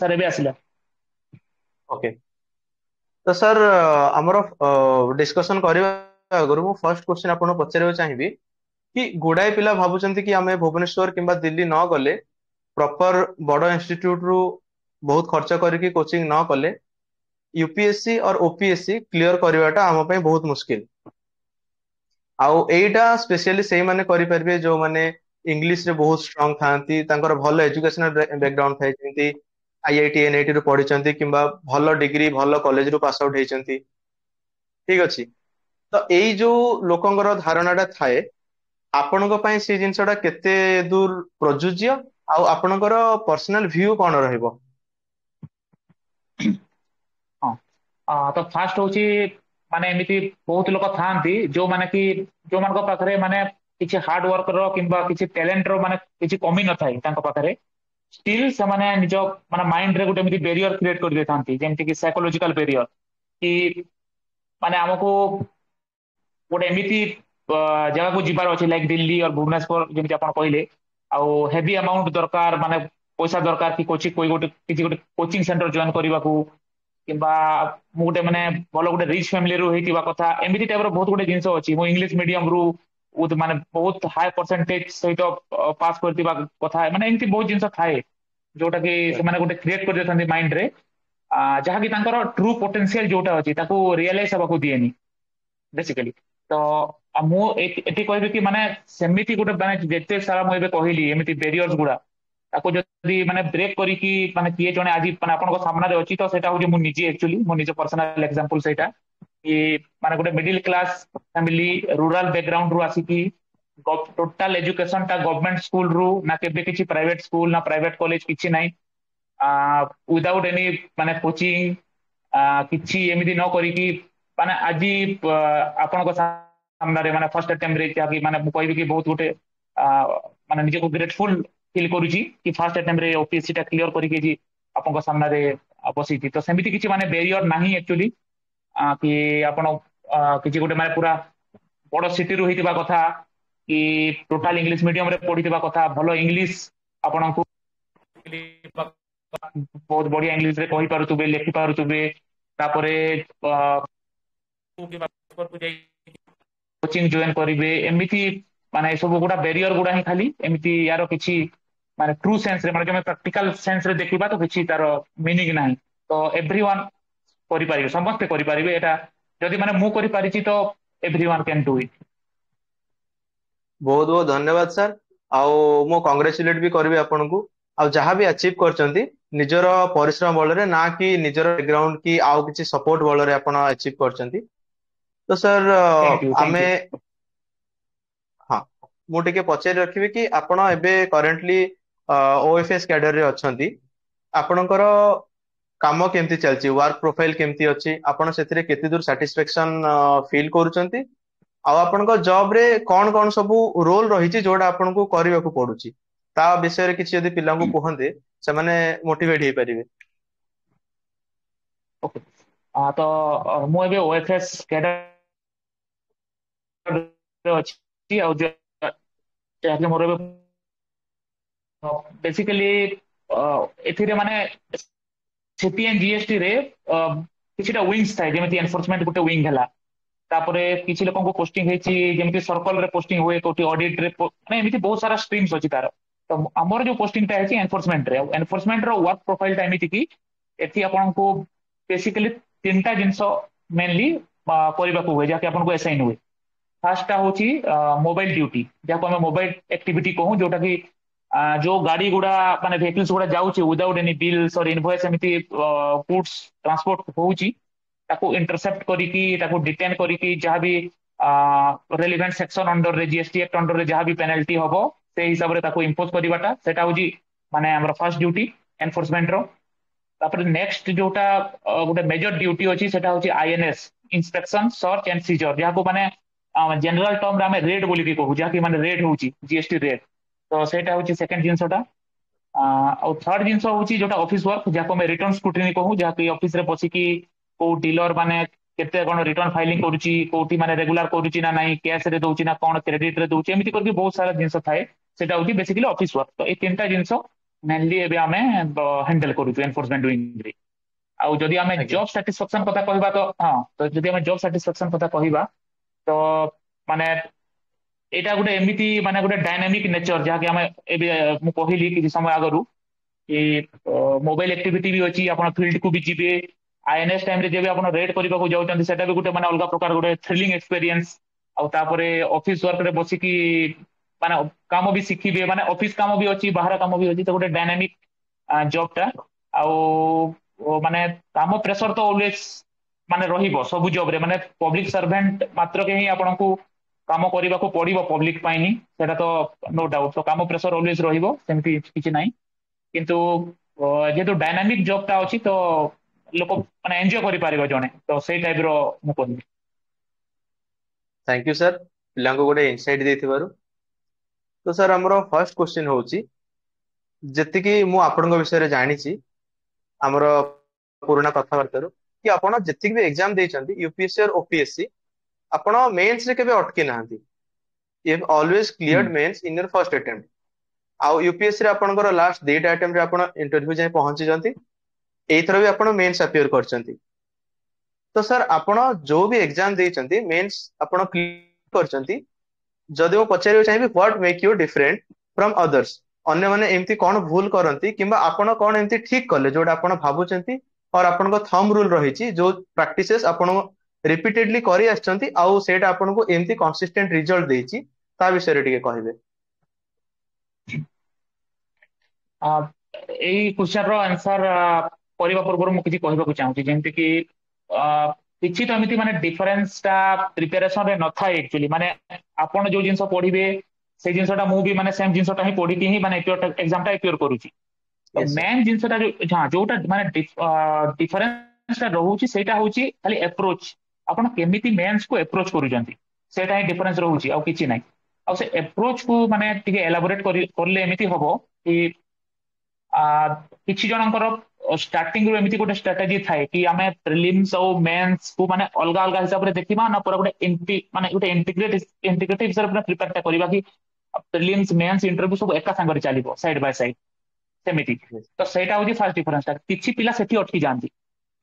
Sir ଏବେ ଆସିଲା। Okay. तो सर आमर डिस्कशन करबा आगରୁ ମୁଁ ଫର୍ଷ୍ଟ क्वेश्चन ଆପଣଙ୍କୁ ପଚାରିବାକୁ ଚାହିଁବି କି ଗୁଡାଏ ପିଲା ଭାବୁଛନ୍ତି କି ଆମେ ଭୁବନେଶ୍ୱର କିମ୍ବା ଦିଲ୍ଲୀ ନ ଗଲେ ପ୍ରପର ବଡ ଇନଷ୍ଟିଚ୍ୟୁଟ ରୁ ବହୁତ ଖର୍ଚ୍ଚ କରିକି କୋଚିଂ ନ କଲେ यूपीएससी और ओपीएससी क्लियर କରିବାଟା ଆମ ପାଇଁ ବହୁତ ମୁସ୍କିଲ। ଆଉ ଏଇଟା ସ୍ପେଶିଆଲି ସେଇମାନେ କରିପାରିବେ ଯୋଉମାନେ ଇଂଲିଶ ରେ ବହୁତ ଷ୍ଟ୍ରଙ୍ଗ ଥାନ୍ତି, ତାଙ୍କର ଭଲ ଏଜୁକେଶନାଲ ବ୍ୟାକଗ୍ରାଉଣ୍ଡ ଥାଏ, ଯେମିତି ଆଇଆଇଟି ଏନଆଇଟି ରୁ ପଢିଛନ୍ତି କିମ୍ବା ଭଲ ଡିଗ୍ରୀ ଭଲ କଲେଜରୁ ପାସ୍ ଆଉଟ୍ ହେଇଛନ୍ତି। ଠିକ ଅଛି। ତ ଏଇ ଯୋଉ ଲୋକଙ୍କର ଧାରଣା ଟା ଥାଏ, ଆପଣଙ୍କ ପାଇଁ ସେଇ ଜିନିଷଟା କେତେ ଦୂର ପ୍ରଯୁଜ୍ୟ ଆଉ ଆପଣଙ୍କର ପର୍ସନାଲ ଭ୍ୟୁ କଣ ରହିବ? ହଁ। ତ ଫାଷ୍ଟ ହଉଛି ମାନେ ଏମିତି ବହୁତ ଲୋକ ଥାଆନ୍ତି ଯୋଉମାନେ କି ଯୋଉମାନଙ୍କ ପାଖରେ ମାନେ କିଛି ହାର୍ଡ ୱାର୍କ ର କିମ୍ବା କିଛି ଟ୍ୟାଲେଣ୍ଟ ର ମାନେ କିଛି କମି ନଥାଏ ତାଙ୍କ ପାଖରେ। ଷ୍ଟିଲ୍ ସେମାନେ ନିଜ ମାନେ ମାଇଣ୍ଡରେ ଗୋଟେ ଏମିତି ବ୍ୟାରିୟର କ୍ରିଏଟ କରିଦେଇଥାନ୍ତି, ଯେମିତି କି ସାଇକୋଲୋଜିକାଲ ବ୍ୟାରିୟର କି ମାନେ ଆମକୁ ଗୋଟେ ଏମିତି ଜାଗାକୁ ଯିବାର ଅଛି ଲାଇକ ଦିଲ୍ଲୀ ଆଉ ଭୁବନେଶ୍ୱର ଯେମିତି ଆପଣ କହିଲେ, ଆଉ ହେଭି ଆମାଉଣ୍ଟ ଦରକାର, ମାନେ ପଇସା ଦରକାର କି ଗୋଟେ କିଛି ଗୋଟେ କୋଚିଂ ସେଣ୍ଟର ଜଏନ୍ କରିବାକୁ, କିମ୍ବା ମୁଁ ଗୋଟେ ମାନେ ଭଲ ଗୋଟେ ରିଚ୍ ଫ୍ୟାମିଲିରୁ ହେଇଥିବା କଥା, ଏମିତି ଟାଇପର ବହୁତ ଗୋଟେ ଜିନିଷ ଅଛି। ମୁଁ ଇଂଲିଶ ମିଡିୟମରୁ ମାନେ ବହୁତ ହାଇ ପରସେଣ୍ଟେଜ ସହିତ ପାସ୍ କରିଥିବା କଥା, ମାନେ ଏମିତି ବହୁତ ଜିନିଷ ଥାଏ ଯୋଉଟା କି ସେମାନେ ଗୋଟେ କ୍ରିଏଟ କରିଦେଇଥାନ୍ତି ମାଇଣ୍ଡରେ, ଯାହାକି ତାଙ୍କର ଟ୍ରୁ ପୋଟେନ୍ସିଆଲ ଯୋଉଟା ଅଛି ତାକୁ ରିଏଲାଇଜ ହେବାକୁ ଦିଏନି ବେସିକାଲି। ତ ମୁଁ ଏଠି କହିବି କି ମାନେ ସେମିତି ଗୋଟେ ମାନେ ଯେତେ ସାରା ମୁଁ ଏବେ କହିଲି ଏମିତି ବ୍ୟାରିୟର୍ସ ଗୁଡା, ତାକୁ ଯଦି ମାନେ ବ୍ରେକ୍ କରିକି ମାନେ କିଏ ଜଣେ ଆଜି ମାନେ ଆପଣଙ୍କ ସାମ୍ନାରେ ଅଛି, ତ ସେଇଟା ହଉଛି ମୁଁ ନିଜେ ଆକ୍ଚୁଆଲି ମୋ ନିଜ ପର୍ସନାଲ ଏକ୍ସାମ୍ପଲ ସେଇଟା କି ମାନେ ଗୋଟେ middle class family rural background ରୁ ଆସିକି ଟୋଟାଲ ଏଜୁକେସନ ଟା ଗଭର୍ଣମେଣ୍ଟ ସ୍କୁଲ ରୁ, ନା କେବେ କିଛି ପ୍ରାଇଭେଟ ସ୍କୁଲ ନା ପ୍ରାଇଭେଟ କଲେଜ କିଛି ନାହିଁ, ୱିଦାଉଟ୍ ଏନି ମାନେ କୋଚିଂ, କିଛି ଏମିତି ନ କରିକି ମାନେ ଆଜି ଆପଣଙ୍କ ସାମ୍ନାରେ ମାନେ ଫର୍ଷ୍ଟ ଆଟେମ୍ପ୍ଟରେ ଯାହାକି ମାନେ ମୁଁ କହିବି କି ବହୁତ ଗୋଟେ ମାନେ ନିଜକୁ ଗ୍ରେଟଫୁଲ ଫିଲ୍ କରୁଛି କି ଫାର୍ଷ୍ଟ ଆଟେମ୍ପ୍ଟରେ ଓପିଏସସି ଟା କ୍ଲିୟର କରିକି ଆଜି ଆପଣଙ୍କ ସାମ୍ନାରେ ବସିଛି। ତ ସେମିତି କିଛି ମାନେ ବ୍ୟାରିୟର ନାହିଁ ଆକ୍ଚୁଆଲି, କି ଆପଣ କିଛି ଗୋଟେ ମାନେ ପୁରା ବଡ ସିଟିରୁ ହେଇଥିବା କଥା କି ଟୋଟାଲ ଇଂଲିଶ ମିଡିୟମରେ ପଢିଥିବା କଥା, ଭଲ ଇଂଲିଶ ଆପଣଙ୍କୁ ବହୁତ ବଢିଆ ଇଂଲିଶରେ କହିପାରୁଥିବେ ଲେଖିପାରୁଥିବେ, ତାପରେ କୋଚିଂ ଜଏନ କରିବେ, ଏମିତି ମାନେ ଏସବୁ ଗୁଡା ବ୍ୟାରିୟର ଗୁଡା ହିଁ ଖାଲି ଏମିତି, ୟାର କିଛି ମାନେ ଟ୍ରୁ ସେନ୍ସରେ ମାନେ ଆମେ ପ୍ରାକ୍ଟିକାଲ ସେନ୍ସରେ ଦେଖିବା ତ କିଛି ତାର ମିନିଂ ନାହିଁ। ତ ଏଭ୍ରି ୱାନ୍ କରିପାରିବେ, ସମସ୍ତେ କରିପାରିବେ ଏଇଟା, ଯଦି ମାନେ ମୁଁ କରିପାରିଛି ତ ଏଭ୍ରି ୱାନ୍ କ୍ୟାନ୍ ଡୁ ଇଟ୍। ବହୁତ ବହୁତ ଧନ୍ୟବାଦ ସାର୍। ଆଉ ମୁଁ କଂଗ୍ରେଚୁଲେଟ ବି କରିବି ଆପଣଙ୍କୁ। ଆଉ ଯାହା ବି ଆଚିଭ୍ କରିଛନ୍ତି ନିଜର ପରିଶ୍ରମ ବଳରେ, ନା କି ନିଜର ବ୍ୟାକଗ୍ରାଉଣ୍ଡ କି ଆଉ କିଛି ସପୋର୍ଟ ବଳରେ ଆପଣ ଆଚିଭ୍ କରିଛନ୍ତି। ତ ସାର୍ ଥ୍ୟାଙ୍କ ୟୁ ଥ୍ୟାଙ୍କ ଆମେ, ୟୁ। ହଁ, ମୁଁ ଟିକେ ପଚାରି ରଖିବି କି ଆପଣ ଏବେ କରେଣ୍ଟଲି ଓଏଫଏସ୍ କ୍ୟାଡରରେ ଅଛନ୍ତି। ଆପଣଙ୍କର କାମ କେମିତି ଚାଲିଛି, ୱାର୍କ ପ୍ରୋଫାଇଲ କେମିତି ଅଛି, ଆପଣ ସେଥିରେ କେତେ ଦୂର ସାଟିସ୍ଫାକ୍ସନ ଫିଲ୍ କରୁଛନ୍ତି, ଆଉ ଆପଣଙ୍କ ଜବ ରେ କଣ କଣ ସବୁ ରୋଲ ରହିଛି ଯୋଉଟା ଆପଣଙ୍କୁ କରିବାକୁ ପଡୁଛି, ତା ବିଷୟରେ କିଛି ଯଦି ପିଲାଙ୍କୁ କୁହନ୍ତେ ସେମାନେ ମୋଟିଭେଟ ହେଇପାରିବେ। ଓକେ। ତ ମୁଁ ଏବେ ଓଏଫଏସ୍ କ୍ୟାଡର ଅଛି, ଆଉ ଯାହାକି ମୋର ଏବେ ବେସିକାଲି ଏଥିରେ ମାନେ ସିଟି ଆଣ୍ଡ ଜିଏସଟି ରେ କିଛିଟା ୱିଙ୍ଗସ୍ ଥାଏ, ଯେମିତି ଏନଫୋର୍ସମେଣ୍ଟ ଗୋଟେ ୱିଙ୍ଗ ହେଲା, ତାପରେ କିଛି ଲୋକଙ୍କୁ ପୋଷ୍ଟିଂ ହେଇଛି ଯେମିତି ସର୍କଲ ରେ ପୋଷ୍ଟିଂ ହୁଏ, କୋଉଠି ଅଡିଟ ରେ, ମାନେ ଏମିତି ବହୁତ ସାରା ଷ୍ଟ୍ରିମ୍ସ ଅଛି ତାର। ତ ଆମର ଯୋଉ ପୋଷ୍ଟିଂଟା ହେଇଛି ଏନଫୋର୍ସମେଣ୍ଟ ରେ, ଆଉ ଏନଫୋର୍ସମେଣ୍ଟ ର ୱାର୍କ ପ୍ରୋଫାଇଲଟା ଏମିତି କି ଏଠି ଆପଣଙ୍କୁ ବେସିକାଲି ତିନିଟା ଜିନିଷ ମେନଲି କରିବାକୁ ହୁଏ, ଯାହାକି ଆପଣଙ୍କୁ ଆସାଇନ୍ ହୁଏ। ଫାର୍ଷ୍ଟଟା ହଉଛି ମୋବାଇଲ ଡ୍ୟୁଟି, ଯାହାକୁ ଆମେ ମୋବାଇଲ ଆକ୍ଟିଭିଟି କହୁ, ଯୋଉଟା କି ଯୋଉ ଗାଡି ଗୁଡା ମାନେ ଭେହିକଲ୍ସ ଗୁଡା ଯାଉଛି ୱିଦାଉଟ୍ ଏନି ବିଲ୍ସ ଅର ଇନଭଏସ୍, ଏମିତି ଗୁଡ୍ସ ଟ୍ରାନ୍ସପୋର୍ଟ ହଉଛି, ତାକୁ ଇଣ୍ଟରସେପ୍ଟ କରିକି ତାକୁ ଡିଟେନ୍ କରିକି ଯାହାବି ରେଲିଭେଣ୍ଟ ସେକ୍ସନ ଅଣ୍ଡରରେ ଜିଏସଟି ଆକ୍ଟ ଅଣ୍ଡରରେ ଯାହାବି ପେନାଲ୍ଟି ହବ ସେଇ ହିସାବରେ ତାକୁ ଇମ୍ପୋଜ କରିବାଟା, ସେଟା ହଉଛି ମାନେ ଆମର ଫାର୍ଷ୍ଟ ଡ୍ୟୁଟି ଏନଫୋର୍ସମେଣ୍ଟର। ତାପରେ ନେକ୍ସଟ ଯୋଉଟା ଗୋଟେ ମେଜର ଡ୍ୟୁଟି ଅଛି ସେଟା ହଉଛି INS, inspection search and seizure, ଯାହାକୁ ମାନେ ଜେନେରାଲ ଟର୍ମରେ ଆମେ ରେଡ୍ ବୋଲିକି କହୁ, ଯାହାକି ମାନେ ରେଡ୍ ହଉଛି ଜିଏସଟି ରେଡ୍। ତ ସେଇଟା ହଉଛି ସେକେଣ୍ଡ ଜିନିଷଟା। ଆଉ ଥାର୍ଡ ଜିନିଷ ହଉଛି ଯୋଉଟା ଅଫିସ ୱାର୍କ, ଯାହାକୁ ଆମେ ରିଟର୍ନ ସ୍କ୍ରୁଟିନି କହୁ, ଯାହାକି ଅଫିସରେ ବସିକି କୋଉ ଡିଲର ମାନେ କେତେ କଣ ରିଟର୍ନ ଫାଇଲିଂ କରୁଛି, କୋଉଠି ମାନେ ରେଗୁଲାର କରୁଛି ନା ନାହିଁ, କ୍ୟାସ ରେ ଦଉଛି ନା କଣ କ୍ରେଡିଟ ରେ ଦଉଛି, ଏମିତି କରିକି ବହୁତ ସାରା ଜିନିଷ ଥାଏ। ସେଟା ହଉଛି ବେସିକାଲି ଅଫିସ ୱାର୍କ। ତ ଏଇ ତିନିଟା ଜିନିଷ मेनली एबे आमे हैंडल करूछु एनफोर्समेंट विंग रे। आउ जदि आमे आज्ञा। जॉब सैटिस्फैक्शन कथा कहबा तो हाँ, तो जदि आमे जॉब सैटिस्फैक्शन कथा कहबा तो माने एटा गुटे एमिति माने गुटे डायनामिक नेचर जहा कि आमे एबे मु कहली कि समय आगरु कि मोबाइल एक्टिविटी भी अछि, आपण फील्ड को भी जिबे आईएनएस टाइम रे जेबे आपण रेड करबा को जाउछन सेटा भी गुटे माने अलगा प्रकार गुटे थ्रिलिंग एक्सपीरियंस। आउ तापरे ऑफिस वर्क रे बसी कि माने काम भी शिखिबे, माने ऑफिस काम भी अछि बाहर काम भी अछि, तो गुटे डायनामिक जॉब टा। आउ माने काम प्रेशर तो ऑलवेज माने रहिबो सब जॉब रे, माने पब्लिक सर्वेंट मात्र के ही आपनको काम करबा को पड़िबो पब्लिक पाई ही सेटा तो नो डाउट। तो काम प्रेशर ऑलवेज रहिबो, सेमति किछि नाही। किंतु जेहेतु डायनामिक जॉब टा अछि तो लोक माने एंजॉय करि पारिबो जणे, तो सेई टाइप रो मु कहबी। थैंक यू सर, पिलांको गोटे इनसाइट ଦେଇଥିବାରୁ। तो सर हमरो फर्स्ट क्वेश्चन होउची, ଯେତିକି ମୁଁ ଆପଣଙ୍କ ବିଷୟରେ ଜାଣିଛି ଆମର ପୁରୁଣା କଥାବାର୍ତ୍ତାରୁ, କି ଆପଣ ଯେତିକି ବି ଏକ୍ସାମ ଦେଇଛନ୍ତି ୟୁପିଏସସି और ଓପିଏସସି, ଆପଣ ମେନ୍ସ ରେ କେବେ ଅଟକି ନାହାନ୍ତି। ୟୁ हैव ऑलवेज ହୁଁ cleared mains in your first attempt. ଆଉ ୟୁପିଏସସି ରେ ଆପଣଙ୍କର ଲାଷ୍ଟ ଦିଟା ଆଟେମ୍ପ୍ଟ ରେ ଆପଣ ଇଣ୍ଟରଭ୍ୟୁ ଯାଏ ପହଞ୍ଚିଛନ୍ତି। ଏଇଥର ବି ଆପଣ ମେନ୍ସ ଆପିୟର କରିଛନ୍ତି। ତ ସାର୍ ଆପଣ ଯୋଉ ବି ଏକ୍ସାମ ଦେଇଛନ୍ତି ମେନ୍ସ ଆପଣ କ୍ଲିୟର କରିଛନ୍ତି। ଯଦି ମୁଁ ପଚାରିବାକୁ ଚାହିଁବି what make you different from others, ଅନ୍ୟମାନେ ଏମିତି କଣ ଭୁଲ କରନ୍ତି କିମ୍ବା ଆପଣ କଣ ଏମିତି ଠିକ କଲେ ଯୋଉଟା ଆପଣ ଭାବୁଛନ୍ତି, और ଆପଣଙ୍କ ଥମ୍ବ ରୁଲ ରହିଛି ଯୋଉ ପ୍ରାକ୍ଟିସେସ୍ ଆପଣ ରିପିଟେଡଲି କରି ଆସିଛନ୍ତି ଆଉ ସେଇଟା ଆପଣଙ୍କୁ ଏମିତି କନସିଷ୍ଟେଣ୍ଟ ରିଜଲ୍ଟ ଦେଇଛି, ତା ବିଷୟରେ ଟିକେ କହିବେ। आ, एई क्वेश्चन रो आंसर କରିବା ପୂର୍ବରୁ ମୁଁ କିଛି କହିବାକୁ ଚାହୁଁଛି, ଯେମିତି କି କିଛି ତ ଏମିତି ମାନେ ଡିଫରେନ୍ସ ଟା ପ୍ରିପାରେସନ ରେ ନଥାଏ ଆକ୍ଚୁଆଲି। ମାନେ ଆପଣ ଯୋଉ ଜିନିଷ ପଢିବେ ସେଇ ଜିନିଷଟା ମୁଁ ବି ମାନେ ସେମ୍ ଜିନିଷଟା ହିଁ ପଢିକି ହିଁ ମାନେ ଏକ୍ସାମ ଟା ଏକ୍ୟୁର କରୁଛି। ତ यस सर। ମେନ୍ ଜିନିଷଟା ଯୋଉଟା ମାନେ ଡିଫରେନ୍ସ ଟା ରହୁଛି ସେଇଟା ହଉଛି ଖାଲି ଆପ୍ରୋଚ। ଆପଣ କେମିତି ମେନ୍ସ କୁ ଆପ୍ରୋଚ କରୁଛନ୍ତି ସେଇଟା ହିଁ ଡିଫରେନ୍ସ ରହୁଛି, ଆଉ କିଛି ନାହିଁ। ଆଉ ସେ ଆପ୍ରୋଚ କୁ ମାନେ ଟିକେ ଏଲାବୋରେଟ କରିଲେ ଏମିତି ହବ କି କିଛି ଜଣଙ୍କର ଷ୍ଟାର୍ଟିଂ ରୁ ଏମିତି ଗୋଟେ ଷ୍ଟ୍ରାଟେଜି ଥାଏ କି ଆମେ ପ୍ରିଲିମ୍ସ ଆଉ ମେନ୍ସ କୁ ମାନେ ଅଲଗା ଅଲଗା ହିସାବରେ ଦେଖିବା ନା, ପୁରା ଗୋଟେ ମାନେ ଗୋଟେ ଇଣ୍ଟିଗ୍ରେଟିଭ ହିସାବରେ ପୁରା ପ୍ରିପେୟାର ଟା କରିବା କି ପ୍ରିଲିମ୍ସ ମେନ୍ସ ଇଣ୍ଟରଭ୍ୟୁ ସବୁ ଏକା ସାଙ୍ଗରେ ଚାଲିବ ସାଇଡ ବାଇ ସାଇଡ ସେମିତି। यस। ତ ସେଇଟା ହଉଛି ଫାର୍ଷ୍ଟ ଡିଫରେନ୍ସଟା। କିଛି ପିଲା ସେଠି ଅଟକି ଯାଆନ୍ତି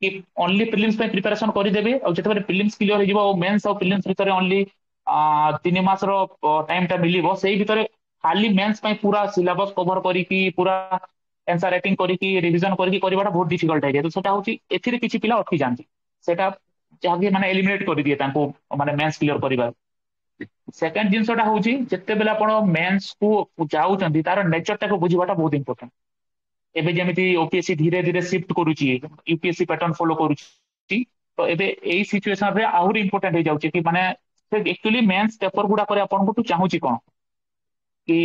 କି ଓନ୍ଲି ପ୍ରିଲିମ୍ସ ପାଇଁ ପ୍ରିପାରେସନ କରିଦେବେ, ଆଉ ଯେତେବେଳେ ପ୍ରିଲିମ୍ସ କ୍ଲିୟର ହେଇଯିବ ଆଉ ମେନ୍ସ ଆଉ ପ୍ରିଲିମ୍ସ ଭିତରେ ଓନ୍ଲି 3 ମାସର ଟାଇମ ଟା ମିଳିବ, ସେଇ ଭିତରେ ଖାଲି ମେନ୍ସ ପାଇଁ ପୁରା ସିଲାବସ କଭର କରିକି ପୁରା ଆନ୍ସର ରାଇଟିଂ କରିକି ରିଭିଜନ କରିକି କରିବାଟା ବହୁତ ଡିଫିକଲ୍ଟ ହେଇଯାଏ। ତ ସେଟା ହଉଛି ଏଥିରେ କିଛି ପିଲା ଅଟକି ଯାଆନ୍ତି, ସେଟା ଯାହାକି ମାନେ ଏଲିମିନେଟ କରିଦିଏ ତାଙ୍କୁ ମାନେ ମେନ୍ସ କ୍ଲିୟର କରିବା। ସେକେଣ୍ଡ ଜିନିଷଟା ହଉଛି ଯେତେବେଳେ ଆପଣ ମେନ୍ସ କୁ ଯାଉଛନ୍ତି ତାର ନେଚର ଟାକୁ ବୁଝିବାଟା ବହୁତ ଇମ୍ପୋର୍ଟାଣ୍ଟ। ଏବେ ଯେମିତି ଓପିଏସସି ଧୀରେ ଧୀରେ ସିଫ୍ଟ କରୁଛି ୟୁପିଏସସି ପାଟର୍ନ ଫଲୋ କରୁଛି, ତ ଏବେ ଏଇ ସିଚୁଏସନ ରେ ଆହୁରି ଇମ୍ପୋର୍ଟାଣ୍ଟ ହେଇଯାଉଛି କି ମାନେ ସେ ଆକ୍ଚୁଆଲି ମେନ୍ସ ପେପର ଗୁଡାକରେ ଆପଣଙ୍କଠୁ ଚାହୁଁଛି କଣ कि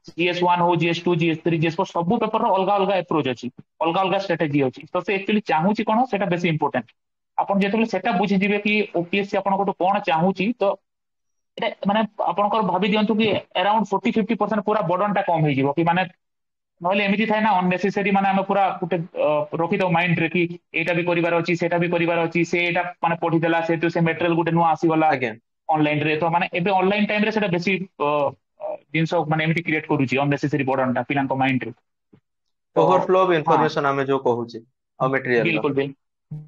GS1 हो GS2 GS3 GS4 ସବୁ ପେପର ର ଅଲଗା ଅଲଗା ଆପ୍ରୋଚ ଅଛି, ଅଲଗା ଅଲଗା ଷ୍ଟ୍ରାଟେଜି ଅଛି। ତ ସେ ଆକ୍ଚୁଆଲି ଚାହୁଁଛି କଣ ସେଟା ବେଶୀ ଇମ୍ପୋର୍ଟାଣ୍ଟ। ଆପଣ ଯେତେବେଳେ ସେଟା ବୁଝିଯିବେ କି ଓପିଏସସି ଆପଣଙ୍କଠୁ କଣ ଚାହୁଁଛି, ତ ଏଟା ମାନେ ଆପଣଙ୍କର ଭାବି ଦିଅନ୍ତୁ କି ଆରାଉଣ୍ଡ 40-50% ପୁରା ବର୍ଡନ ଟା କମ ହେଇଯିବ। କି ମାନେ ନହେଲେ ଏମିତି ଥାଏ ନା ଅନନେସେସାରୀ ମାନେ ଆମେ ପୁରା ଗୋଟେ ରଖିଥାଉ ମାଇଣ୍ଡ ରେ କି ଏଇଟା ବି କରିବାର ଅଛି ସେଇଟା ବି କରିବାର ଅଛି, ସେ ଏଇଟା ମାନେ ପଢିଦେଲା ସେଠୁ ସେ ମେଟେରିଆଲ ଗୋଟେ ନୂଆ ଆସିଗଲା ଆଜ୍ଞା। ଅନଲାଇନ ରେ। ତ ମାନେ ଏବେ ଅନଲାଇନ ଟାଇମ ରେ ସେଟା ବେଶୀ ଜିନିଷ ମାନେ ଏମିତି କ୍ରିଏଟ କରୁଛି ଅନନେସେସାରୀ ବର୍ଡନ ଟା ପିଲାଙ୍କ ମାଇଣ୍ଡ ରେ। ତ ओवरफ्लो ऑफ ହଁ इंफॉर्मेशन ଆମେ ଯୋଉ କହୁଛେ ଆଉ ମେଟେରିଆଲ ର। ବିଲକୁଲ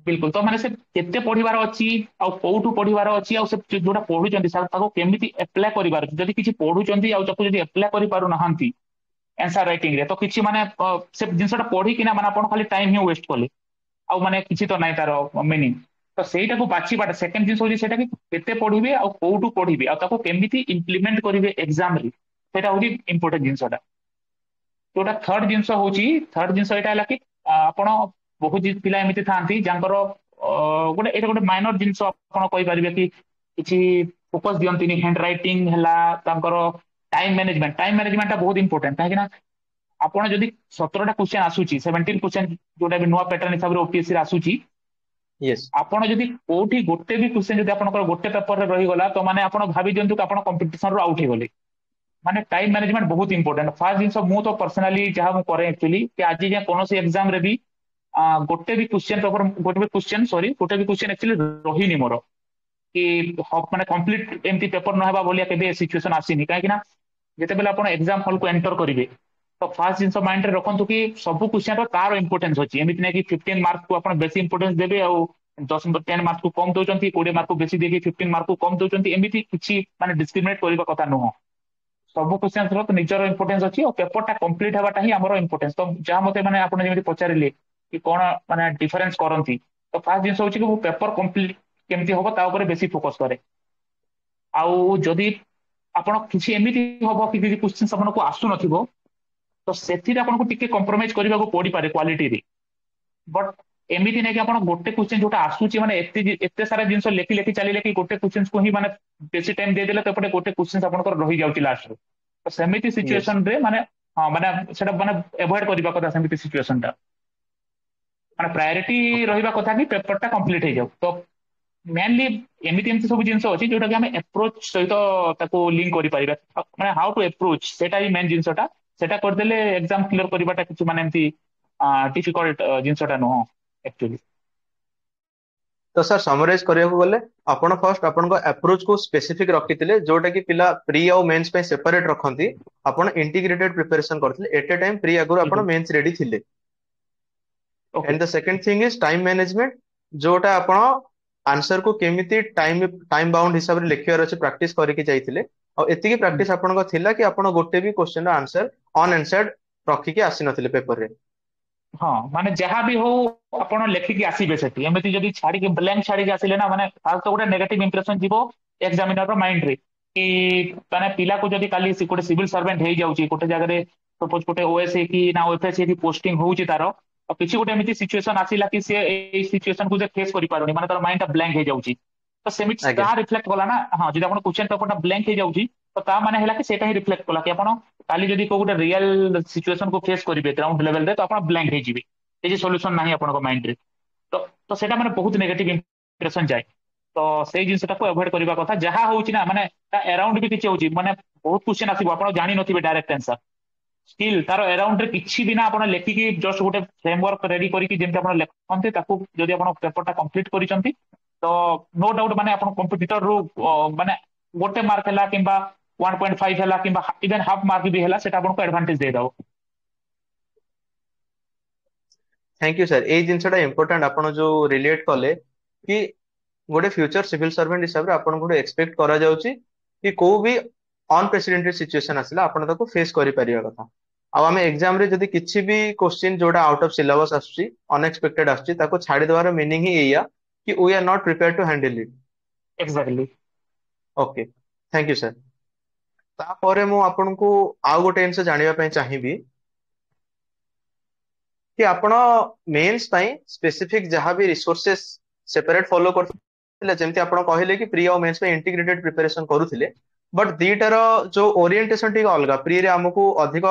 ବିଲକୁଲ। ତ ମାନେ ସେ କେତେ ପଢିବାର ଅଛି ଆଉ କୋଉଠୁ ପଢିବାର ଅଛି ଆଉ ସେ ଯୋଉଟା ପଢୁଛନ୍ତି ତାକୁ କେମିତି ଆପ୍ଲାଏ କରିବାର ଅଛି। ଯଦି କିଛି ପଢୁଛନ୍ତି ଆଉ ତାକୁ ଯଦି ଆପ୍ଲାଏ କରିପାରୁନାହାନ୍ତି ଆନ୍ସର ରାଇଟିଂ ରେ, ତ କିଛି ମାନେ ସେ ଜିନିଷଟା ପଢିକିନା ମାନେ ଆପଣ ଖାଲି ଟାଇମ ହିଁ ୱେଷ୍ଟ କଲେ, ଆଉ ମାନେ କିଛି ତ ନାହିଁ ତାର ମିନିଂ। ତ ସେଇଟାକୁ ବାଛିବାଟା ସେକେଣ୍ଡ ଜିନିଷ ହଉଛି ସେଇଟା କି କେତେ ପଢିବେ ଆଉ କୋଉଠୁ ପଢିବେ ଆଉ ତାକୁ କେମିତି ଇମ୍ପ୍ଲିମେଣ୍ଟ କରିବେ ଏକ୍ସାମ ରେ, ସେଇଟା ହଉଛି ଇମ୍ପୋର୍ଟାଣ୍ଟ ଜିନିଷଟା। ଯୋଉଟା ଥର୍ଡ ଜିନିଷ ଏଇଟା ହେଲା କି ଆପଣ ବହୁତ ପିଲା ଏମିତି ଥାଆନ୍ତି ଯାଙ୍କର ଗୋଟେ ଏଇଟା ଗୋଟେ ମାଇନର ଜିନିଷ ଆପଣ କହିପାରିବେ କି କିଛି ଫୋକସ ଦିଅନ୍ତିନି। ହ୍ୟାଣ୍ଡ ରାଇଟିଂ ହେଲା ତାଙ୍କର ଟାଇମ ମ୍ୟାନେଜମେଣ୍ଟ ଟା ବହୁତ ଇମ୍ପୋର୍ଟାଣ୍ଟ। କାହିଁକି ନା ଆପଣ ଯଦି 17ଟା କ୍ୱେଶ୍ଚନ ଆସୁଛି 17% ଯୋଉଟା ବି ନୂଆ ପ୍ୟାଟର୍ନ ହିସାବରେ ଓପିଏସସି ରେ ଆସୁଛି, यस। ଆପଣ ଯଦି କୋଉଠି ଗୋଟେ ବି କ୍ୱେଶ୍ଚନ ଯଦି ଆପଣଙ୍କର ଗୋଟେ ପେପରରେ ରହିଗଲା, ତ ମାନେ ଆପଣ ଭାବି ଦିଅନ୍ତୁ କି ଆପଣ କମ୍ପିଟିସନ ରୁ ଆଉଟ ହେଇଗଲେ। ମାନେ ଟାଇମ ମ୍ୟାନେଜମେଣ୍ଟ ବହୁତ ଇମ୍ପୋର୍ଟାଣ୍ଟ। ଫାର୍ଷ୍ଟ ଜିନିଷ ମୁଁ ତ ପର୍ସନାଲି ଯାହା ମୁଁ କରେ ଆକ୍ଚୁଆଲି କି ଆଜି ଯାଏଁ କୌଣସି ଏକ୍ସାମ ରେ ବି ଗୋଟେ ବି କ୍ୱେଶ୍ଚନ ପେପର ଗୋଟେ ବି କ୍ୱେଶ୍ଚନ ଆକ୍ଚୁଆଲି ରହିନି ମୋର କି ମାନେ କମ୍ପ୍ଲିଟ ଏମିତି ପେପର ନହେବା ଭଳିଆ କେବେ ସିଚୁଏସନ ଆସିନି। କାହିଁକି ନା ଯେତେବେଳେ ଆପଣ ଏକ୍ସାମ ହଲକୁ ଏଣ୍ଟର କରିବେ तो फास्ट जिन माइंड रे रखु कि सब क्वेश्चन तार इंपोर्टेंस अच्छी एमती ना कि 15 मार्क को आप बेसी इंपोर्टेंस देवे और 10 10 मार्क को कम दौरान 20 मार्क को बेसी देखिए 15 मार्क को कम दौरान एमती किसी माने डिस्क्रिमिनेट करने कथा नुह सब क्वेश्चन तो निजर इंपोर्टेंस अच्छी और पेपरटा कंप्लीट हवाटा ही आमर इंपोर्टेंस तो जहाँ मते माने आपने जमी पचारे कि कौन माने डिफरेंस करती तो फास्ट जिन हूँ कि वो पेपर कंप्लीट केमती हम ताऊपर बेसी फोकस करे आउ जदि ଆପଣ କିଛି ଏମିତି ହବ କି ଯଦି କ୍ୱେଶ୍ଚିନ୍ସ ଆପଣଙ୍କୁ ଆସୁନଥିବ ତ ସେଥିରେ ଆପଣଙ୍କୁ ଟିକେ କମ୍ପ୍ରୋମାଇଜ କରିବାକୁ ପଡିପାରେ କ୍ୱାଲିଟିରେ ବଟ୍ ଏମିତି ନାହିଁ କି ଆପଣ ଗୋଟେ କ୍ୱେଶ୍ଚିନ୍ ଯୋଉଟା ଆସୁଛି ମାନେ ଏତେ ଏତେ ସାରା ଜିନିଷ ଲେଖି ଲେଖି ଚାଲିଲେ କି ଗୋଟେ କ୍ୱେଶ୍ଚିନ୍ସକୁ ହିଁ ମାନେ ବେଶୀ ଟାଇମ ଦେଇଦେଲେ ତ ଏପଟେ ଗୋଟେ କ୍ୱେଶ୍ଚିନ୍ସ ଆପଣଙ୍କର ରହିଯାଉଛି ଲାଷ୍ଟରେ ତ ସେମିତି ୟେସ୍। ସିଚୁଏସନରେ ମାନେ ହଁ ମାନେ ସେଟା ମାନେ ଏଭଏଡ କରିବା କଥା ସେମିତି ସିଚୁଏସନଟା ମାନେ ପ୍ରାୟୋରିଟି ରହିବା କଥା କି ପେପରଟା କମ୍ପ୍ଲିଟ ହେଇଯାଉ ତ मेनली एमती एमती सब जिन अच्छी जोटा कि आम एप्रोच सहित लिंक कर माने हाउ टू एप्रोच सेटा ही मेन जिनसटा सेटा करदेले एग्जाम क्लियर करवाटा किसी माने एमती डिफिकल्ट जिनसटा नुह एक्चुअली तो सर समराइज କରିବାକୁ गले आपण फर्स्ट आपण अप्रोच को स्पेसिफिक रखिथिले जोटा कि पिला प्री और मेंस पे सेपरेट रखंती आपण इंटीग्रेटेड प्रिपरेशन करथिले एट ए टाइम प्री अगुर आपण बिल्कुल मेंस रेडी थिले okay and the second thing is time management जोटा आपण आंसर को केमिति टाइम टाइम बाउंड हिसाब रे लिखियार अछि प्रैक्टिस करके जाइथिले और एतिकी प्रैक्टिस आपण थिला कि आपण गोटे भी क्वेश्चन रा आंसर ऑन आंसर्ड रखी के आसी नथिले पेपर रे हाँ माने जहाँ भी हो ଆପଣ ଲେଖିକି ଆସିବେ ସେଠି ଏମିତି ଯଦି ଛାଡିକି ବ୍ଲାଙ୍କ ଛାଡିକି ଆସିଲେ ନା ମାନେ ଫାଷ୍ଟ ଗୋଟେ ନେଗେଟିଭ ଇମ୍ପ୍ରେସନ ଯିବ ଏକ୍ସାମିନର ମାଇଣ୍ଡ ରେ କି ମାନେ ପିଲାକୁ ଯଦି କାଲି ଗୋଟେ ସିଭିଲ ସର୍ଭେଣ୍ଟ ହେଇଯାଉଛି ଗୋଟେ ଜାଗାରେ ସପୋଜ ଗୋଟେ ଓଏସଏ କି ନା ଓଏଫଏସ ହେଇକି ପୋଷ୍ଟିଂ ହଉଛି ତାର ଆଉ କିଛି ଗୋଟେ ଏମିତି ସିଚୁଏସନ ଆସିଲା କି ସେ ଏଇ ସିଚୁଏସନ କୁ ଯେ ଫେସ୍ କରିପାରୁନି ମାନେ ତାର ମାଇଣ୍ଡ ଟା ବ୍ଲାଙ୍କ ହେଇଯାଉଛି ତ ସେମିତି ଆଜ୍ଞା ତାହା ରିଫ୍ଲେକ୍ଟ କଲା ନା ହଁ ଯଦି ଆପଣ କ୍ୱେଶ୍ଚନ ପେପରଟା ବ୍ଲାଙ୍କ ହେଇଯାଉଛି ତ ତା ମାନେ ହେଲା କି ସେଇଟା ହିଁ ରିଫ୍ଲେକ୍ଟ କଲା କି ଆପଣ କାଲି ଯଦି କୋଉ ଗୋଟେ ରିଅଲ ସିଚୁଏସନ କୁ ଫେସ୍ କରିବେ ଗ୍ରାଉଣ୍ଡ ଲେଭେଲରେ ତ ଆପଣ ବ୍ଲାଙ୍କ ହେଇଯିବେ କିଛି ସଲ୍ୟୁସନ ନାହିଁ ଆପଣଙ୍କ ମାଇଣ୍ଡରେ ତ ତ ସେଇଟା ମାନେ ବହୁତ ନେଗେଟିଭ ଇମ୍ପ୍ରେସନ ଯାଏ ତ ସେଇ ଜିନିଷଟାକୁ ଆଭଏଡ କରିବା କଥା ଯାହା ହଉଛି ନା ମାନେ ତା ଆରାଉଣ୍ଡ ବି କିଛି ହଉଛି ମାନେ ବହୁତ କ୍ୱେଶ୍ଚନ ଆସିବ ଆପଣ ଜାଣିନଥିବେ ଡାଇରେକ୍ଟ ଆନ୍ସର ସ୍ଟିଲ୍ ତାର ଆରାଉଣ୍ଡ ରେ କିଛି ବି ନା ଆପଣ ଲେଖିକି ଜଷ୍ଟ ଗୋଟେ ଫ୍ରେମୱାର୍କ ରେଡି କରିକି ଯେମିତି ଆପଣ ଲେଖନ୍ତି ତାକୁ ଯଦି ଆପଣ ପେପରଟା କମ୍ପ୍ଲିଟ କରିଛନ୍ତି ତ ନୋ ଡାଉଟ ମାନେ ଆପଣ କମ୍ପିଟିଟର ରୁ ମାନେ ଗୋଟେ ମାର୍କ ହେଲା କିମ୍ବା 1.5 ହେଲା କିମ୍ବା ଇଭେନ ହାଫ୍ ମାର୍କ ବି ହେଲା ସେଟା ଆପଣଙ୍କୁ ଆଡଭାନ୍ଟେଜ ଦେଇଦବ थैंक यू सर एई जिनसटा इंपोर्टेंट आपण जो रिलेट कले कि गोटे फ्यूचर सिविल सर्वेंट हिसाब रे आपण गोटे एक्सपेक्ट करा जाउची कि को भी अनप्रेसिडेंटेड सिचुएशन आसिला आपण ताको फेस करि परिया कथा आ आमे एग्जाम रे जदी किछि भी क्वेश्चन जोटा आउट ऑफ सिलेबस आसुची अनएक्सपेक्टेड आसुची ताको छाडी देवार मीनिंग ही एया कि we are not prepared to handle it exactly okay thank you sir तापरे मु आपनको आउ गोटे जिनस जानिबा पय चाहिबी कि आपण मेंस ପାଇଁ स्पेसिफिक जहां भी रिसोर्सेस सेपरेट फॉलो करथिले जेमति आपण कहले कि प्री और मेंस पे इंटीग्रेटेड प्रिपरेशन करूथिले बट दीटार जो ओरिएंटेशन ठीक अलगा प्री रे हमको अधिक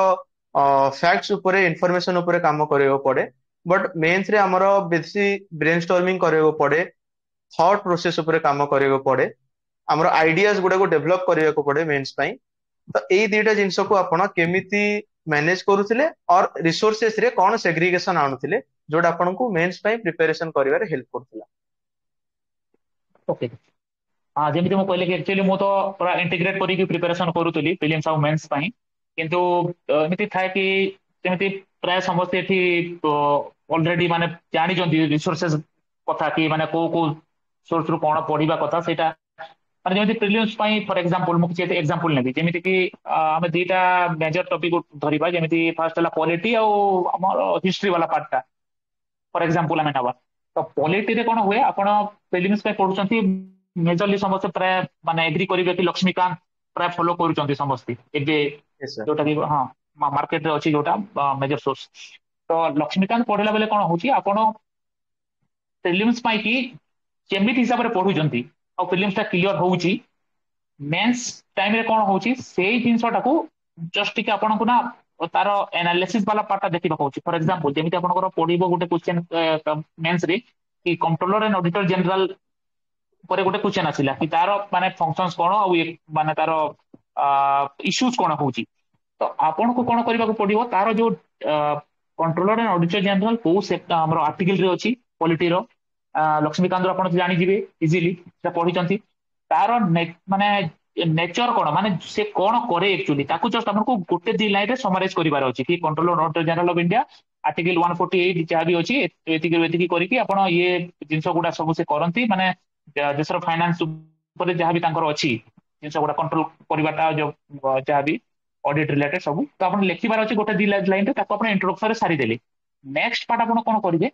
फैक्ट्स ऊपर इंफॉर्मेशन ऊपर काम କରିବାକୁ पड़े बट मेंस रे हमर बेसी ब्रेनस्टॉर्मिंग କରିବାକୁ पड़े थॉट प्रोसेस ऊपर काम କରିବାକୁ पड़े हमर आइडियाज गुडा को डेवलप କରିବାକୁ पड़े मेंस ପାଇଁ तो एई दीटा जिंस को आपण केमिति मैनेज करूथिले और रिसोर्सेस रे कोन सेग्रीगेशन आनुथिले जोड आपनको मेंस ପାଇଁ प्रिपरेशन करिवारे हेल्प करथिला ओके हाँ जेମିତି ମୁଁ କହିଲି କି एक्चुअली ମୁଁ ତ ପୁରା ଇଣ୍ଟିଗ୍ରେଟ କରିକି ପ୍ରିପାରେସନ କରୁଥିଲି ପ୍ରିଲିମ୍ସ ଆଉ ମେନ୍ସ ପାଇଁ କିନ୍ତୁ ଏମିତି ଥାଏ କି ଯେମିତି ପ୍ରାୟ ସମସ୍ତେ ଏଠି ଅଲରେଡି ମାନେ ଜାଣିଛନ୍ତି ରିସୋର୍ସେସ କଥା କି ମାନେ କୋଉ କୋଉ ସୋର୍ସ ରୁ କଣ ପଢିବା କଥା ସେଇଟା ମାନେ ଯେମିତି ପ୍ରିଲିମ୍ସ ପାଇଁ ଫର ଏକ୍ସାମ୍ପଲ ମୁଁ କିଛି ଏକ୍ସାମ୍ପଲ ନେବି ଯେମିତି କି ଆମେ ଦିଟା ମେଜର ଟପିକ ଧରିବା ଯେମିତି ଫାର୍ଷ୍ଟ ହେଲା ପଲିଟି ଆଉ ଆମର ହିଷ୍ଟ୍ରି ବାଲା ପାର୍ଟଟା ଫର ଏକ୍ସାମ୍ପଲ ଆମେ ନେବା ତ ପଲିଟିରେ କଣ ହୁଏ ଆପଣ ପ୍ରିଲିମ୍ସ ପାଇଁ ପଢୁଛନ୍ତି मेजरली समस्त प्राय माने एग्री करिवे कि लक्ष्मीकांत प्राय फॉलो करूचंती समस्ती एबे यस सर जोटा कि हां मार्केट रे अछि जोटा मेजर सोर्स तो लक्ष्मीकांत पढला बेले कोन होची आपण प्रीलिम्स पाई कि केमिति हिसाब रे पढुचंती आ प्रीलिम्स ता क्लियर होउची मेंस टाइम रे कोन होउची सेही जिंसटाकू जस्ट कि आपण को ना तार एनालिसिस वाला पार्ट देखिबा होउची फॉर एग्जांपल जेमिति आपण पढिबो गुटे क्वेश्चन मेंस रे कि कंट्रोलर एंड ऑडिटर जनरल ପରେ ଗୋଟେ क्वेश्चन ଆସିଲା कि तार माने फंक्शंस कोन आ माने तार इश्यूज कोन होउची तो आपन को कोन करबा को पड़िबो तार जो कंट्रोलर एंड ऑडिटर जनरल को सेक्टर हमर आर्टिकल रे अछि पॉलिटी रो लक्ष्मीकांत आपण जानि जिवे इजीली से पढिचंती तार माने ନେଚର କଣ ମାନେ ସେ କଣ କରେ ଆକ୍ଚୁଆଲି ତାକୁ ଜଷ୍ଟ ଆମକୁ ଗୋଟେ ଦି ଲାଇନରେ ସମରାଇଜ କରିବାର ଅଛି କି controller auditor general of India article 148 ଯାହା ବି ଅଛି ଏତିକି ଏତିକି କରିକି ଆପଣ ଇଏ ଜିନିଷ ଗୁଡା ସବୁ ସେ କରନ୍ତି ମାନେ ଦେଶର ଫାଇନାନ୍ସ ଉପରେ ଯାହା ବି ତାଙ୍କର ଅଛି ଜିନିଷ ଗୁଡା କଣ୍ଟ୍ରୋଲ କରିବାଟା ଯାହା ବି ଅଡିଟ ରିଲେଟେଡ ସବୁ ତ ଆପଣ ଲେଖିବାର ଅଛି ଗୋଟେ ଦି ଲାଇନରେ ତାକୁ ଆପଣ ଇଣ୍ଟ୍ରୋଡକ୍ସନରେ ସାରିଦେଲେ ନେକ୍ସଟ ପାର୍ଟ ଆପଣ କଣ କରିବେ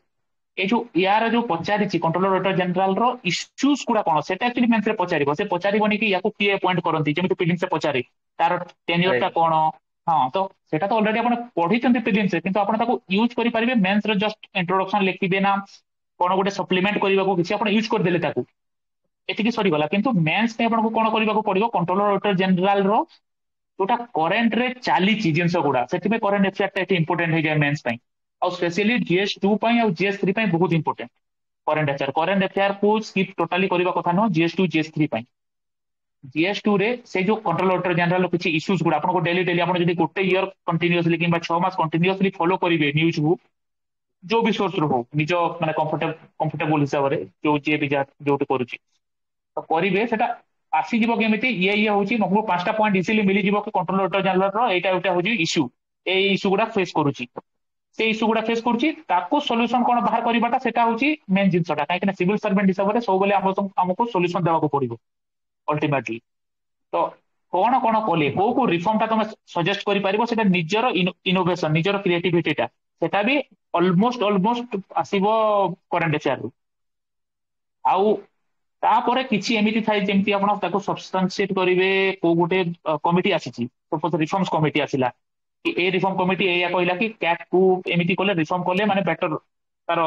এই ଯୋଉ ୟାର ଯୋଉ ପଚାରିଛି କଣ୍ଟ୍ରୋଲର ଅଡିଟର ଜେନେରାଲ ର ଇସ୍ୟୁଜ ଗୁଡା କଣ ସେଟା ଆକ୍ଚୁଆଲି ମେନ୍ସରେ ପଚାରିବ ସେ ପଚାରିବନି କି ୟାକୁ କିଏ ଆପଏଣ୍ଟ କରନ୍ତି ଯେମିତି ପ୍ରିଲିମ୍ସରେ ପଚାରେ ତାର ଟେନ୍ୟୁର ଟା ରାଇଟ୍। କଣ ହଁ ତ ସେଟା ତ ଅଲରେଡି ଆପଣ ପଢିଛନ୍ତି ପ୍ରିଲିମ୍ସରେ କିନ୍ତୁ ଆପଣ ତାକୁ ୟୁଜ କରିପାରିବେ ମେନ୍ସରେ ଜଷ୍ଟ ଇଣ୍ଟ୍ରୋଡକ୍ସନ ଲେଖିବେ ନା କଣ ଗୋଟେ ସପ୍ଲିମେଣ୍ଟ କରିବାକୁ କିଛି ଆପଣ ୟୁଜ କରିଦେଲେ ତାକୁ ଏତିକି ସରିଗଲା କିନ୍ତୁ ମେନ୍ସ ପାଇଁ ଆପଣଙ୍କୁ କଣ କରିବାକୁ ପଡିବ କଣ୍ଟ୍ରୋଲର ଅଡିଟର ଜେନେରାଲ ର ଯୋଉଟା କରେଣ୍ଟ ରେ ଚାଲିଛି ଜିନିଷ ଗୁଡା ସେଥିପାଇଁ କରେଣ୍ଟ ଏଫେୟାର ଟା ଏଠି ଇମ୍ପୋର୍ଟାଣ୍ଟ ହେଇଯାଏ ମେନ୍ସ ପାଇଁ ଆଉ ସ୍ପେସିଆଲି GS2 ପାଇଁ ଆଉ GS3 ପାଇଁ ବହୁତ ଇମ୍ପୋର୍ଟାଣ୍ଟ କରେଣ୍ଟ ଏଫେୟାର କୁ ସ୍କିପ୍ ଟୋଟାଲି କରିବା କଥା ନୁହଁ GS2 GS3 ପାଇଁ GS2 ରେ ସେ ଯୋଉ କଣ୍ଟ୍ରୋଲ ଅଡିଟର ଜେନେରାଲ କିଛି ଇସ୍ୟୁଜ ଗୁଡା ଆପଣଙ୍କୁ ଡେଲି ଡେଲି ଆପଣ ଯଦି ଗୋଟେ ଇୟର କଣ୍ଟିନ୍ୟୁଅସଲି କିମ୍ବା 6 ମାସ କଣ୍ଟିନ୍ୟୁଅସଲି ଫଲୋ କରିବେ ନ୍ୟୁଜ କୁ ଯୋଉ ବି ସୋର୍ସ ରୁ ହଉ ନିଜ ମାନେ କମ୍ଫର୍ଟେବଲ ହିସାବରେ ଯୋଉ ଯିଏ ବି ଯାହା ଯୋଉଠି କରୁଛି ତ କରିବେ ସେଟା ଆସିଯିବ କେମିତି ଇଏ ହଉଛି ଆମକୁ 5ଟା ପଏଣ୍ଟ ଇଜିଲି ମିଳିଯିବ କି କଣ୍ଟ୍ରୋଲ ଅଡିଟର ଜେନେରାଲ ର ଏଇଟା ହଉଛି ଇସ୍ୟୁ ଏଇ ଇସ୍ୟୁ ଗୁଡା ଫେସ୍ କରୁଛି ସେ ଇସ୍ୟୁ ଗୁଡା ଫେସ୍ କରୁଛି ତାକୁ ସଲ୍ୟୁସନ କଣ ବାହାର କରିବାଟା ସେଟା ହଉଛି ମେନ୍ ଜିନିଷଟା କାହିଁକି ନା ସିଭିଲ ସର୍ଭେଣ୍ଟ ହିସାବରେ ସବୁବେଳେ ଆମକୁ ସଲ୍ୟୁସନ ଦେବାକୁ ପଡିବ ଅଲ୍ଟିମେଟଲି ତ କଣ କଣ କଲେ କୋଉ କୋଉ ରିଫର୍ମ ଟା ତମେ ସଜେଷ୍ଟ କରିପାରିବ ସେଟା ନିଜର ଇନୋଭେସନ ନିଜର କ୍ରିଏଟିଭିଟିଟା ସେଟା ବି ଅଲମୋଷ୍ଟ ଆସିବ କରେଣ୍ଟ ଏଫେୟାରରୁ ଆଉ ତାପରେ କିଛି ଏମିତି ଥାଏ ଯେମିତି ଆପଣ ତାକୁ ସବଷ୍ଟାନ୍ସିଏଟ କରିବେ କୋଉ ଗୋଟେ କମିଟି ଆସିଛି ରିଫର୍ମସ କମିଟି ଆସିଲା କି ଏ ରିଫର୍ମ କମିଟି ଏଇଆ କହିଲା କି କ୍ୟାଟ କୁ ଏମିତି କଲେ ରିଫର୍ମ କଲେ ମାନେ ବେଟର ତାର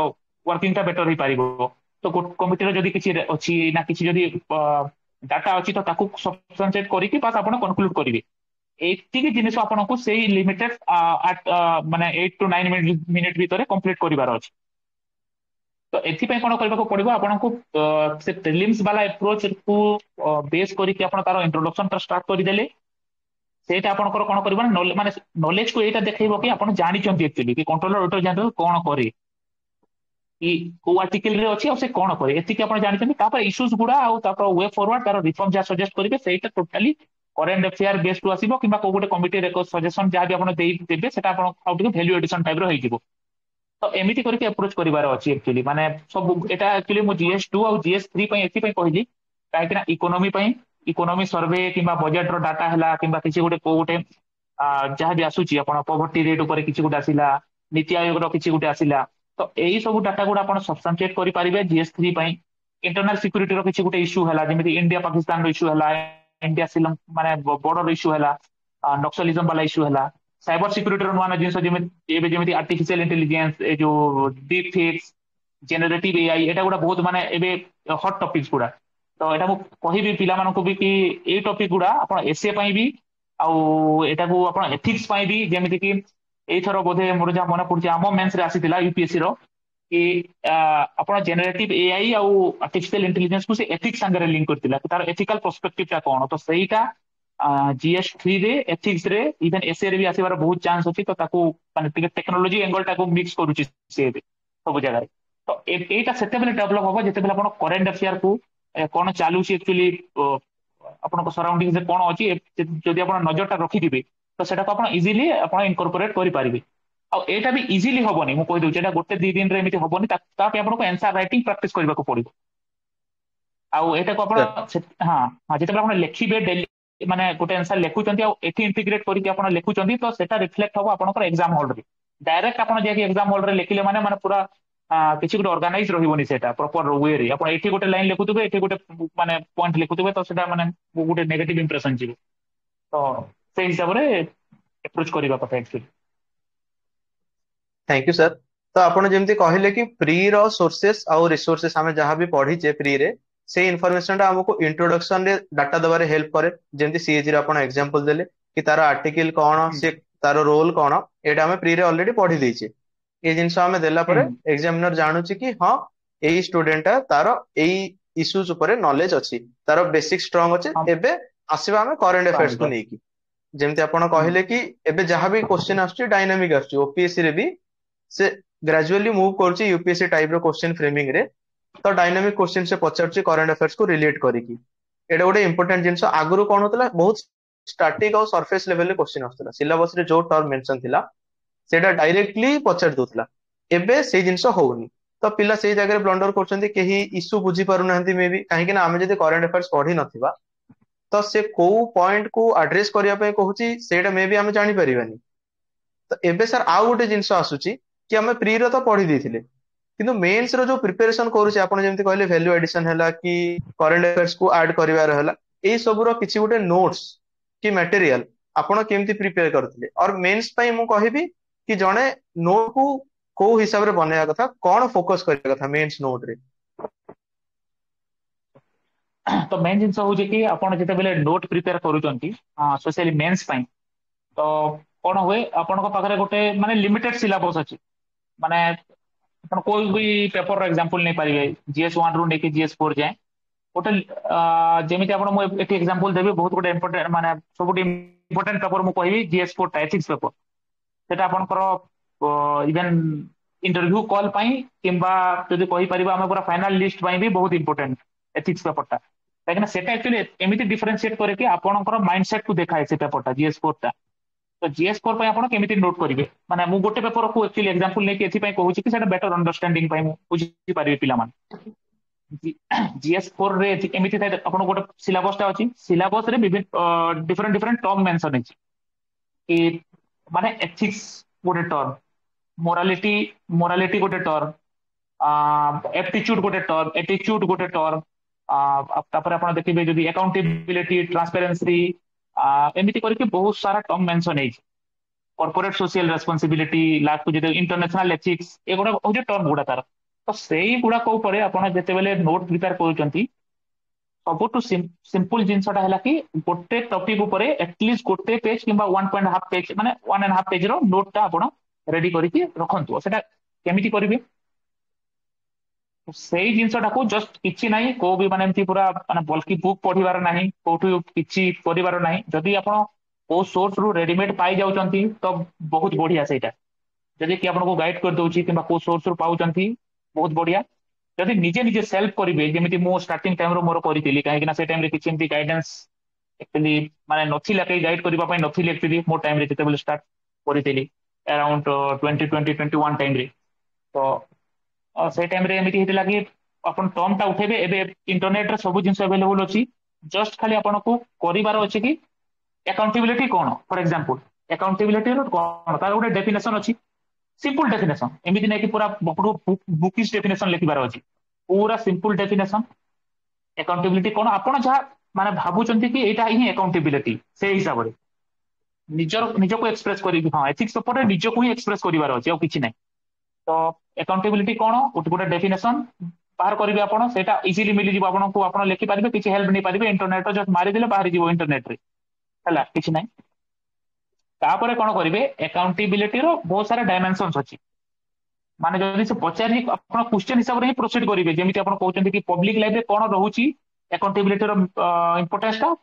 ୱାର୍କିଂ ଟା ବେଟର ହେଇପାରିବ ତ କମିଟିର ଯଦି କିଛି ଅଛି ନା କିଛି ଯଦି ଡାଟା ଅଛି ତ ତାକୁ ସବଷ୍ଟାନ୍ସିଏଟ କରିକି ବାସ୍ ଆପଣ କନକ୍ଲୁଡ କରିବେ ଏତିକି ଜିନିଷ ଆପଣଙ୍କୁ ସେଇ ଲିମିଟେଡ ମାନେ 8 to 9 ମିନିଟ ଭିତରେ କମ୍ପ୍ଲିଟ କରିବାର ଅଛି ତ ଏଥିପାଇଁ କଣ କରିବାକୁ ପଡିବ ଆପଣଙ୍କୁ ସେ ପ୍ରିଲିମ୍ସ ବାଲା ଆପ୍ରୋଚ କୁ ବେସ୍ କରିକି ଆପଣ ତାର ଇଣ୍ଟ୍ରୋଡକ୍ସନ ଟା ଷ୍ଟାର୍ଟ କରିଦେଲେ ସେଇଟା ଆପଣଙ୍କର କଣ କରିବ ନା ମାନେ ନଲେଜ କୁ ଏଇଟା ଦେଖେଇବ କି ଆପଣ ଜାଣିଛନ୍ତି ଆକ୍ଚୁଆଲି କି କଣ୍ଟ୍ରୋଲର ଅଡିଟର ଜେନେରାଲ କଣ କରେ କି କୋଉ ଆର୍ଟିକଲ ରେ ଅଛି ଆଉ ସେ କଣ କରେ ଏତିକି ଆପଣ ଜାଣିଛନ୍ତି ତାପରେ ଇସ୍ୟୁଜ ଗୁଡା ଆଉ ତାପରେ ୱେ ଫରୱାର୍ଡ ତାର ରିଫର୍ମ ଯାହା ସଜେଷ୍ଟ କରିବେ ସେଇଟା ଟୋଟାଲି କରେଣ୍ଟ ଏଫେୟାର ବେସ୍ ରୁ ଆସିବ କିମ୍ବା କୋଉ ଗୋଟେ କମିଟି ସଜେସନ ଯାହା ବି ଆପଣ ଦେବେ ସେଟା ଆପଣ ଆଉ ଟିକେ ଭ୍ୟାଲ୍ୟୁ ଏଡିସନ ଟାଇପ ର ହେଇଯିବ ତ ଏମିତି କରିକି ଆପ୍ରୋଚ କରିବାର ଅଛି ଆକ୍ଚୁଆଲି ମାନେ ସବୁ ଏଟା ଆକ୍ଚୁଆଲି ମୁଁ GS2 ଆଉ GS3 ପାଇଁ ଏଥିପାଇଁ କହିଲି କାହିଁକି ନା ଇକୋନୋମି ସର୍ଭେ କିମ୍ବା ବଜେଟ ର ଡାଟା ହେଲା କିମ୍ବା କିଛି ଗୋଟେ କୋଉ ଗୋଟେ ଯାହା ବି ଆସୁଛି ଆପଣ ପଭର୍ଟି ରେଟ୍ ଉପରେ କିଛି ଗୋଟେ ଆସିଲା ନୀତି ଆୟୋଗର କିଛି ଗୋଟେ ଆସିଲା ତ ଏଇ ସବୁ ଡାଟା ଗୁଡା ଆପଣ ସବଷ୍ଟାନ୍ସିଏଟ କରିପାରିବେ GS3 ପାଇଁ ଇଣ୍ଟରନାଲ ସିକ୍ୟୁରିଟିର କିଛି ଗୋଟେ ଇସ୍ୟୁ ହେଲା ଯେମିତି ଇଣ୍ଡିଆ ପାକିସ୍ତାନର ଇସ୍ୟୁ ହେଲା ଇଣ୍ଡିଆ ଶ୍ରୀଲଙ୍କା ମାନେ ବର୍ଡର ଇସ୍ୟୁ ହେଲା ନକ୍ସଲିଜମ ବାଲା ଇସ୍ୟୁ ହେଲା ସାଇବର ସିକ୍ୟୁରିଟିର ନୂଆ ନୂଆ ଜିନିଷ ଯେମିତି ଏବେ ଯେମିତି ଆର୍ଟିଫିସିଆଲ ଇଣ୍ଟେଲିଜେନ୍ସ ଏ ଯୋଉ ଡିପ୍ ଫେକ୍ସ ଜେନେରେଟିଭ ଏଆଇ ଏଟା ଗୁଡା ବହୁତ ମାନେ ଏବେ ହଟ୍ ଟପିକ୍ସ ଗୁଡା ତ ଏଟା ମୁଁ କହିବି ପିଲାମାନଙ୍କୁ ବି କି ଏଇ ଟପିକ ଗୁଡା ଆପଣ ଏସଏ ପାଇଁ ବି ଆଉ ଏଟାକୁ ଆପଣ ଏଥିକ୍ସ ପାଇଁ ବି ଯେମିତି କି ଏଇଥର ବୋଧେ ମୋର ଯାହା ମନେ ପଡୁଛି ଆମ ମେନ୍ସ ରେ ଆସିଥିଲା ୟୁପିଏସସି ର କି ଆପଣ ଜେନେରେଟିଭ ଏଆଇ ଆଉ ଆର୍ଟିଫିସିଆଲ ଇଣ୍ଟେଲିଜେନ୍ସ କୁ ସେ ଏଥିକ୍ସ ସାଙ୍ଗରେ ଲିଙ୍କ କରିଥିଲା ତାର ଏଥିକାଲ ପର୍ସପେକ୍ଟିଭ ଟା କଣ ତ ସେଇଟା GS3 ରେ ଏଥିକ୍ସ ରେ ଇଭେନ ଏସଏ ରେ ବି ଆସିବାର ବହୁତ ଚାନ୍ସ ଅଛି ତ ତାକୁ ମାନେ ଟିକେ ଟେକ୍ନୋଲୋଜି ଏଙ୍ଗଲ ଟାକୁ ମିକ୍ସ କରୁଛି ସେ ଏବେ ସବୁ ଜାଗାରେ ତ ଏଇଟା ସେତେବେଳେ ଡେଭଲପ ହବ ଯେତେବେଳେ ଆପଣ କରେଣ୍ଟ ଆଫେୟାର କୁ କଣ ଚାଲୁଛି ଆକ୍ଚୁଆଲି ଆପଣଙ୍କ ସରାଉଣ୍ଡିଂ କଣ ଅଛି ଯଦି ଆପଣ ନଜରଟା ରଖିଥିବେ ତ ସେଟାକୁ ଆପଣ ଇଜିଲି ଆପଣ ଇନକର୍ପୋରେଟ କରିପାରିବେ ଆଉ ଏଇଟା ବି ଇଜିଲି ହବନି ମୁଁ କହିଦଉଛି ଏଇଟା ଗୋଟେ ଦି ଦିନରେ ଏମିତି ହବନି ତା ପାଇଁ ଆପଣଙ୍କୁ ଆନ୍ସର ରାଇଟିଂ ପ୍ରାକ୍ଟିସ କରିବାକୁ ପଡିବ ଆଉ ଏଇଟାକୁ ଆପଣ ସାର୍ ହଁ ଯେତେବେଳେ ଆପଣ ଲେଖିବେ ଡେଲି ମାନେ ଗୋଟେ ଆନ୍ସର ଲେଖୁଛନ୍ତି ଆଉ ଏଠି ଇଣ୍ଟିଗ୍ରେଟ କରିକି ଆପଣ ଲେଖୁଛନ୍ତି ତ ସେଟା ରିଫ୍ଲେକ୍ଟ ହବ ଆପଣଙ୍କର ଏକ୍ସାମ ହଲରେ ଡାଇରେକ୍ଟ ଆପଣ ଯାଇକି ଏକ୍ସାମ ହଲରେ ଲେଖିଲେ ମାନେ ପୁରା କିଛି ଗୋଟେ ଅର୍ଗାନାଇଜ ରହିବନି ସେଟା ପ୍ରପର ୱେରେ ଆପଣ ଏଠି ଗୋଟେ ଲାଇନ ଲେଖୁଥିବେ ଏଠି ଗୋଟେ ମାନେ ପଏଣ୍ଟ ଲେଖୁଥିବେ ତ ସେଟା ମାନେ ଗୋଟେ ନେଗେଟିଭ ଇମ୍ପ୍ରେସନ ଯିବ ତ ସେଇ ହିସାବରେ ଆପ୍ରୋଚ କରିବା କଥା ଆକ୍ଚୁଆଲି ଥ୍ୟାଙ୍କ ୟୁ ସାର୍। ତ ଆପଣ ଯେମିତି କହିଲେ କି ପ୍ରି ର ସୋର୍ସେସ୍ ଆଉ ରିସୋର୍ସେସ୍ ଆମେ ଯାହା ବି ପଢିଛେ ପ୍ରି ରେ ସେଇ ଇନଫରମେସନ ଟା ଆମକୁ ଇଣ୍ଟ୍ରୋଡକ୍ସନ ରେ ଡାଟା ଦେବାରେ ହେଲ୍ପ କରେ ଯେମିତି ସିଏଜି ରେ ଆପଣ ଏକ୍ସାମ୍ପଲ ଦେଲେ କି ତାର ଆର୍ଟିକଲ କଣ ସେ ତାର ରୋଲ କଣ ଏଇଟା ଆମେ ପ୍ରି ରେ ଅଲରେଡି ପଢି ଦେଇଛେ ଏଇ ଜିନିଷ ଆମେ ଦେଲା ପରେ ଏକ୍ସାମିନର ଜାଣୁଛି କି ହଁ ଏଇ ଷ୍ଟୁଡେଣ୍ଟ ଟା ତାର ଏଇ ଇସ୍ୟୁଜ ଉପରେ ନଲେଜ ଅଛି ତାର ବେସିକ ଷ୍ଟ୍ରଙ୍ଗ ଅଛି ହଁ ଏବେ ଆସିବା ଆମେ କରେଣ୍ଟ ବାସ୍ ଆଫେୟାର୍ସ କୁ ବାସ୍ ନେଇକି ଯେମିତି ଆପଣ କହିଲେ କି ଏବେ ଯାହା ବି କୋଶ୍ଚିନ୍ ଆସୁଛି ଡାଇନାମିକ ଆସୁଛି ଓପିଏସସି ରେ ବି ସେ ଗ୍ରାଜୁଆଲି ମୁଭ୍ କରୁଛି ୟୁପିଏସସି ଟାଇପ ର କୋଶ୍ଚିନ୍ ଫ୍ରେମିଂ ରେ ତ ଡାଇନାମିକ କୋଶ୍ଚିନ୍ ସେ ପଚାରୁଛି କରେଣ୍ଟ ଆଫେୟାର୍ସ କୁ ରିଲେଟ କରିକି एटा गोटे इंपोर्टेंट जिंस आगुरु कौन होता बहुत स्टैटिक और सरफेस लेवल क्वेश्चन आसला सिलेबस रे जो टर्म मेंशन थिला सेटा डायरेक्टली पचार दउतला एबे से जिंस होउनी तो पिला से जगह ब्लंडर करछन्ती केही इश्यू बुझी पारु नाहंती मे भी काहे कि ना आमे जदी करंट अफेयर्स पढी नथिबा तो से को पॉइंट को एड्रेस करिया पे कहूची सेटा मे भी आमे जानि परिबानी तो एबे सर आउ गोटे जिंस आसुची कि आमे प्री रे तो पढी देथिले किंतु मेंस रो जो प्रिपरेशन करूचे आपण जेमति कहले वैल्यू एडिशन हैला कि करंट अफेयर्स को ऐड करिवार हैला एई सब रो किछि गोटे नोट्स कि मटेरियल आपण केमति प्रिपेयर करथिले और मेंस पई मु कहिबी कि जणे नोट को हिसाब रे बनाया कथा कोन फोकस करिया कथा मेंस नोट रे तो मेन जिनस हूँ कि आपड़ जिते बेले नोट प्रिपेयर करूचंती स्पेशली मेंस पाई तो कौन हुए आपण पाखे गोटे माने लिमिटेड सिलेबस अच्छी माने आपण कोई भी पेपर एग्जांपल नहीं पारिबे GS1 रु लेके GS4 जाए गोटे जेमिति आपण मु एटी एग्जांपल देबी बहुत गोटे इंपोर्टेंट माने सब इंपोर्टेंट पेपर मु कहबी GS4 एथिक्स पेपर सेटा आपणकर इवन इंटरव्यू कॉल पाई किंबा जदि कहि परिबा हम पूरा फाइनल लिस्ट पाई भी बहुत इंपोर्टेंट एथिक्स पेपरटा काहेकि सेटा एक्चुअली एमिति डिफरेंशिएट करे कि आपणकर माइंडसेट को देखाए से पेपरटा GS4 टा तो GS4 पे आपण केमिति नोट करिवे माने मु गोटे पेपर को एक्चुअली एग्जांपल लेके एथि पई कहूची कि सेटा बेटर अंडरस्टैंडिंग पई मु बुझी पारिबे पिला मान GS4 रे एमिति थाय आपण गोटे सिलेबस टा अछि सिलेबस रे विभिन्न डिफरेंट डिफरेंट टर्म मेंशन अछि कि माने एथिक्स गोटे टर्म मोरालिटी मोरालिटी गोटे टर्म एप्टीट्यूड गोटे टर्म एटीट्यूड गोटे टर्म तापर आपण देखिबे जदी अकाउंटेबिलिटी ट्रांसपेरेंसी एमिति करके बहुत सारा टर्म मेंशन है कॉर्पोरेट सोशल रेस्पॉन्सिबिलिटी लास्ट को जदि इंटरनेशनल एथिक्स एगुडा होजे टर्म गुडा तार तो सेही गुडा को ऊपर आपण जते बेले नोट प्रिपेयर करूचंती सबुठु सिंपल जिनसटा है कि गोटे टॉपिक ऊपर एटलिस्ट गोटे पेज किंबा 1.5 पेज माने 1.5 पेज रो नोट टा आपण रेडी करके रखंतु सेटा केमिति करिवे सेही जिनसटा को जस्ट किछि नाही को भी माने एमती पूरा माने बल्कि बुक पढिबार नाही कोठु किछि करिबार नाही जदी आपण को सोर्स रु रेडीमेड पाई जाउचंती तो बहुत बढ़िया सेटा जदी कि आपण को गाइड कर दउची किंबा को सोर्स रु पाउचंती बहुत बढ़िया जदी निजे निजे सेल्फ करिवे जेमिति मो स्टार्टिंग टाइम रो मोर करितिली काहे कि ना से टाइम रे किछि एमती गाइडेंस एक्चुअली माने नथिला के गाइड करबा पई नथिले एक्चुअली मो टाइम रे जेतेबेले स्टार्ट करितिली अराउंड 2020-21 टाइम रे तो से टाइम रे एमिति हेतिला कि अपन टर्म टा उठेबे एबे इंटरनेट रे सब जिंस अवेलेबल अछि जस्ट खाली आपन को करिवार अछि कि अकाउंटेबिलिटी कोन फॉर एग्जांपल अकाउंटेबिलिटी रो कोन तार गोटे डेफिनेशन अछि सिंपल डेफिनेशन एमिति नै कि पूरा बुकिश डेफिनेशन लिखिबार अछि पूरा सिंपल डेफिनेशन अकाउंटेबिलिटी कोन आपन जहा माने भाबुचंती कि एटा ही अकाउंटेबिलिटी से हिसाब रे निजर निज को एक्सप्रेस करी हां एथिक्स पेपर रे निज को ही एक्सप्रेस करिवार अछि आ किछि नै तो अकाउंटेबिलिटी कोन गोटे डेफिनेशन बाहर करिवे आपण सेटा इजीली मिली जिवो आपण को आपण लिखि पारिबे किछि हेल्प नै पारिबे इंटरनेट रो जस्ट मारि देले बाहर जिवो इंटरनेट रे हला किछि नै तापरे कोन करिवे अकाउंटेबिलिटी रो बहुत सारा डायमेंशंस अछि माने जदि से पचारि आपण क्वेश्चन हिसाब रे ही प्रोसीड करिवे जेमिति आपण कहउचंती कि पब्लिक लाइफ रे कोन रहउची अकाउंटेबिलिटी रो इंपोर्टेंस टा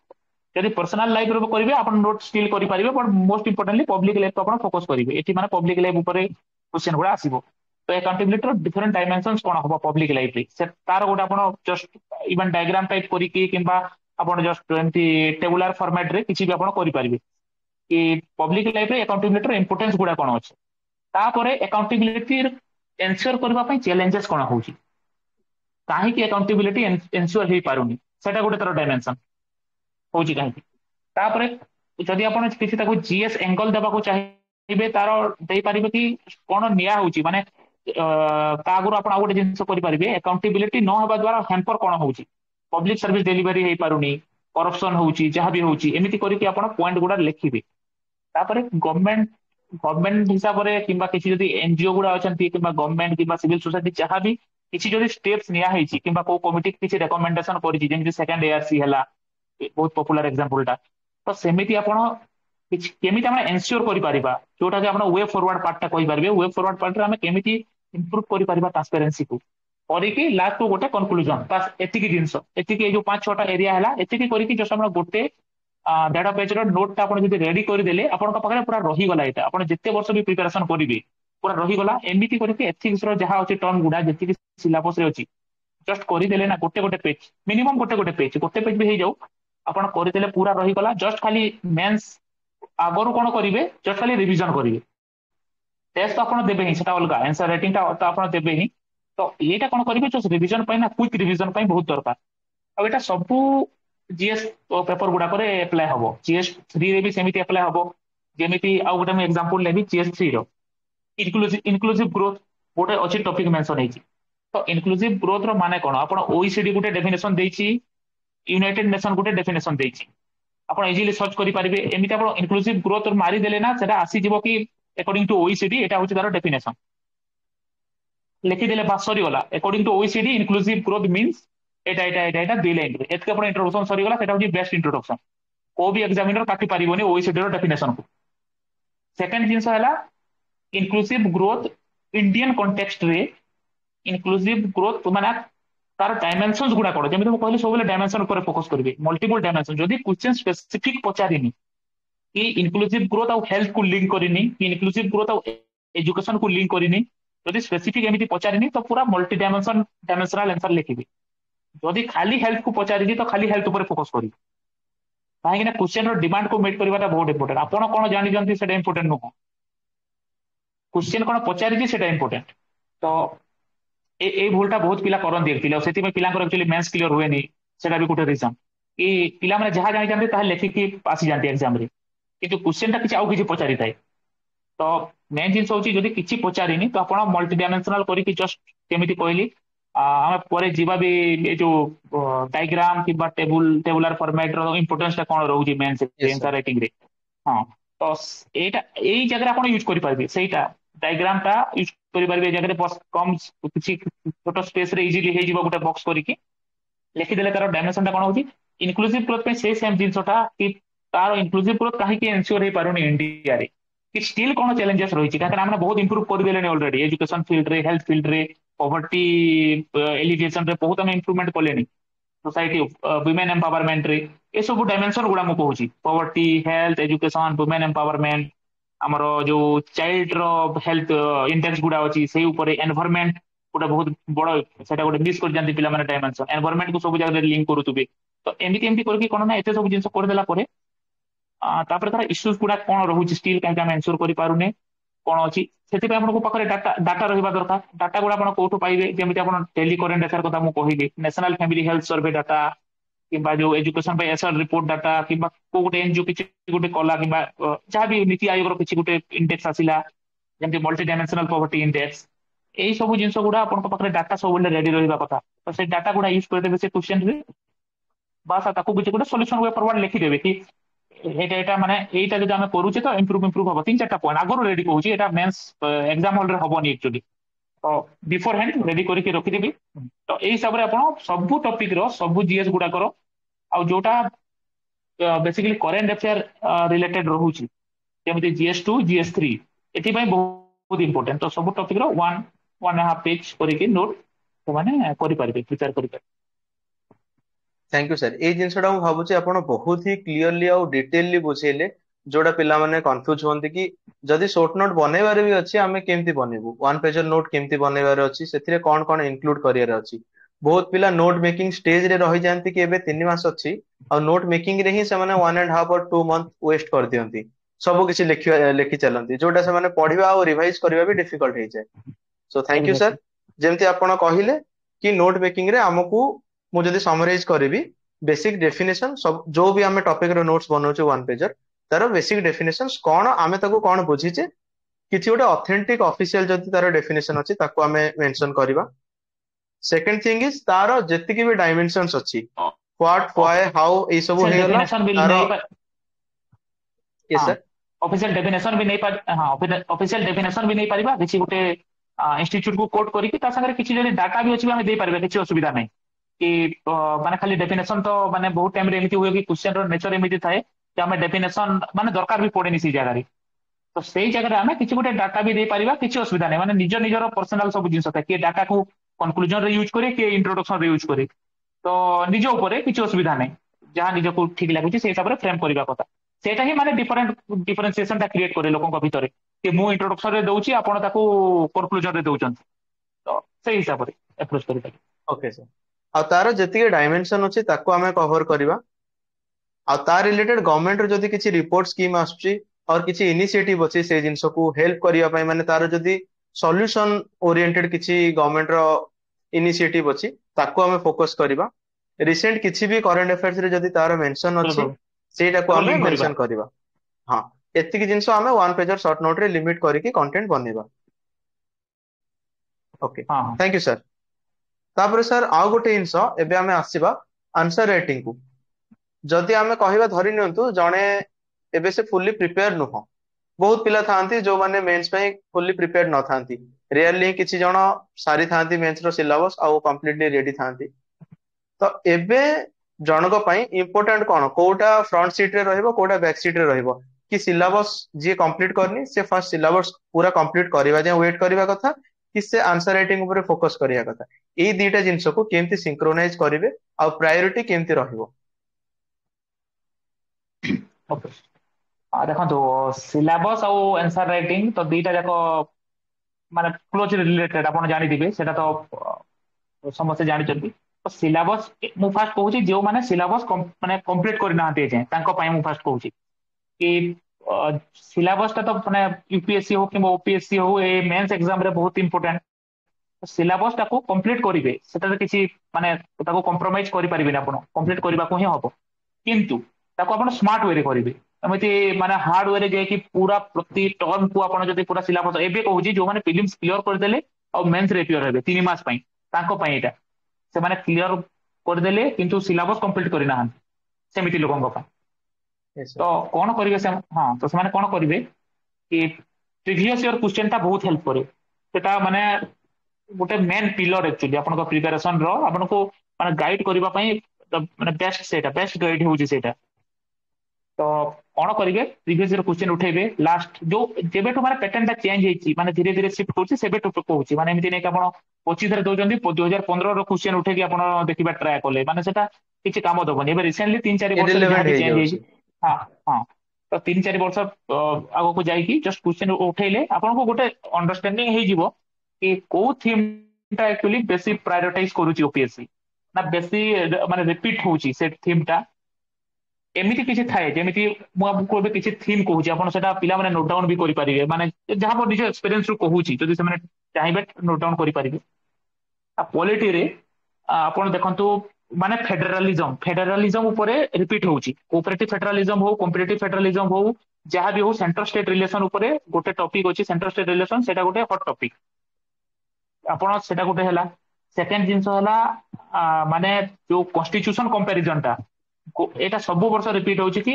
यदि पर्सनल लाइफ रे करिवे आपण नोट स्टिल करि पारिबे but most importantly public life को आपण फोकस करिवे एठी माने पब्लिक लाइफ ऊपर क्वेश्चन गुडा आसीबो तो अकाउंटेबिलिटी रो डिफरेंट डायमेंशंस कोन होबो पब्लिक लाइफ रे से तार गोटे आपण जस्ट इवन डायग्राम टाइप करिकि किंबा आपण जस्ट एमती टेबुलर फॉर्मेट रे किछि भी आपण करि पारिबे कि पब्लिक लाइफ रे अकाउंटेबिलिटी रो इंपोर्टेंस गुडा कोन अछि तापरे अकाउंटेबिलिटी एन्श्योर करबा पई चैलेंजेस कोन होउची काहे कि अकाउंटेबिलिटी एन्श्योर हे पारुनी सेटा गोटे तर डायमेंशन होउची काहे तापरे जदि आपण किछि ताको जीएस एंगल देबा को चाहिबे तार देई पारिबे कि कोन निया होउची माने तागुर आपण आ गोटे जिंस करि पारिबे अकाउंटेबिलिटी न होबा द्वारा हैम्पर कोन होउची पब्लिक सर्विस डिलीवरी हे पारुनी करप्शन होउची जहां भी होउची एमिति करि कि आपण पॉइंट गुडा लिखिबे तापरे गवर्नमेंट हिसाब रे किंबा किछि जदि एनजीओ गुडा अछंती किंबा गवर्नमेंट किंबा सिविल सोसाइटी जहां भी किछि जदि स्टेप्स निया हेछि किंबा को कमिटी किछि रिकमेंडेशन करिछि जेमि सेकंड एआरसी हला बहुत पॉपुलर एग्जांपल टा तो सेमिति आपण किछि केमिति हम एन्श्योर करि पारिबा जोटा जे आपण वे फॉरवर्ड पार्ट टा कहि पारिबे वे फॉरवर्ड पार्ट रे हम केमिति इंप्रूव करि पारिबा ट्रांसपेरेंसी को करिकि लास्ट को गोटे कंक्लूजन बस एतिकी जिंस एतिकी ए जो 5-6टा एरिया हला एतिकी करिकि जस्ट हम गोटे 1.5 पेज रो नोट टा आपण जदि रेडी करि देले आपण का पाखरे पूरा रहि गला एटा आपण जत्ते वर्ष भी प्रिपरेशन करिवे पूरा रहि गला एमिति करिकि एथिक्स रो जहा अछि टर्म गुडा जति सिलेबस रे अछि जस्ट କରିଦେଲେ ନା ଗୋଟେ ଗୋଟେ ପେଜ ମିନିମମ୍ ଗୋଟେ ପେଜ ବି ହେଇଯାଉ ଆପଣ କରିଦେଲେ ପୁରା ରହିଗଲା ଜଷ୍ଟ ଖାଲି ମେନ୍ସ ଆଗରୁ କଣ କରିବେ ଜଷ୍ଟ ଖାଲି ରିଭିଜନ କରିବେ टेस्ट तो आप देवे ही सेटा अलग आंसर राइटिंग तो आप देवे ही तो ये कौन करेंगे जो रिविजन ना क्विक रिविजन बहुत दरकार अब यहाँ सब जीएस पेपर गुड़ाक एप्लाय हम जीएस थ्री रे भी सेमती एप्लाय हम जमी आउ गोटे example लेबी GS three row inclusive growth गोटे अच्छी टॉपिक मेंशन है तो इनक्लूसिव ग्रोथ रो माने कौन आप ओईसीडी गोटे डेफिनेशन देछि यूनाइटेड नेशन गोटे डेफिनेशन देछि आप इजिली सर्च करेंगे एमती आप इनक्लूसिव ग्रोथ मारिदेले ना सेटा आसीଯିव कि अकॉर्डिंग टू ओईसीडी एटा होची तार डेफिनेशन लिखिदेले बास सरीगला according to OECD inclusive growth means एटा दुई लाइन रे एतके आपण इंट्रोडक्शन सरीगला सेटा होची बेस्ट इंट्रोडक्शन को भी एग्जामिनर काटी पारिबोनी ओईसीडी रो डेफिनेशन को सेकंड जिंस हैला इनक्लूसिव ग्रोथ इंडियन कॉन्टेक्स्ट रे इनक्लूसिव ग्रोथ माने तार डायमेंशंस गुडा कोड जेमिति म कहली सब डायमेंशन ऊपर फोकस करबे मल्टीपल डायमेंशन जदी क्वेश्चन स्पेसिफिक पचारिनी कि इनक्लूसिव ग्रोथ और हेल्थ को लिंक करनी कि इनक्लूसिव ग्रोथ और एजुकेशन को लिंक करनी जदि स्पेसिफिक एमती पचारिनी तो पूरा मल्टी डायमेंशनल आंसर लिखिबी जदि खाली हेल्थ को पचारिजी तो खाली हेल्थ ऊपर फोकस करी काहे कि क्वेश्चन रो डिमांड को मीट करवाटा बहुत इंपोर्टेंट आपण कोन जानि जंती सेटा इंपोर्टेंट नुह क्वेश्चन कोन पचारिजी सेटा इंपोर्टेंट तो ए भूलटा बहुत पिला करन देखथिले सेति में पिलांकर एक्चुअली मेंस क्लियर हुएनी सेटा भी गोटे रीजन कि पिला माने जहा जानि जानते ताहा लेखिकी आसी जानते एग्जाम रे किंतु क्वेश्चन टा किछि आउ किछि पचारि थाए तो मेन जिंस होची जदि किछि पचारिनी तो आपण मल्टी डायमेंशनल करी कि जस्ट केमिति कहली हम परे जीवा भी ये जो डायग्राम किबा टेबुलर फॉर्मेट रो इंपोर्टेंस टा कोन रहउची mains yes answer sir. Writing रे हां तो एटा एई जगह आपण यूज करि पारबे सेटा डायग्राम टा यूज करि पारबे जगह बस कम किछि छोटो स्पेस रे इजीली हे जीवा गोटे बॉक्स करी कि लिखि देले तार डायमेंशन टा कोन होची इनक्लूसिव ग्रोथ पे सेम जिंसटा कि तार इनक्लूसिव ग्रोथ कहीं एनश्योर हो पारुनी इंडिया रे कि स्टिल कौन चैलेंजेस रही है हमने बहुत इंप्रूव कर देले ऑलरेडी एजुकेशन फील्ड रे हेल्थ फील्ड रे पॉवर्टी एलिगेशन रे बहुत हम इंप्रूवमेंट कले सोसाइटी वुमेन एम्पावरमेंट रे ये सब डायमेंशन गुड़ा मुझे कहूँ poverty health education women empowerment आमर जो चाइल्ड रो हेल्थ इंडेक्स गुड़ा अच्छी से एनवायरमेंट गोटे बहुत बड़ से गोटे मिस कर जाती पे डायमेंशन एनवायरमेंट को सब जगह लिंक करुवे तो एमती एमती करके कौन ना एत सब जिन करदेला तापर तार इश्यूज गुड़ा कौन रोचे स्टिल कहीं आम एनश्योर करें कौन अच्छी से पाखे डाटा रहा दरकार डाटा गुड़ा आप कौटू पाइबे जमी आप डेली करेन्ट अफेयर कथा मुझे कहली national family health survey data कि जो एजुकेशन एसआर रिपोर्ट डाटा कि गोटे एनजीओ किसी गोटे कला कि जहाँ भी नीति आयोग किसी गोटे इंडेक्स आसला जमी मल्टी डायमेंशनल पॉवर्टी इंडेक्स यही सब जिन गुड़ा आप डाटा सब रेडी रहा कथा तो से डाटा गुड़ा यूज करदे से क्वेश्चन बास किसी गोटे सॉल्यूशन वे फॉरवर्ड लिखिदेवे कि एटा माने एटा जदि आमे करूचे तो इंप्रूव हम तीन चार्टा पॉइंट आगु रेडी कहूँ एटा मेंस एग्जाम हॉल रे हबनी एक्चुअली तो बिफोर हैंड रेडी करके रखिदेवी तो यही हिसाब से आप सब टॉपिक रो सब जीएस गुड़ा कर आ जोटा बेसिकली करेन्ट अफेयर रिलेटेड रोचे जमी जीएस टू जीएस थ्री एपाई बहुत इंपोर्टेंट तो सब टॉपिक रो वन हाफ पेज करके नोट से प्रिपेयर करेंगे थैंक यू सर ए जिनसटा मु भाबुची आपण बहुत ही क्लियरली और डिटेलली बुझेले जोड़ा पिला माने कंफ्यूज होंती कि जदि शॉर्ट नोट बनेबारे भी अछि आमे केमती बनेबु वन पेजर नोट केमती बनेबारे अछि सेथिरे कोन कोन इंक्लूड करियर अछि बहुत पिला नोट मेकिंग स्टेज रे रहि जानती कि एबे 3 मास अछि और नोट मेकिंग रे ही से माने 1.5 और 2 मंथ वेस्ट कर दियंती सब किछि लिखि चलंती जोटा से माने पढिबा और रिवाइज करबा भी डिफिकल्ट हे जाय सो थैंक यू सर जेमती आपण कहिले कि नोट मेकिंग रे हमकू मु जदि समराइज करिवि बेसिक डेफिनेशन सब जो भी आमे टॉपिक रो नोट्स बनौचे वन पेजर तार बेसिक डेफिनेशंस कोन आमे ताको कोन बुझीचे किछि गोटे ऑथेंटिक ऑफिशियल जदि तार डेफिनेशन अछि ताको आमे मेंशन करबा सेकंड थिंग इज तार जेतिकी भी डायमेंशंस अछि व्हाट व्हाई हाउ ए सब हे गला तार यस सर ऑफिशियल डेफिनेशन भी नहीं पार हां ऑफिशियल डेफिनेशन भी नहीं पारिबा किछि गोटे इंस्टीट्यूट को कोट करी कि ता संगे किछि जदि डाटा भी अछि हमें दे पारिबा किछि असुविधा नहीं कि माने खाली डेफिनेशन तो माने बहुत टाइम रे एमिति हुए कि क्वेश्चन रो नेचर एमिति थाए कि हमें डेफिनेशन माने दरकार भी पड़ेनी सी जगह रे तो सेही जगह रे हमें किछि गोटे डाटा भी दे पारिबा किछि असुविधा नहीं माने निज निजर पर्सनल सब जिंस था कि डाटा को कंक्लूजन रे यूज करे कि इंट्रोडक्शन रे यूज करे तो निज ऊपर किछि असुविधा नहीं जहां निज को ठीक लागुची से हिसाब रे फ्रेम करबा कथा सेटा ही माने डिफरेंशिएशन टा क्रिएट करे लोकन भीतर कि मु इंट्रोडक्शन रे दउची आपण ताको कंक्लूजन रे दउचन तो सेही हिसाब रे अप्रोच करि ओके सर। ଆଉ ତାର ଯେତିକି ଡାଇମେନସନ ଅଛି ତାକୁ ଆମେ କଭର କରିବା। ଆଉ ତା ରିଲେଟେଡ ଗଭର୍ଣମେଣ୍ଟ ର ଯଦି କିଛି ରିପୋର୍ଟ ସ୍କିମ୍ ଆସୁଛି ଆଉ କିଛି ଇନିସିଏଟିଭ ଅଛି ସେ ଜିନିଷକୁ ହେଲ୍ପ କରିବା ପାଇଁ, ମାନେ ତାର ଯଦି ସଲ୍ୟୁସନ ଓରିଏଣ୍ଟେଡ କିଛି ଗଭର୍ଣମେଣ୍ଟ ର ଇନିସିଏଟିଭ ଅଛି ତାକୁ ଆମେ ଫୋକସ କରିବା। ରିସେଣ୍ଟ କିଛି ବି କରେଣ୍ଟ ଆଫେୟାର୍ସ ରେ ଯଦି ତାର ମେନସନ ଅଛି ବିଲକୁଲ ସେଇଟାକୁ ତାକୁ ଆମେ ଲିଙ୍କ କରିବା। ମେନସନ କରିବା। ହଁ, ଏତିକି ଜିନିଷ ଆମେ ୱାନ୍ ପେଜର ସର୍ଟ ନୋଟ ରେ ଲିମିଟ କରିକି କଣ୍ଟେଣ୍ଟ ବନେଇବା। ଓକେ, ହଁ ହଁ ଥ୍ୟାଙ୍କ ୟୁ ସାର୍। ତାପରେ ସାର୍ ଆଉ ଗୋଟେ ଜିନିଷ, ଏବେ ଆମେ ଆସିବା ଆନ୍ସର ରାଇଟିଂ କୁ। ଯଦି ଆମେ କହିବା ଧରି ନିଅନ୍ତୁ ଜଣେ ଏବେ ସେ ଫୁଲି ପ୍ରିପେୟାର ନୁହଁ, ବହୁତ ପିଲା ଥାଆନ୍ତି ଯୋଉମାନେ ମେନ୍ସ ପାଇଁ ଫୁଲି ପ୍ରିପେୟାର ନଥାନ୍ତି। ରିୟରଲି କିଛି ଜଣ ସାରିଥାନ୍ତି ମେନ୍ସ ର ସିଲାବସ ଆଉ କମ୍ପ୍ଲିଟଲି ରେଡି ଥାନ୍ତି। ତ ଏବେ ଜଣଙ୍କ ପାଇଁ ଇମ୍ପୋର୍ଟାଣ୍ଟ କଣ, କୋଉଟା ଫ୍ରଣ୍ଟ ସିଟ ରେ ରହିବ କୋଉଟା ବ୍ୟାକ ସିଟ ରେ ରହିବ? କି ସିଲାବସ ଯିଏ କମ୍ପ୍ଲିଟ କରିନି ସେ ଫାଷ୍ଟ ସିଲାବସ ପୁରା କମ୍ପ୍ଲିଟ କରିବା ଯାଏ ୱେଟ କରିବା କଥା, କି ସେ ଆନ୍ସର ରାଇଟିଂ ଉପରେ ଫୋକସ କରିବା କଥା? ଏଇ ଦିଟା ଜିନିଷକୁ କେମିତି ସିଙ୍କ୍ରୋନାଇଜ କରିବେ ଆଉ ପ୍ରାୟୋରିଟି କେମିତି ରହିବ? ଓକେ। ଦେଖନ୍ତୁ, ସିଲାବସ ଆଉ ଆନ୍ସର ରାଇଟିଂ ତ ଦିଟା ଯାକ ମାନେ କ୍ଲୋଜ ରିଲେଟେଡ, ଆପଣ ଜାଣିଥିବେ ସେଟା ତ ସମସ୍ତେ ଜାଣିଛନ୍ତି। ତ ସିଲାବସ ମୁଁ ଫାଷ୍ଟ କହୁଛି ଯେଉଁମାନେ ସିଲାବସ ମାନେ କମ୍ପ୍ଲିଟ କରିନାହାନ୍ତି ଏଯାଏଁ ତାଙ୍କ ପାଇଁ ମୁଁ ଫାଷ୍ଟ କହୁଛି କି ସିଲାବସ ଟା ତ ମାନେ ୟୁପିଏସସି ହଉ କିମ୍ବା ଓପିଏସସି ହଉ ଏ ମେନ୍ସ ଏକ୍ସାମ ରେ ବହୁତ ଇମ୍ପୋର୍ଟାଣ୍ଟ। ସିଲାବସ ଟାକୁ କମ୍ପ୍ଲିଟ କରିବେ, ସେଟାରେ କିଛି ମାନେ ତାକୁ କମ୍ପ୍ରୋମାଇଜ କରିପାରିବେନି, ଆପଣ କମ୍ପ୍ଲିଟ କରିବାକୁ ହିଁ ହବ। କିନ୍ତୁ ତାକୁ ଆପଣ ସ୍ମାର୍ଟ ୱେରେ କରିବେ। ଏମିତି ମାନେ ହାର୍ଡ ୱେରେ ଯାଇକି ପୁରା ପ୍ରତି ଟର୍ମ କୁ ଆପଣ ଯଦି ପୁରା ସିଲାବସ, ଏବେ କହୁଛି ଯୋଉମାନେ ଫିଲିମ୍ସ କ୍ଲିୟର କରିଦେଲେ ଆଉ ମେନ୍ସ ରେ କ୍ଲିୟର ହେବେ 3 ମାସ ପାଇଁ, ତାଙ୍କ ପାଇଁ ଏଇଟା। ସେମାନେ କ୍ଲିୟର କରିଦେଲେ କିନ୍ତୁ ସିଲାବସ କମ୍ପ୍ଲିଟ କରିନାହାନ୍ତି, ସେମିତି ଲୋକଙ୍କ ପାଇଁ। Yes, sir. ତ କଣ କରିବେ ସେ, ହଁ ତ ସେମାନେ କଣ କରିବେ କି ପ୍ରିଭିୟସ ଇୟର କ୍ୱେଶ୍ଚନ ଟା ବହୁତ ହେଲ୍ପ କରେ। ସେଟା ମାନେ ଗୋଟେ ମେନ୍ ପିଲର ଆକ୍ଚୁଆଲି ଆପଣଙ୍କ ପ୍ରିପାରେସନ ର, ଆପଣଙ୍କୁ ମାନେ ଗାଇଡ କରିବା ପାଇଁ ମାନେ ବେଷ୍ଟ, ସେଇଟା ବେଷ୍ଟ ଗାଇଡ ହଉଛି ସେଇଟା। ତ କଣ କରିବେ, ପ୍ରିଭିୟସ ଇୟର କ୍ୱେଶ୍ଚନ ଉଠେଇବେ। ଲାଷ୍ଟ ଯୋଉ ଯେବେଠୁ ମାନେ ପ୍ୟାଟର୍ନ ଟା ଚେଞ୍ଜ ହେଇଛି, ମାନେ ଧୀରେ ଧୀରେ ସିଫ୍ଟ କରୁଛି, ସେବେଠୁ କହୁଛି। ମାନେ ଏମିତି ନାଇଁ କି ଆପଣ 25 ରେ ଦଉଛନ୍ତି 2015 ର କ୍ୱେଶ୍ଚନ ଉଠେଇକି ଆପଣ ଦେଖିବା ଟ୍ରାଏ କଲେ, ମାନେ ସେଟା କିଛି କାମ ଦବନି। ଏବେ ରିସେଣ୍ଟଲି 3-4 ବର୍ଷରେ ଯାହା ଇରରିଲେଭେଣ୍ଟ ବି ଚେଞ୍ଜ ହେଇଛି, ହେଇଯାଉଛି। ହଁ ହଁ, ତ 3-4 ବର୍ଷ ଆଗକୁ ଯାଇକି ଜଷ୍ଟ କ୍ୱେଶ୍ଚନ ଉଠେଇଲେ ଆପଣଙ୍କୁ ଗୋଟେ ଅଣ୍ଡରଷ୍ଟାଣ୍ଡିଂ ହେଇଯିବ କି କୋଉ ଥିମ୍ ଟା ଆକ୍ଚୁଆଲି ବେଶୀ ପ୍ରାୟୋରିଟାଇଜ କରୁଛି ଓପିଏସସି, ନା ବେଶୀ ମାନେ ରିପିଟ ହଉଛି ସେ ଥିମ୍ ଟା। ଏମିତି କିଛି ଥାଏ ଯେମିତି ମୁଁ ଆପଣଙ୍କୁ ଏବେ କିଛି ଥିମ୍ କହୁଛି, ଆପଣ ସେଟା ପିଲାମାନେ ନୋଟ ଡାଉନ ବି କରିପାରିବେ, ମାନେ ଯାହା ମୋ ନିଜ ଏକ୍ସପିରିଏନ୍ସ ରୁ କହୁଛି, ଯଦି ସେମାନେ ଚାହିଁବେ ନୋଟ ଡାଉନ କରିପାରିବେ। ଆଉ ପଲିଟିରେ ଆପଣ ଦେଖନ୍ତୁ, ମାନେ ଫେଡେରାଲିଜମ ଉପରେ ରିପିଟ ହଉଛି। କୋଅପରେଟିଭ ଫେଡେରାଲିଜମ ହଉ, କମ୍ପିଟିଟିଭ ଫେଡେରାଲିଜମ ହଉ, ଯାହା ବି ହଉ, ସେଣ୍ଟର ଷ୍ଟେଟ ରିଲେସନ ଉପରେ ଗୋଟେ ଟପିକ ଅଛି, ସେଣ୍ଟର ଷ୍ଟେଟ ରିଲେସନ, ସେଇଟା ଗୋଟେ ହଟ ଟପିକ। ଆପଣ ସେଟା ଗୋଟେ ହେଲା। ସେକେଣ୍ଡ ଜିନିଷ ହେଲା ମାନେ ଯୋଉ କନଷ୍ଟିଚ୍ୟୁସନ କମ୍ପାରିଜନ ଟା, ଏଇଟା ସବୁ ବର୍ଷ ରିପିଟ ହଉଛି କି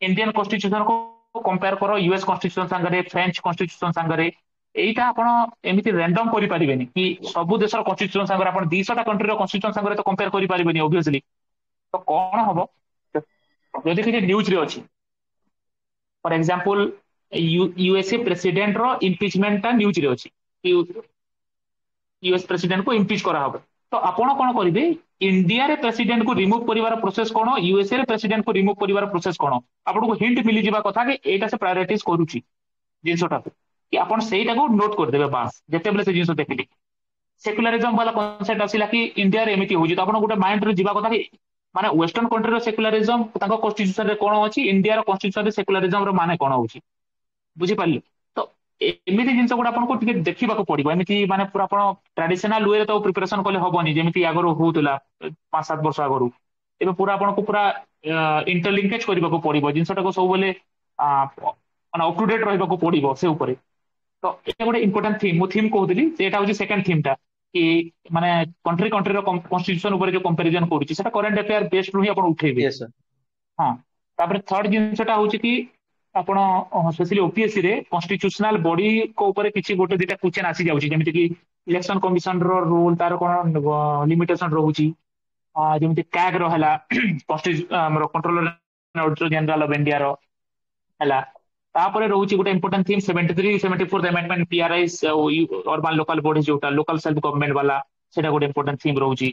ଇଣ୍ଡିଆନ କନଷ୍ଟିଚ୍ୟୁସନ କୁ କମ୍ପେୟାର କର ୟୁଏସ କନଷ୍ଟିଚ୍ୟୁସନ ସାଙ୍ଗରେ, ଫ୍ରେଞ୍ଚ କନଷ୍ଟିଚ୍ୟୁସନ ସାଙ୍ଗରେ। ଏଇଟା ଆପଣ ଏମିତି ରାଣ୍ଡମ କରିପାରିବେନି କି ସବୁ ଦେଶର କନଷ୍ଟିଚ୍ୟୁସନ ସାଙ୍ଗରେ, ଆପଣ 200ଟା କଣ୍ଟ୍ରିର କନଷ୍ଟିଚ୍ୟୁସନ ସାଙ୍ଗରେ ତ କମ୍ପେୟାର କରିପାରିବେନି ଅବଭିୟସଲି। ତ କଣ ହବ, ଯଦି କିଛି ନ୍ୟୁଜରେ ଅଛି, ଫର ଏକ୍ସାମ୍ପଲ ୟୁଏସଏ ପ୍ରେସିଡେଣ୍ଟ ର ଇମ୍ପିଚମେଣ୍ଟ ଟା ନ୍ୟୁଜରେ ଅଛି, ୟୁଏସ ପ୍ରେସିଡେଣ୍ଟକୁ ଇମ୍ପିଚ କରାହବ। ତ ଆପଣ କଣ କରିବେ, ଇଣ୍ଡିଆରେ ପ୍ରେସିଡେଣ୍ଟକୁ ରିମୁଭ କରିବାର ପ୍ରୋସେସ କଣ, ୟୁଏସଏ ରେ ପ୍ରେସିଡେଣ୍ଟକୁ ରିମୁଭ କରିବାର ପ୍ରୋସେସ କଣ, ଆପଣଙ୍କୁ ହିଣ୍ଟ ମିଳିଯିବା କଥା କି ଏଇଟା ସେ ପ୍ରାୟୋରିଟାଇଜ କରୁଛି ଜିନିଷଟାକୁ, କି ଆପଣ ସେଇଟାକୁ ନୋଟ କରିଦେବେ ବାସ୍ ଯେତେବେଳେ ସେ ଜିନିଷ ଦେଖିଲେ। ସେକୁଲାରିଜମ ବାଲା କନସେପ୍ଟ ଆସିଲା କି ଇଣ୍ଡିଆରେ ଏମିତି ହଉଛି, ତ ଆପଣ ଗୋଟେ ମାଇଣ୍ଡରେ ଯିବା କଥା କି ମାନେ ୱେଷ୍ଟର୍ଣ୍ଣ କଣ୍ଟ୍ରିର ସେକୁଲାରିଜମ ତାଙ୍କ କନଷ୍ଟିଚ୍ୟୁସନରେ କଣ ଅଛି, ଇଣ୍ଡିଆର କନଷ୍ଟିଚ୍ୟୁସନରେ ସେକୁଲାରିଜମର ମାନେ କଣ ହଉଛି, ବୁଝିପାରିଲେ? ତ ଏମିତି ଜିନିଷ ଗୁଡା ଆପଣଙ୍କୁ ଟିକେ ଦେଖିବାକୁ ପଡିବ। ଏମିତି ମାନେ ପୁରା ଆପଣ ଟ୍ରାଡିସନାଲ ୱେରେ ତ ପ୍ରିପାରେସନ କଲେ ହବନି, ଯେମିତି ଆଗରୁ ହଉଥିଲା 5-7 ବର୍ଷ ଆଗରୁ। ଏବେ ପୁରା ଆପଣଙ୍କୁ ପୁରା ଇଣ୍ଟରଲିଙ୍କେଜ କରିବାକୁ ପଡିବ ଜିନିଷଟାକୁ ସବୁବେଳେ, ମାନେ ଅପ ଟୁ ଡେଟ ରହିବାକୁ ପଡିବ ସେ ଉପରେ। ତ ଏଇଟା ଗୋଟେ ଇମ୍ପୋର୍ଟାଣ୍ଟ ଥିମ୍, ମୁଁ ଥିମ୍ କହୁଥିଲି ଯେ ଏଇଟା ହଉଛି ସେକେଣ୍ଡ ଥିମ୍ ଟା, କି ମାନେ କଣ୍ଟ୍ରିର କନଷ୍ଟିଚ୍ୟୁସନ ଉପରେ ଯୋଉ କମ୍ପାରିଜନ କରୁଛି, ସେଟା କରେଣ୍ଟ ଆଫେୟାର ବେସ୍ଡ ରୁ ହିଁ ଆପଣ ଉଠେଇବେ। Yes sir. ହଁ, ତାପରେ ଥର୍ଡ ଜିନିଷଟା ହଉଛି କି ଆପଣ ସ୍ପେଶାଲି ଓପିଏସସି ରେ କନଷ୍ଟିଚ୍ୟୁସନାଲ ବଡିଙ୍କ ଉପରେ କିଛି ଗୋଟେ ଦିଟା କ୍ୱେଶ୍ଚନ ଆସିଯାଉଛି, ଯେମିତି କି ଇଲେକ୍ସନ କମିଶନ ର ରୁଲ, ତାର କଣ ଲିମିଟେସନ ରହୁଛି, ଯେମିତି କ୍ୟାଗ ର ହେଲା, ଆମର କଣ୍ଟ୍ରୋଲର ଜେନେରାଲ ଅଫ ଇଣ୍ଡିଆ ର ହେଲା। ତାପରେ ରହୁଛି ଗୋଟେ ଇମ୍ପୋର୍ଟାଣ୍ଟ ଥିମ୍ 73-74 ଆମେଣ୍ଡମେଣ୍ଟ ପିଆରଆଇସ୍ ଆଉ ଅର୍ବାନ ଲୋକାଲ ବଡି, ଯୋଉଟା ଲୋକାଲ ସେଲ୍ଫ ଗଭର୍ଣ୍ଣମେଣ୍ଟ ବାଲା, ସେଇଟା ଗୋଟେ ଇମ୍ପୋର୍ଟାଣ୍ଟ ଥିମ୍ ରହୁଛି।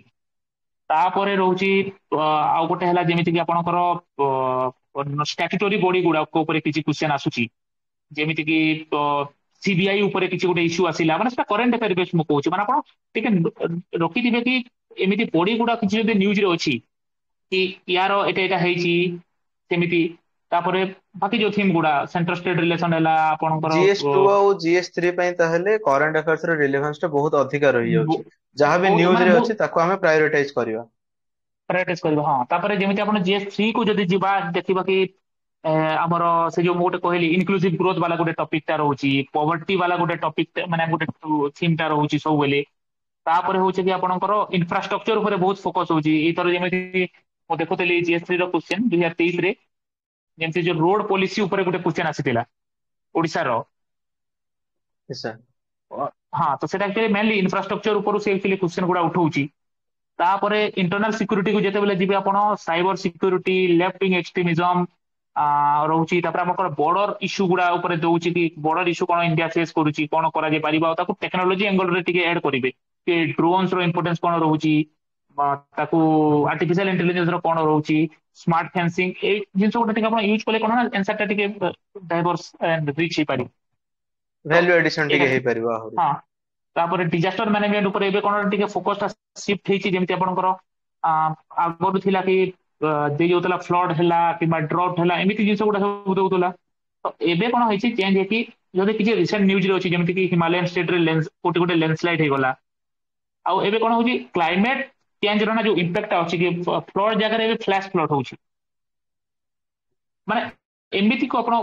ତାପରେ ରହୁଛି ଆଉ ଗୋଟେ ହେଲା ଯେମିତି କି ଆପଣଙ୍କର ଷ୍ଟାଚୁଟୋରି ବଡି ଗୁଡାକ ଉପରେ କିଛି କ୍ୱେଶ୍ଚନ ଆସୁଛି, ଯେମିତି କି ସିବିଆଇ ଉପରେ କିଛି ଗୋଟେ ଇସ୍ୟୁ ଆସିଲା, ମାନେ ସେଟା କରେଣ୍ଟ ଆଫେୟାର ବେସ୍ ମୁଁ କହୁଛି। ମାନେ ଆପଣ ଟିକେ ରଖିଥିବେ କି एमती बॉडी गुड़ा किसी जब न्यूज रे अच्छी कि यार एटा एटा ହେଇଛି ସେମିତି ତାପରେ ବାକି ଯୋଉ ଥିମ୍ ଗୁଡା ସେଣ୍ଟର ଷ୍ଟେଟ ରିଲେସନ ହେଲା ଆପଣଙ୍କର GS2 ଆଉ GS3 ପାଇଁ ତାହେଲେ କରେଣ୍ଟ ଆଫେୟାର୍ସ ର ରିଲେଭାନ୍ସ ଟା ବହୁତ ଅଧିକା ରହିଯାଉଛି। ଯାହା ବି ବହୁତ ନ୍ୟୁଜ ମାନେ ରେ ବହୁତ ଅଛି ତାକୁ ଆମେ ପ୍ରାୟୋରିଟାଇଜ କରିବା। ପ୍ରାକ୍ଟିସ କରିବା ହଁ ତାପରେ ଯେମିତି ଆପଣ GS3 କୁ ଯଦି ଯିବା ଦେଖିବା କି ଆମର ସେ ଯୋଉ ମୁଁ ଗୋଟେ କହିଲି ଇନକ୍ଲୁସିଭ ଗ୍ରୋଥ ବାଲା ଗୋଟେ ଟପିକ ଟା ରହୁଛି ପଭର୍ଟି ବାଲା ଗୋଟେ ଟପିକ ମାନେ ଗୋଟେ ଥିମ୍ ଟା ରହୁଛି ସବୁବେଳେ ତାପରେ ହଉଛି କି ଆପଣଙ୍କର ଇନଫ୍ରାଷ୍ଟ୍ରକ୍ଚର ଉପରେ ବହୁତ ଫୋକସ ହଉଛି ଏଇଥର ଯେମିତି ମୁଁ ଦେଖୁଥିଲି GS3 ର କ୍ୱେଶ୍ଚନ 2023 ରେ ଯେମିତି ଯୋଉ ରୋଡ ପଲିସି ଉପରେ ଗୋଟେ କ୍ୱେଶ୍ଚନ ଆସିଥିଲା ଓଡିଶାର ସାର୍ ହଁ ତ ସେଟା ଆକ୍ଚୁଆଲି ମେନଲି ଇନଫ୍ରାଷ୍ଟ୍ରକ୍ଚର ଉପରୁ ସେ ଆକ୍ଚୁଆଲି କ୍ୱେଶ୍ଚନ ଗୁଡା ଉଠଉଛି ତାପରେ ଇଣ୍ଟରନାଲ ସିକ୍ୟୁରିଟି କୁ ଯେତେବେଳେ ଯିବେ ଆପଣ ସାଇବର ସିକ୍ୟୁରିଟି ଲେଫ୍ଟ ୱିଙ୍ଗ ଏକ୍ସଟ୍ରିମିଜମ ରହୁଛି ତାପରେ ଆମର ବର୍ଡର ଇସ୍ୟୁ ଗୁଡା ଉପରେ ଦଉଛି କି ବର୍ଡର ଇସ୍ୟୁ କଣ ଇଣ୍ଡିଆ ଫେସ୍ କରୁଛି କଣ କରାଯାଇ ପାରିବ ଆଉ ତାକୁ ଟେକ୍ନୋଲୋଜି ଏଙ୍ଗଲରେ ଟିକେ ଆଡ୍ କରିବେ କି ଡ୍ରୋନ୍ସ ର ଇମ୍ପୋର୍ଟାନ୍ସ କଣ ରହୁଛି ତାକୁ ଆର୍ଟିଫିସିଆଲ ଇଣ୍ଟେଲିଜେନ୍ସ ର କଣ ରହୁଛି ସ୍ମାର୍ଟ ଫେନ୍ସିଂ ଏଇ ଜିନିଷ ଗୁଡା ଟିକେ ଆପଣ ୟୁଜ କଲେ କଣ ନା ଆନ୍ସର ଟା ଟିକେ ଡାଇଭର୍ସ ଆଣ୍ଡ ରିଚ୍ ହେଇପାରିବ ତ ଭ୍ୟାଲୁ ଏଡିସନ ଏଇଟା ଟିକେ ହେଇପାରିବ ଆହୁରି। ହଁ ତାପରେ ଡିଜାଷ୍ଟର ମ୍ୟାନେଜମେଣ୍ଟ ଉପରେ ଏବେ କଣ ଟିକେ ଫୋକସ ଟା ସିଫ୍ଟ ହେଇଛି ଯେମିତି ଆପଣଙ୍କର ଆଗରୁ ଥିଲା କି ଦେଇ ଯାଉଥିଲା ଫ୍ଲଡ ହେଲା କିମ୍ବା ଡ୍ରଟ୍ ହେଲା ଏମିତି ଜିନିଷ ଗୁଡା ସବୁ ଦଉଥିଲା ତ ଏବେ କଣ ହେଇଛି ଚେଞ୍ଜ ହେଇକି ଯଦି କିଛି ରିସେଣ୍ଟ ନ୍ୟୁଜରେ ଅଛି ଯେମିତି କି ହିମାଲୟନ ଷ୍ଟେଟରେ କୋଉଠି ଗୋଟେ ଲ୍ୟାଣ୍ଡସ୍ଲାଇଡ୍ ହେଇଗଲା ଆଉ ଏବେ କଣ ହଉଛି କ୍ଲାଇମେଟ ଚେଞ୍ଜ ର ନା ଯୋଉ ଇମ୍ପାକ୍ଟ ଅଛି କି ଫ୍ଲଡ ଜାଗାରେ ଏବେ ଫ୍ଲାଶ ଫ୍ଲଡ ହଉଛି ମାନେ ଏମିତି କୁ ଆପଣ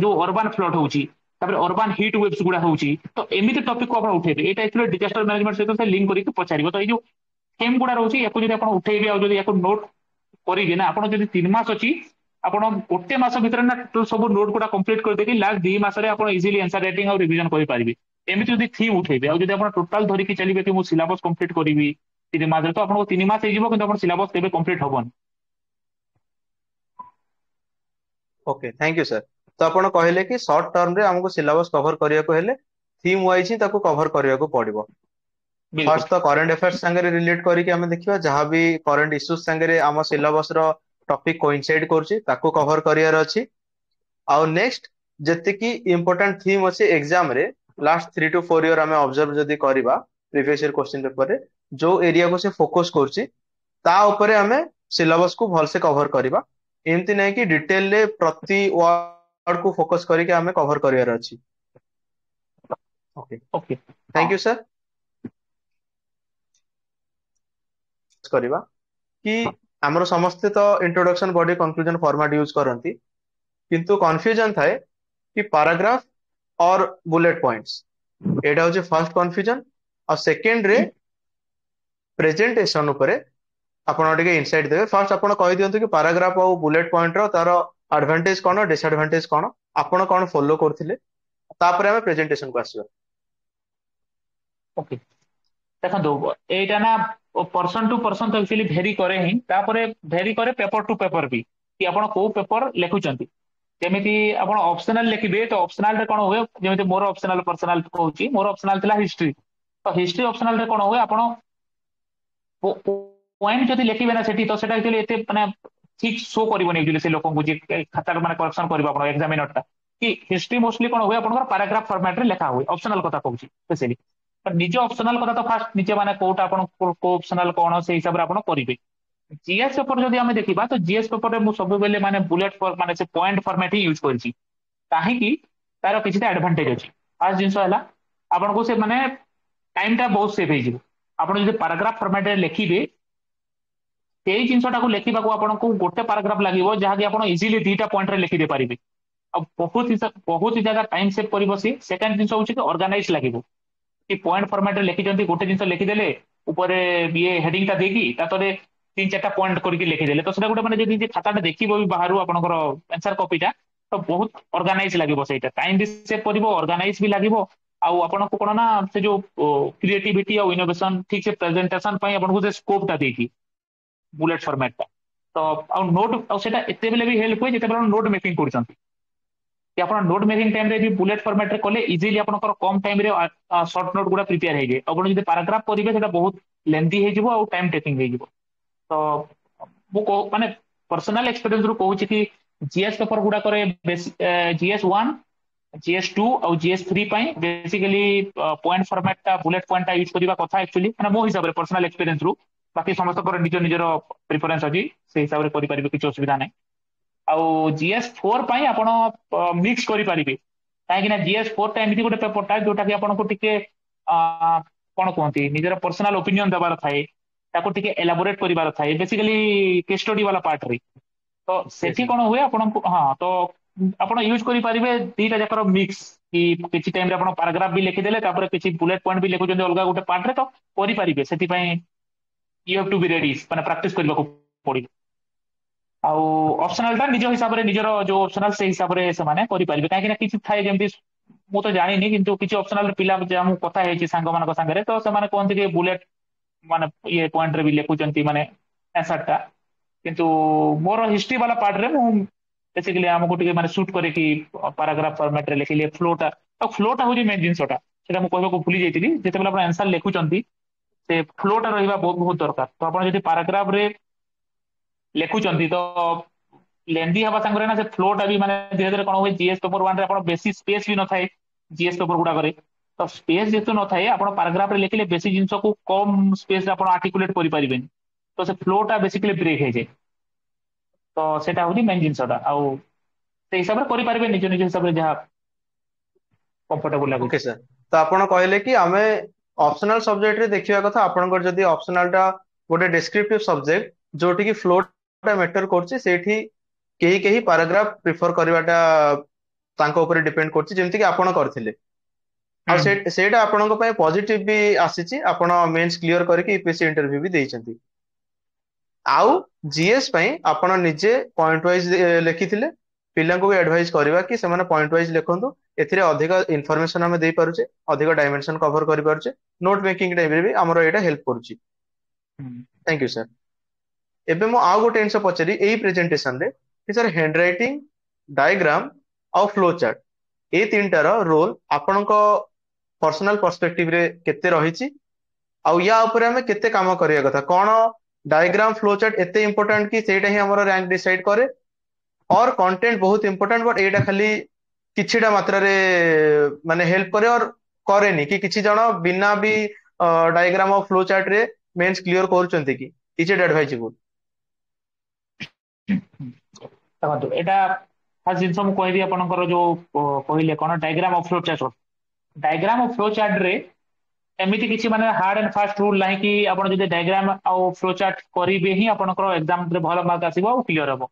ଯୋଉ ଅରବାନ ଫ୍ଲଡ ହଉଛି ତାପରେ ଅରବାନ ହିଟ୍ ୱେଭ୍ସ ଗୁଡା ହଉଛି ତ ଏମିତି ଟପିକ କୁ ଆପଣ ଉଠେଇବେ ଏଇଟା ଆକ୍ଚୁଆଲି ଡିଜାଷ୍ଟର ମ୍ୟାନେଜମେଣ୍ଟ ସହିତ ଲିଙ୍କ କରିକି ପଚାରିବ ତ ଏଇ ଯୋଉ ଥେମ୍ ଗୁଡା ରହୁଛି ୟାକୁ ଯଦି ଆପଣ ଉଠେଇବେ ଆଉ ଯଦି ୟାକୁ ନୋଟ କରିବେ ନା ଆପଣ ଯଦି 3 ମାସ ଅଛି ଆପଣ ଗୋଟେ ମାସ ଭିତରେ ନା ସବୁ ନୋଟ ଗୁଡା କମ୍ପ୍ଲିଟ କରିଦେଇକି ଲାଷ୍ଟ 2 ମାସରେ ଆପଣ ଇଜିଲି ଆନ୍ସର ରାଇଟିଂ ଆଉ ରିଭିଜନ କରିପାରିବେ ଏମିତି ଯଦି ଥିମ୍ ଉଠେଇବେ ଆଉ ଯଦି ଆପଣ ଟୋଟାଲ ଧରିକି ଚାଲିବେ କି ମୁଁ ସିଲାବସ କମ୍ପ୍ଲିଟ କରିବି 3 ମାସରେ ତ ଆପଣଙ୍କୁ 3 ମାସ ହେଇଯିବ କିନ୍ତୁ ଆପଣ ସିଲାବସ କେବେ କମ୍ପ୍ଲିଟ ହବନି ଓକେ ଥ୍ୟାଙ୍କ ୟୁ ସାର୍। ତ ଆପଣ କହିଲେ କି ସର୍ଟ ଟର୍ମ ରେ ଆମକୁ ସିଲାବସ କଭର କରିବାକୁ ହେଲେ ଥିମ୍ ୱାଇଜ ହିଁ ତାକୁ କଭର କରିବାକୁ ପଡିବ। ବିଲକୁଲ ଫାର୍ଷ୍ଟ ତ କରେଣ୍ଟ ଆଫେୟାର୍ସ ସାଙ୍ଗରେ ରିଲେଟ କରିକି ଆମେ ଦେଖିବା ଯାହାବି କରେଣ୍ଟ ଇସ୍ୟୁଜ ସାଙ୍ଗରେ ଆମ ସିଲାବସ ର ଟପିକ କୋଇନସାଇଡ କରୁଛି ତାକୁ କଭର କରିବାର ଅଛି। ଆଉ ନେକ୍ସଟ ଯେତିକି ଇମ୍ପୋର୍ଟାଣ୍ଟ ଥିମ୍ ଅଛି ଏକ୍ସାମ ରେ ଲାଷ୍ଟ 3 to 4 ଇୟର ଆମେ ଅବଜର୍ଭ ଯଦି କରିବା ପ୍ରିଭିୟସ ଇୟର କ୍ୱେଶ୍ଚିନ ପେପରରେ ଯୋଉ ଏରିଆକୁ ସେ ଫୋକସ କରୁଛି ତା ଉପରେ ଆମେ ସିଲାବସ କୁ ଭଲସେ କଭର କରିବା ଏମିତି ନାହିଁ କି ଡିଟେଲରେ ପ୍ରତି ୱାର୍ଡ କୁ ଫୋକସ କରିକି ଆମେ କଭର କରିବାର ଅଛି। ଓକେ ଓକେ ହଁ ଥ୍ୟାଙ୍କ ୟୁ ସାର୍। କରିବା କି ଆମର ସମସ୍ତେ ତ introduction body conclusion format use କରନ୍ତି କିନ୍ତୁ କନଫ୍ୟୁଜନ ଥାଏ କି ପାରାଗ୍ରାଫ ଅର ବୁଲେଟ ପଏଣ୍ଟସ ଏଇଟା ହଉଛି ଫାର୍ଷ୍ଟ କନଫ୍ୟୁଜନ ଆଉ ସେକେଣ୍ଡ ରେ ପ୍ରେଜେଣ୍ଟେସନ ଉପରେ ଆପଣ ଟିକେ ଇନସାଇଟ୍ ଦେବେ ଫାର୍ଷ୍ଟ ଆପଣ କହିଦିଅନ୍ତୁ କି ପାରାଗ୍ରାଫ ଆଉ ବୁଲେଟ ପଏଣ୍ଟ ର ତାର ଆଡଭାଣ୍ଟେଜ କଣ ଡିସଆଡଭାଣ୍ଟେଜ କଣ ଆପଣ କଣ ଫଲୋ କରୁଥିଲେ ତାପରେ ଆମେ ପ୍ରେଜେଣ୍ଟେସନକୁ ଆସିବା। ଓକେ ଦେଖନ୍ତୁ ଏଇଟା ନା ପର୍ସନ ଟୁ ପର୍ସନ ତ ଆକ୍ଚୁଆଲି ଭେରି କରେ ହିଁ ତାପରେ ଭେରି କରେ ପେପର ଟୁ ପେପର ବି କି ଆପଣ କୋଉ ପେପର ଲେଖୁଛନ୍ତି ଯେମିତି ଆପଣ ଅପସନାଲ ଲେଖିବେ ତ ଅପସନାଲ ରେ କଣ ହୁଏ ଯେମିତି ମୋର ଅପସନାଲ ପର୍ସନାଲ କହୁଛି ମୋର ଅପସନାଲ ଥିଲା ହିଷ୍ଟ୍ରି ତ ହିଷ୍ଟ୍ରି ଅପସନାଲ ରେ କଣ ହୁଏ ଆପଣ ପଏଣ୍ଟ ଯଦି ଲେଖିବେ ନା ସେଠି ତ ସେଟା ଆକ୍ଚୁଆଲି ଏତେ ମାନେ ଠିକ ଶୋ କରିବନି ଆକ୍ଚୁଆଲି ସେ ଲୋକଙ୍କୁ ଯେ ଖାତା ମାନେ କରେକ୍ସନ କରିବ ଆପଣ ଏକ୍ସାମିନର ଟା କି ହିଷ୍ଟ୍ରି ମୋଷ୍ଟଲି କଣ ହୁଏ ଆପଣଙ୍କର ପାରାଗ୍ରାଫ ଫର୍ମାଟ ରେ ଲେଖା ହୁଏ ଅପସନାଲ କଥା କହୁଛି ସ୍ପେସିଆଲି ନିଜ ଅପସନାଲ କଥା ତ ଫାଷ୍ଟ ନିଜେ ମାନେ କୋଉଟା ଆପଣ କୋଉ ଅପସନାଲ କଣ ସେଇ ହିସାବରେ ଆପଣ କରିବେ ଜିଏସ୍ ପେପର ଯଦି ଆମେ ଦେଖିବା ତ ଜିଏସ୍ ପେପରରେ ମୁଁ ସବୁବେଳେ ମାନେ ବୁଲେଟ ମାନେ ସେ ପଏଣ୍ଟ ଫର୍ମାଟ ହିଁ ୟୁଜ କରିଛି କାହିଁକି ତାର କିଛିଟା ଆଡଭାଣ୍ଟେଜ ଅଛି ଫାର୍ଷ୍ଟ ଜିନିଷ ହେଲା ଆପଣଙ୍କୁ ସେ ମାନେ ଟାଇମ ଟା ବହୁତ ସେଭ୍ ହେଇଯିବ ଆପଣ ଯଦି ପାରାଗ୍ରାଫ ଫର୍ମାଟରେ ଲେଖିବେ ସେଇ ଜିନିଷଟାକୁ ଲେଖିବାକୁ ଆପଣଙ୍କୁ ଗୋଟେ ପାରାଗ୍ରାଫ ଲାଗିବ ଯାହାକି ଆପଣ ଇଜିଲି 2ଟା ପଏଣ୍ଟରେ ଲେଖିଦେଇ ପାରିବେ ଆଉ ବହୁତ ଜାଗା ଟାଇମ ସେଭ୍ କରିବ ସିଏ ସେକେଣ୍ଡ ଜିନିଷ ହଉଛି କି ଅର୍ଗାନାଇଜ ଲାଗିବ କି ପଏଣ୍ଟ ଫର୍ମାଟରେ ଲେଖିଛନ୍ତି ଗୋଟେ ଜିନିଷ ଲେଖିଦେଲେ ଉପରେ ଇଏ ହେଡିଙ୍ଗ ଟା ଦେଇକି ତାପରେ 3-4ଟା ପଏଣ୍ଟ କରିକି ଲେଖିଦେଲେ ତ ସେଟା ଗୋଟେ ମାନେ ଯଦି ଖାତାଟା ଦେଖିବ ବି ବାହାରୁ ଆପଣଙ୍କର ଆନ୍ସର କପିଟା ତ ବହୁତ ଅର୍ଗାନାଇଜ ଲାଗିବ ସେଇଟା ଟାଇମ ବି ସେଭ୍ କରିବ ଅର୍ଗାନାଇଜ ବି ଲାଗିବ ଆଉ ଆପଣଙ୍କୁ କଣ ନା ସେ ଯୋଉ କ୍ରିଏଟିଭିଟି ଆଉ ଇନୋଭେସନ ଠିକ ସେ ପ୍ରେଜେଣ୍ଟେସନ ପାଇଁ ଆପଣଙ୍କୁ ସେ ସ୍କୋପ ଟା ଦେଇଛି ବୁଲେଟ ଫର୍ମାଟ ଟା ତ ଆଉ ନୋଟ ଆଉ ସେଟା ଏତେବେଳେ ବି ହେଲ୍ପ ହୁଏ ଯେତେବେଳେ ନୋଟ ମେକିଂ କରୁଛନ୍ତି କି ଆପଣ ନୋଟ ମେକିଂ ଟାଇମରେ ବି ବୁଲେଟ ଫର୍ମାଟରେ କଲେ ଇଜିଲି ଆପଣଙ୍କର କମ ଟାଇମରେ ସର୍ଟ ନୋଟ ଗୁଡା ପ୍ରିପେୟାର ହେଇଯାଏ ଆପଣ ଯଦି ପାରାଗ୍ରାଫ କରିବେ ସେଇଟା ବହୁତ ଲେନ୍ଦି ହେଇଯିବ ଆଉ ଟାଇମ ଟେକିଂ ହେଇଯିବ ତ ମୁଁ ମାନେ ପର୍ସନାଲ ଏକ୍ସପିରିଏନ୍ସ ରୁ କହୁଛି କି ଜିଏସ୍ ପେପର ଗୁଡାକରେ GS1 GS2 ଆଉ GS3 ପାଇଁ ବେସିକାଲି ପଏଣ୍ଟ ଫର୍ମାଟ ଟା ବୁଲେଟ ପଏଣ୍ଟ ଟା ୟୁଜ କରିବା କଥା ଆକ୍ଚୁଆଲି ମାନେ ମୋ ହିସାବରେ ପର୍ସନାଲ ଏକ୍ସପିରିଏନ୍ସ ରୁ बाकी समस्त निज निजर प्रिफरेन्स अच्छी से हिसाब से करेंगे किसी असुविधा नहीं आउ GS4 ପାଇଁ ଆପଣ ମିକ୍ସ କରିପାରିବେ କାହିଁକି ନା GS4 ଟା ଏମିତି ଗୋଟେ ପେପରଟା ଯୋଉଟା କି ଆପଣଙ୍କୁ ଟିକେ କଣ କୁହନ୍ତି ନିଜର ପର୍ସନାଲ ଓପିନିଅନ ଦେବାର ଥାଏ ତାକୁ ଟିକେ ଏଲାବୋରେଟ କରିବାର ଥାଏ ବେସିକାଲି କେସ୍ ଷ୍ଟଡି वाला ପାର୍ଟରେ ତ Yes, ସେଠି sir. କଣ ହୁଏ ଆପଣଙ୍କୁ ହଁ ତ ଆପଣ ୟୁଜ କରିପାରିବେ ଦିଟା ଯାକର ମିକ୍ସ କି କିଛି ଟାଇମରେ ଆପଣ ପାରାଗ୍ରାଫ ବି ଲେଖିଦେଲେ ତାପରେ କିଛି ବୁଲେଟ ପଏଣ୍ଟ ବି ଲେଖୁଛନ୍ତି ଅଲଗା ଗୋଟେ ପାର୍ଟରେ ତ କରିପାରିବେ ସେଥିପାଇଁ you have to be ready ମାନେ ପ୍ରାକ୍ଟିସ କରିବାକୁ ପଡିବ ଆଉ ଅପସନାଲ ଟା ନିଜ ହିସାବରେ ନିଜର ଯୋଉ ଅପସନାଲ ସେଇ ହିସାବରେ ସେମାନେ କରିପାରିବେ କାହିଁକି ନା କିଛି ଥାଏ ଯେମିତି ମୁଁ ତ ଜାଣିନି କିନ୍ତୁ କିଛି ଅପସନାଲ ପିଲା ଯାହା ମୁଁ କଥା ହେଇଛି ସାଙ୍ଗମାନଙ୍କ ସାଙ୍ଗରେ ତ ସେମାନେ କୁହନ୍ତି କି ବୁଲେଟ ମାନେ ଇଏ ପଏଣ୍ଟରେ ବି ଲେଖୁଛନ୍ତି ମାନେ ଆନ୍ସର ଟା କିନ୍ତୁ ମୋର ହିଷ୍ଟ୍ରି ବାଲା ପାର୍ଟରେ ମୁଁ ବେସିକାଲି ଆମକୁ ଟିକେ ମାନେ ସୁଟ୍ କରେ କି ପାରାଗ୍ରାଫ ଫର୍ମାଟରେ ଲେଖିଲେ ଫ୍ଲୋଟା ଆଉ ଫ୍ଲୋଟା ହଉଛି ମେନ୍ ଜିନିଷଟା ସେଟା ମୁଁ କହିବାକୁ ଭୁଲି ଯାଇଥିଲି ଯେତେବେଳେ ଆପଣ ଆନ୍ସର ଲେଖୁଛନ୍ତି ସେ ଫ୍ଲୋଟା ରହିବା ବହୁତ ବହୁତ ଦରକାର ତ ଆପଣ ଯଦି ପାରାଗ୍ରାଫରେ ଲେଖୁଛନ୍ତି ତ ଲେନ୍ଦି ହେବା ସାଙ୍ଗରେ ନା ସେ ଫ୍ଲୋ ଟା ବି ମାନେ ଧୀରେ ଧୀରେ କଣ ହୁଏ GS ପେପର 1 ରେ ଆପଣ ବେଶୀ ସ୍ପେସ୍ ବି ନଥାଏ GS ପେପର ଗୁଡାକରେ ତ ସ୍ପେସ୍ ଯେହେତୁ ନଥାଏ ଆପଣ ପାରାଗ୍ରାଫରେ ଲେଖିଲେ ବେଶୀ ଜିନିଷକୁ କମ ସ୍ପେସ୍ ରେ ଆପଣ ଆର୍ଟିକୁଲେଟ କରିପାରିବେନି ତ ସେ ଫ୍ଲୋ ଟା ବେସିକାଲି ବ୍ରେକ୍ ହେଇଯାଏ ତ ସେଇଟା ହଉଛି ମେନ୍ ଜିନିଷଟା ଆଉ ସେଇ ହିସାବରେ କରିପାରିବେ ନିଜ ନିଜ ହିସାବରେ ଯାହା କମ୍ଫର୍ଟେବଲ ଓକେ ଲାଗୁଛି ସାର୍। ତ ଆପଣ କହିଲେ କି ଆମେ ଅପସନାଲ ସବଜେକ୍ଟରେ ଦେଖିବା କଥା ଆପଣଙ୍କର ଯଦି ଅପସନାଲ ଟା ଗୋଟେ ଡେସ୍କ୍ରିପଟିଭ ସବଜେକ୍ଟ ଯୋଉଠି କି ଫ୍ଲୋ ଟା ମ୍ୟାଟର କରୁଛି ସେଇଠି କେହି କେହି ପାରାଗ୍ରାଫ ପ୍ରିଫର କରିବାଟା ତାଙ୍କ ଉପରେ ଡିପେଣ୍ଡ କରୁଛି ଯେମିତି କି ଆପଣ କରିଥିଲେ ଆଉ ହୁଁ ସେଇଟା ଆପଣଙ୍କ ପାଇଁ ପଜିଟିଭ ବି ଆସିଛି ଆପଣ ମେନ୍ସ କ୍ଲିୟର କରିକି ୟୁପିଏସସି ଇଣ୍ଟରଭ୍ୟୁ ବି ଦେଇଛନ୍ତି ଆଉ GS ପାଇଁ ଆପଣ ନିଜେ ପଏଣ୍ଟ ୱାଇଜ ଲେଖିଥିଲେ ପିଲାଙ୍କୁ ବି ଆଡଭାଇଜ କରିବା କି ସେମାନେ ପଏଣ୍ଟ ୱାଇଜ ଲେଖନ୍ତୁ ଏଥିରେ ଅଧିକ ଇନଫର୍ମେସନ ଆମେ ଦେଇପାରୁଛେ ଅଧିକ ଡାଇମେନସନ କଭର କରିପାରୁଛେ ନୋଟ ମେକିଂ ଟାଇମରେ ବି ଆମର ଏଇଟା ହେଲ୍ପ କରୁଛି ହୁଁ ଥ୍ୟାଙ୍କ ୟୁ ସାର୍ ଏବେ ମୁଁ ଆଉ ଗୋଟେ ଜିନିଷ ପଚାରି ଏଇ ପ୍ରେଜେଣ୍ଟେସନରେ କି ସାର୍ ହ୍ୟାଣ୍ଡ ରାଇଟିଂ ଡାଇଗ୍ରାମ ଆଉ ଫ୍ଲୋ ଚାର୍ଟ ଏଇ ତିନିଟାର ରୋଲ ଆପଣଙ୍କ ପର୍ସନାଲ ପର୍ସପେକ୍ଟିଭରେ କେତେ ରହିଛି ଆଉ ୟା ଉପରେ ଆମେ କେତେ କାମ କରିବା କଥା କଣ ଡାଇଗ୍ରାମ ଫ୍ଲୋ ଚାର୍ଟ ଏତେ ଇମ୍ପୋର୍ଟାଣ୍ଟ କି ସେଇଟା ହିଁ ଆମର ରାଙ୍କ ଡିସାଇଡ କରେ और कंटेंट बहुत इंपॉर्टेंट बट एटा खाली किछिटा मात्रा रे माने हेल्प करे और करेनी कि किछि जण बिना भी डायग्राम ऑफ फ्लो चार्ट रे मेंस क्लियर करूचंती कि इज इट एडवाइजेबल ଦେଖନ୍ତୁ ଏଇଟା ଫାର୍ଷ୍ଟ ଜିନିଷ ମୁଁ କହିବି ଆପଣଙ୍କର ଯୋଉ କହିଲେ କଣ diagram of flow chart diagram of flow chart ରେ ଏମିତି କିଛି ମାନେ ହାର୍ଡ ଆଣ୍ଡ ଫାଷ୍ଟ ରୁଲ ନାହିଁ କି ଆପଣ ଯଦି ଡାଇଗ୍ରାମ ଆଉ ଫ୍ଲୋ ଚାର୍ଟ କରିବେ ହିଁ ଆପଣଙ୍କର ଏକ୍ସାମ ରେ ଭଲ ମାର୍କ ଆସିବ ଆଉ କ୍ଲିୟର ହବ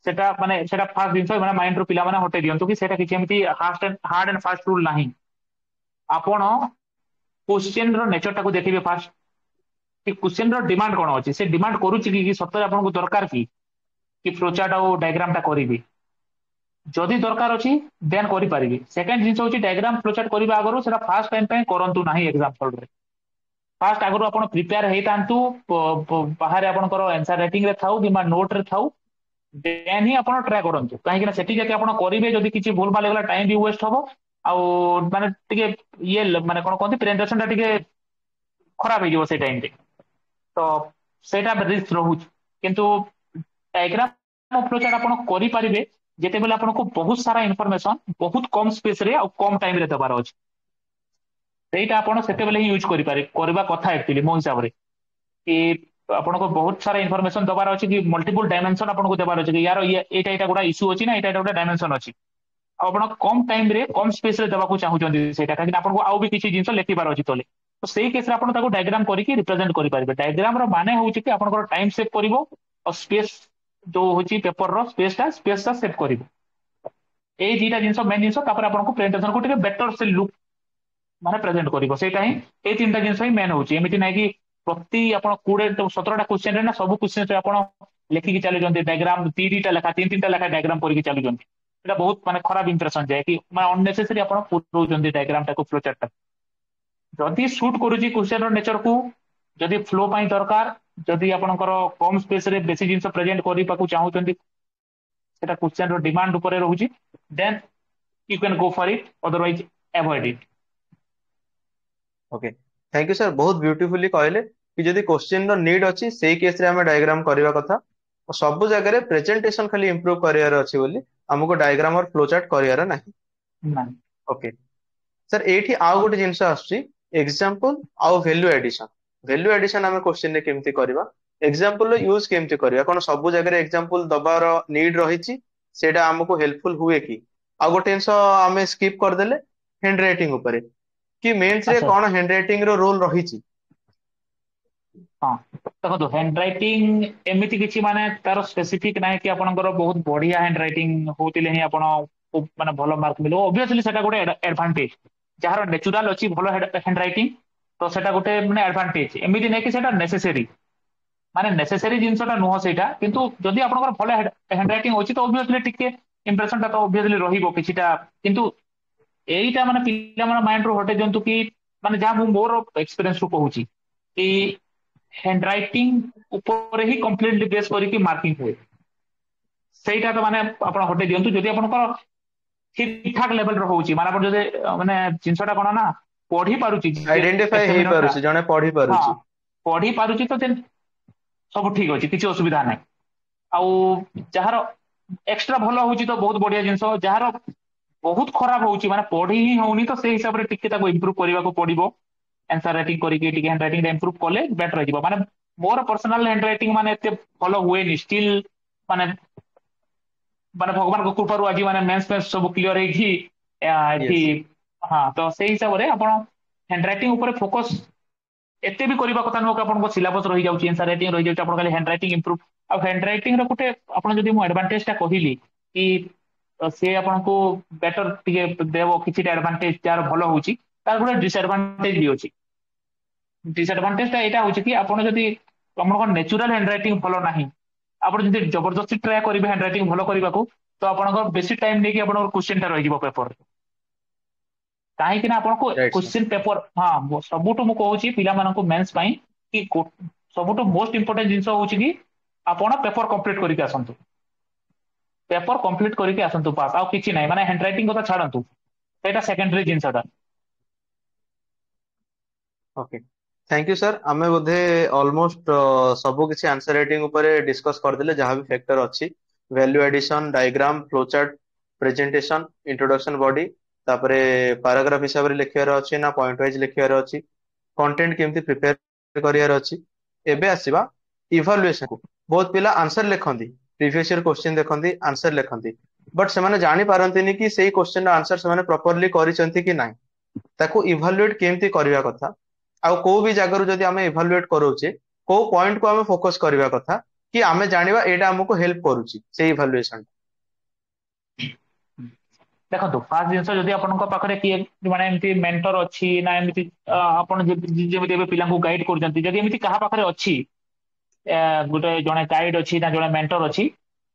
ସେଟା ମାନେ ସେଟା ଫାର୍ଷ୍ଟ ଜିନିଷ ମାନେ ମାଇଣ୍ଡ ରୁ ପିଲାମାନେ ହଟେଇ ଦିଅନ୍ତୁ କି ସେଟା କିଛି ଏମିତି ହାର୍ଡ ଆଣ୍ଡ ଫାଷ୍ଟ ରୁଲ ନାହିଁ ଆପଣ क्वेश्चन ର ନେଚର ଟାକୁ ଦେଖିବେ ଫାଷ୍ଟ कि क्वेश्चन ର ଡିମାଣ୍ଡ କଣ ଅଛି ସେ ଡିମାଣ୍ଡ କରୁଛି କି ସତରେ ଆପଣଙ୍କୁ ଦରକାର କି ଫ୍ଲୋ ଚାର୍ଟ ଆଉ ଡାଇଗ୍ରାମ ଟା କରିବି ଯଦି ଦରକାର ଅଛି ଦେନ୍ କରିପାରିବି ସେକେଣ୍ଡ ଜିନିଷ ହଉଛି ଡାଇଗ୍ରାମ ଫ୍ଲୋ ଚାର୍ଟ କରିବା ଆଗରୁ ସେଟା ଫାର୍ଷ୍ଟ ଟାଇମ ପାଇଁ କରନ୍ତୁ ନାହିଁ ଏକ୍ସାମ୍ପଲ ରେ ଫାଷ୍ଟ ଆଗରୁ ଆପଣ ପ୍ରିପେୟାର ହେଇଥାନ୍ତୁ ବାହାରେ ଆପଣଙ୍କର ଆନ୍ସର ରାଇଟିଂ ରେ ଥାଉ କିମ୍ବା ନୋଟ ରେ ଥାଉ ଦେନ୍ ହିଁ ଆପଣ ଟ୍ରାଏ କରନ୍ତୁ କାହିଁକି ନା ସେଠି ଯଦି ଆପଣ କରିବେ ଯଦି କିଛି ଭୁଲ ଭାଲ ହେଇଗଲା ଟାଇମ ବି ୱେଷ୍ଟ ହବ ଆଉ ମାନେ ଟିକେ ଇଏ ମାନେ କଣ କହନ୍ତି ପ୍ରେଜେଣ୍ଟେସନ ଟା ଟିକେ ଖରାପ ହେଇଯିବ ସେଇ ଟାଇମରେ ତ ସେଇଟା ରିସ୍କ ରହୁଛି କିନ୍ତୁ ଡାଇଗ୍ରାମ ଫ୍ଲୋ ଚାର୍ଟ ଆପଣ କରିପାରିବେ ଯେତେବେଳେ ଆପଣଙ୍କୁ ବହୁତ ସାରା ଇନଫର୍ମେସନ ବହୁତ କମ ସ୍ପେସ ରେ ଆଉ କମ ଟାଇମ ରେ ଦେବାର ଅଛି ସେଇଟା ଆପଣ ସେତେବେଳେ ହିଁ ୟୁଜ କରିପାରିବେ କରିବା କଥା ଆକ୍ଚୁଆଲି ମୋ ହିସାବରେ କି ଆପଣଙ୍କୁ ବହୁତ ସାରା ଇନଫର୍ମେସନ ଦେବାର ଅଛି କି ମଲ୍ଟିପୁଲ ଡାଇମେନସନ ଆପଣଙ୍କୁ ଦେବାର ଅଛି କି ୟାର ଏଇଟା ଏଇଟା ଗୋଟେ ଇସ୍ୟୁ ଅଛି ନା ଏଇଟା ଏଇଟା ଗୋଟେ ଡାଇମେନସନ ଅଛି ଆଉ ଆପଣ କମ ଟାଇମ ରେ କମ ସ୍ପେସ ରେ ଦେବାକୁ ଚାହୁଁଛନ୍ତି ସେଇଟା କାହିଁକି ଆପଣଙ୍କୁ ଆଉ ବି କିଛି ଜିନିଷ ଲେଖିବାର ଅଛି ତଳେ ତ ସେଇ କେସରେ ଆପଣ ତାକୁ ଡାଇଗ୍ରାମ କରିକି ରିପ୍ରେଜେଣ୍ଟ କରିପାରିବେ ଡାଇଗ୍ରାମ ର ମାନେ ହଉଛି କି ଆପଣଙ୍କର ଟାଇମ ସେଭ୍ କରିବ ଆଉ ସ୍ପେସ ଯୋଉ ହଉଛି ପେପର ର ସ୍ପେସ ଟା ସେଭ୍ କରିବ ଏଇ ଦିଟା ଜିନିଷ ମେନ୍ ଜିନିଷ ତାପରେ ଆପଣଙ୍କୁ ପ୍ରେଜେଣ୍ଟେସନ ଟିକେ ବେଟର ସେ ଲୁକ୍ ମାନେ ପ୍ରେଜେଣ୍ଟ କରିବ ସେଇଟା ହିଁ ଏଇ ତିନିଟା ଜିନିଷ ହିଁ ମେନ୍ ହଉଛି ଏମିତି ନାଇଁ କି ପ୍ରତି ଆପଣ 17ଟା କ୍ୱେଶ୍ଚନ ରେ ନା ସବୁ କ୍ୱେଶ୍ଚନ ଆପଣ ଲେଖିକି ଚାଲୁଛନ୍ତି ଡାଇଗ୍ରାମ ଦିଟା ଲେଖା ତିନିଟା ଲେଖା ଡାଇଗ୍ରାମ କରିକି ଚାଲୁଛନ୍ତି ଏଇଟା ବହୁତ ମାନେ ଖରାପ ଇମ୍ପ୍ରେସନ ଯାଏ କି ମାନେ ଅନନେସେସରୀ ଆପଣ ପୁରଉଛନ୍ତି ଡାଇଗ୍ରାମ ଟାକୁ ଫ୍ଲୋ ଚାର୍ଟ ଟାକୁ ଯଦି ସୁଟ୍ କରୁଛି କ୍ୱେଶ୍ଚନ ର ନେଚରକୁ ଯଦି ଫ୍ଲୋ ପାଇଁ ଦରକାର ଯଦି ଆପଣଙ୍କର କମ ସ୍ପେସ ରେ ବେଶୀ ଜିନିଷ ପ୍ରେଜେଣ୍ଟ କରିବାକୁ ଚାହୁଁଛନ୍ତି ସେଟା କ୍ୱେଶ୍ଚନ ର ଡିମାଣ୍ଡ ଉପରେ ରହୁଛି then you can go for it otherwise avoid it okay thank you sir बहुत ब्यूटीफुली कहले कि जदि क्वेश्चन रो नीड अछि सेही केस रे हमें डायग्राम करबा कथा और सब जगह रे प्रेजेंटेशन खाली इंप्रूव करियार अछि बोली हमको डायग्राम और फ्लो चार्ट करियार नाही ନାଇଁ ओके सर एठी आउ गोटे जिंस आछि एग्जांपल आउ वैल्यू एडिशन ଭ୍ୟାଲ୍ୟୁ ଆଡିସନ ଆମେ क्वेश्चन ରେ କେମିତି କରିବା, एग्जांपल ର यूज କେମିତି କରିବା, କଣ ସବୁ ଜାଗାରେ एग्जांपल ଦବାର ନିଡ୍ ରହିଛି, ସେଇଟା ଆମକୁ ହେଲ୍ପଫୁଲ ହୁଏ କି? ଆଉ ଗୋଟେ ଜିନିଷ ଆମେ ସ୍କିପ୍ କରିଦେଲେ ହ୍ୟାଣ୍ଡ ରାଇଟିଂ ଉପରେ, କି ମେନ୍ସ ରେ ଆଚ୍ଛା। କଣ ହ୍ୟାଣ୍ଡ ରାଇଟିଂ ର ରୋଲ ରହିଛି? ହଁ ଦେଖନ୍ତୁ ହ୍ୟାଣ୍ଡ ରାଇଟିଂ ଏମିତି କିଛି ମାନେ ତାର ସ୍ପେସିଫିକ ନାହିଁ କି ଆପଣଙ୍କର ବହୁତ ବଢିଆ ହ୍ୟାଣ୍ଡ ରାଇଟିଂ ହଉଥିଲେ ହିଁ ଆପଣ ମାନେ ଭଲ ମାର୍କ ମିଳିବ। ଅବଭିୟସଲି ସେଟା ଗୋଟେ ଆଡଭାନ୍ଟେଜ, ଯାହାର ନେଚୁରାଲ ଅଛି ଭଲ ହ୍ୟାଣ୍ଡ ରାଇଟିଂ, ତ ସେଟା ଗୋଟେ ମାନେ ଆଡଭାନ୍ଟେଜ। ଏମିତି ନାହିଁ କି ସେଟା ନେସେସରୀ, ମାନେ ନେସେସରୀ ଜିନିଷଟା ନୁହଁ ସେଇଟା, କିନ୍ତୁ ଯଦି ଆପଣଙ୍କର ଭଲ ହ୍ୟାଣ୍ଡ ରାଇଟିଂ ଅଛି ତ ଅବଭିୟସଲି ଟିକେ ଇମ୍ପ୍ରେସନ ଟା ତ ଅବଭିୟସଲି ରହିବ କିଛିଟା। କିନ୍ତୁ ଏଇଟା ମାନେ ପିଲାମାନଙ୍କ ମାଇଣ୍ଡରୁ ହଟେଇ ଦିଅନ୍ତୁ କି, ମାନେ ଯାହା ମୁଁ ମୋର ଏକ୍ସପିରିଏନ୍ସ ରୁ କହୁଛି କି ହ୍ୟାଣ୍ଡ ରାଇଟିଂ ଉପରେ ହିଁ କମ୍ପ୍ଲିଟଲି ବେସ୍ କରିକି ମାର୍କିଂ ହୁଏ। ସେଇଟା ତ ମାନେ ଆପଣ ହଟେଇ ଦିଅନ୍ତୁ। ଯଦି ଆପଣଙ୍କର ଠିକ ଠାକ ଲେଭେଲର ହଉଛି, ମାନେ ଆପଣ ଯଦି ମାନେ ଜିନିଷଟା କଣ ନା ପଢି ପାରୁଛି ଯେ ଆଇଡେଣ୍ଟିଫାଇ ଏତେ ମିନିଟ ଟା, ହେଇପାରୁଛି, ଜଣେ ପଢି ହଁ ପାରୁଛି। ପଢି ପାରୁଛି ତ ସବୁ ଠିକ ଅଛି, କିଛି ଅସୁବିଧା ନାହିଁ। ଆଉ ଯାହାର ଏକ୍ସଟ୍ରା ଭଲ ହଉଛି ତ ବହୁତ ବଢିଆ ଜିନିଷ, ଯାହାର ବହୁତ ଖରାପ ହଉଛି ମାନେ ପଢି ହିଁ ହଉନି, ତ ସେଇ ହିସାବରେ ଟିକେ ତାକୁ ଇମ୍ପ୍ରୁଭ କରିବାକୁ ପଡିବ। ଆନ୍ସର ରାଇଟିଂ କରିକି ଟିକେ ହ୍ୟାଣ୍ଡ ରାଇଟିଂ ଇମ୍ପ୍ରୁଭ କଲେ ବେଟର ହେଇଯିବ। ମାନେ ମୋର ପର୍ସନାଲ ହ୍ୟାଣ୍ଡ ରାଇଟିଂ ମାନେ ଏତେ ଭଲ ହୁଏନି ଷ୍ଟିଲ୍, ମାନେ ମାନେ ଭଗବାନଙ୍କ କୃପାରୁ ଆଜି ମାନେ ମେନ୍ସ ଫେନ୍ସ ସବୁ କ୍ଲିୟର ହେଇକି ଏଠି। ୟେସ୍। ହଁ ତ ସେଇ ହିସାବରେ ଆପଣ ହ୍ୟାଣ୍ଡ ରାଇଟିଂ ଉପରେ ଫୋକସ ଏତେ ବି କରିବା କଥା ନୁହଁ କି ଆପଣଙ୍କ ସିଲାବସ ରହିଯାଉଛି, ଆନ୍ସର ରାଇଟିଂ ରହିଯାଉଛି, ଆପଣ ଖାଲି ହ୍ୟାଣ୍ଡ ରାଇଟିଂ ଇମ୍ପ୍ରୁଭ। ଆଉ ହ୍ୟାଣ୍ଡ ରାଇଟିଂ ର ଗୋଟେ ଆପଣ ଯଦି ମୁଁ ଆଡଭାଣ୍ଟେଜ ଟା କହିଲି କି ସେ ଆପଣଙ୍କୁ ବେଟର ଟିକେ ଦେବ କିଛିଟା ଆଡଭାଣ୍ଟେଜ ଯାହାର ଭଲ ହଉଛି, ତାର ଗୋଟେ ଡିସଆଡଭାଣ୍ଟେଜ ବି ଅଛି। ଡିସଆଡଭାଣ୍ଟେଜ ଟା ଏଇଟା ହଉଛି କି ଆପଣ ଯଦି ଆପଣଙ୍କ ନେଚୁରାଲ ହ୍ୟାଣ୍ଡ ରାଇଟିଂ ଭଲ ନାହିଁ, ଆପଣ ଯଦି ଜବରଦସ୍ତି ଟ୍ରାଏ କରିବେ ହ୍ୟାଣ୍ଡ ରାଇଟିଂ ଭଲ କରିବାକୁ, ତ ଆପଣଙ୍କର ବେଶୀ ଟାଇମ ନେଇକି ଆପଣଙ୍କର କୋଶ୍ଚିନ୍ ଟା ରହିଯିବ ପେପରରେ। କାହିଁକି ନା ଆପଣଙ୍କୁ ରାଇଟ୍ ସାର୍। କୋଶ୍ଚିନ୍ ପେପର, ହଁ ସବୁଠୁ ମୁଁ କହୁଛି ପିଲାମାନଙ୍କୁ ମେନ୍ସ ପାଇଁ କି ସବୁଠୁ ମୋଷ୍ଟ ଇମ୍ପୋର୍ଟାଣ୍ଟ ଜିନିଷ ହଉଛି କି ଆପଣ ପେପର କମ୍ପ୍ଲିଟ କରିକି ଆସନ୍ତୁ। ପେପର କମ୍ପ୍ଲିଟ କରିକି ଆସନ୍ତୁ ବାସ୍, ଆଉ କିଛି ନାହିଁ। ମାନେ ହ୍ୟାଣ୍ଡ ରାଇଟିଂ କଥା ଛାଡନ୍ତୁ, ସେଇଟା ସେକେଣ୍ଡାରୀ ଜିନିଷଟା। Okay, thank you sir. ଆମେ ବୋଧେ ଅଲମୋଷ୍ଟ ସବୁ କିଛି ଆନ୍ସର ରାଇଟିଂ ଉପରେ ଡିସ୍କସ କରିଦେଲେ, ଯାହା ବି ଫ୍ୟାକ୍ଟର ଅଛି, value addition, diagram, flow chart, presentation, introduction body, ତାପରେ ପାରାଗ୍ରାଫ ହିସାବରେ ଲେଖିବାର ଅଛି ନା ପଏଣ୍ଟ ୱାଇଜ ଲେଖିବାର ଅଛି, କଣ୍ଟେଣ୍ଟ କେମିତି ପ୍ରିପେୟାର କରିବାର ଅଛି। ଏବେ ଆସିବା ଇଭାଲୁଏସନ କୁ। ବହୁତ ପିଲା ଆନ୍ସର ଲେଖନ୍ତି, ପ୍ରିଭିୟସ ଇୟର କ୍ୱେଶ୍ଚିନ୍ ଦେଖନ୍ତି, ଆନ୍ସର ଲେଖନ୍ତି, ବଟ୍ ସେମାନେ ଜାଣି ପାରନ୍ତିନି କି ସେଇ କ୍ୱେଶ୍ଚିନ୍ ର ଆନ୍ସର ସେମାନେ ପ୍ରପରଲି କରିଛନ୍ତି କି ନାହିଁ। ତାକୁ ଇଭାଲୁଏଟ କେମିତି କରିବା କଥା, ଆଉ କୋଉ ବି ଜାଗାରୁ ଯଦି ଆମେ ଇଭାଲୁଏଟ କରୁଛେ, କୋଉ ପଏଣ୍ଟ କୁ ଆମେ ଫୋକସ କରିବା କଥା, କି ଆମେ ଜାଣିବା ଏଇଟା ଆମକୁ ହେଲ୍ପ କରୁଛି ସେଇ ଇଭାଲୁଏସନ। ଦେଖନ୍ତୁ ଫାର୍ଷ୍ଟ ଜିନିଷ, ଯଦି ଆପଣଙ୍କ ପାଖରେ କିଏ ମାନେ ଏମିତି ମେଣ୍ଟର ଅଛି ନା ଏମିତି ଆପଣ ଯେମିତି ଏବେ ପିଲାଙ୍କୁ ଗାଇଡ କରୁଛନ୍ତି, ଯଦି ଏମିତି କାହା ପାଖରେ ଅଛି ଗୋଟେ ଜଣେ ଗାଇଡ ଅଛି ନା ଜଣେ ମେଣ୍ଟର ଅଛି,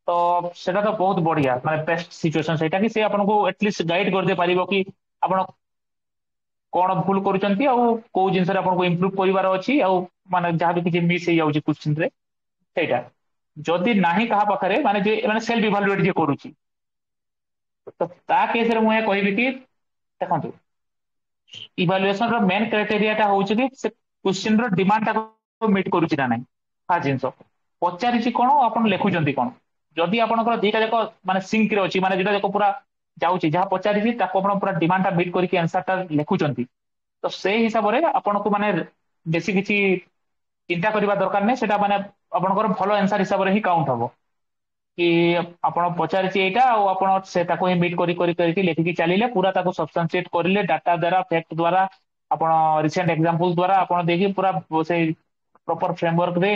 ତ ସେଟା ତ ବହୁତ ବଢିଆ, ମାନେ ବେଷ୍ଟ ସିଚୁଏସନ ସେଇଟା କି ସେ ଆପଣଙ୍କୁ ଆଟଲିଷ୍ଟ ଗାଇଡ କରିଦେଇ ପାରିବ କି ଆପଣ କଣ ଭୁଲ କରୁଛନ୍ତି ଆଉ କୋଉ ଜିନିଷରେ ଆପଣଙ୍କୁ ଇମ୍ପ୍ରୁଭ କରିବାର ଅଛି, ଆଉ ମାନେ ଯାହାବି କିଛି ମିସ୍ ହେଇଯାଉଛି କୋଶ୍ଚିନ୍ ରେ ସେଇଟା। ଯଦି ନାହିଁ କାହା ପାଖରେ, ମାନେ ଯେ ମାନେ ସେଲ୍ଫ ଇଭାଲୁଏଟ ଯିଏ କରୁଛି, ତ ତା କେସରେ ମୁଁ ଏହା କହିବି କି ଦେଖନ୍ତୁ ଇଭାଲୁଏସନ ର ମେନ୍ କ୍ରାଇଟେରିଆ ଟା ହଉଛି କି ସେ କୋଶ୍ଚିନ୍ ର ଡିମାଣ୍ଡ ଟାକୁ ମିଟ୍ କରୁଛି ନା ନାହିଁ। ଫାର୍ଷ୍ଟ ଜିନିଷ ପଚାରିଛି କଣ, ଆପଣ ଲେଖୁଛନ୍ତି କଣ। ଯଦି ଆପଣଙ୍କର ଦିଟା ଯାକ ମାନେ ସିଙ୍କ ରେ ଅଛି, ମାନେ ଦିଟା ଯାକ ପୁରା ଯାଉଛି, ଯାହା ପଚାରିଛି ତାକୁ ଆପଣ ପୁରା ଡିମାଣ୍ଡ ଟା ମିଟ୍ କରିକି ଆନ୍ସର ଟା ଲେଖୁଛନ୍ତି, ତ ସେଇ ହିସାବରେ ଆପଣଙ୍କୁ ମାନେ ବେଶୀ କିଛି ଚିନ୍ତା କରିବା ଦରକାର ନାହିଁ। ସେଟା ମାନେ ଆପଣଙ୍କର ଭଲ ଆନ୍ସର ହିସାବରେ ହିଁ କାଉଣ୍ଟ ହବ କି ଆପଣ ପଚାରିଛି ଏଇଟା ଆଉ ଆପଣ ସେ ତାକୁ ହିଁ ମିଟ୍ କରିକି ଲେଖିକି ଚାଲିଲେ, ପୁରା ତାକୁ ସବଷ୍ଟାନ୍ସିଏଟ କରିଲେ ଡାଟା ଦ୍ୱାରା, ଫ୍ୟାକ୍ଟ ଦ୍ୱାରା, ଆପଣ ରିସେଣ୍ଟ ଏକ୍ସାମ୍ପଲ ଦ୍ୱାରା ଆପଣ ଦେଇକି ପୁରା ସେଇ ପ୍ରପର ଫ୍ରେମୱାର୍କ ରେ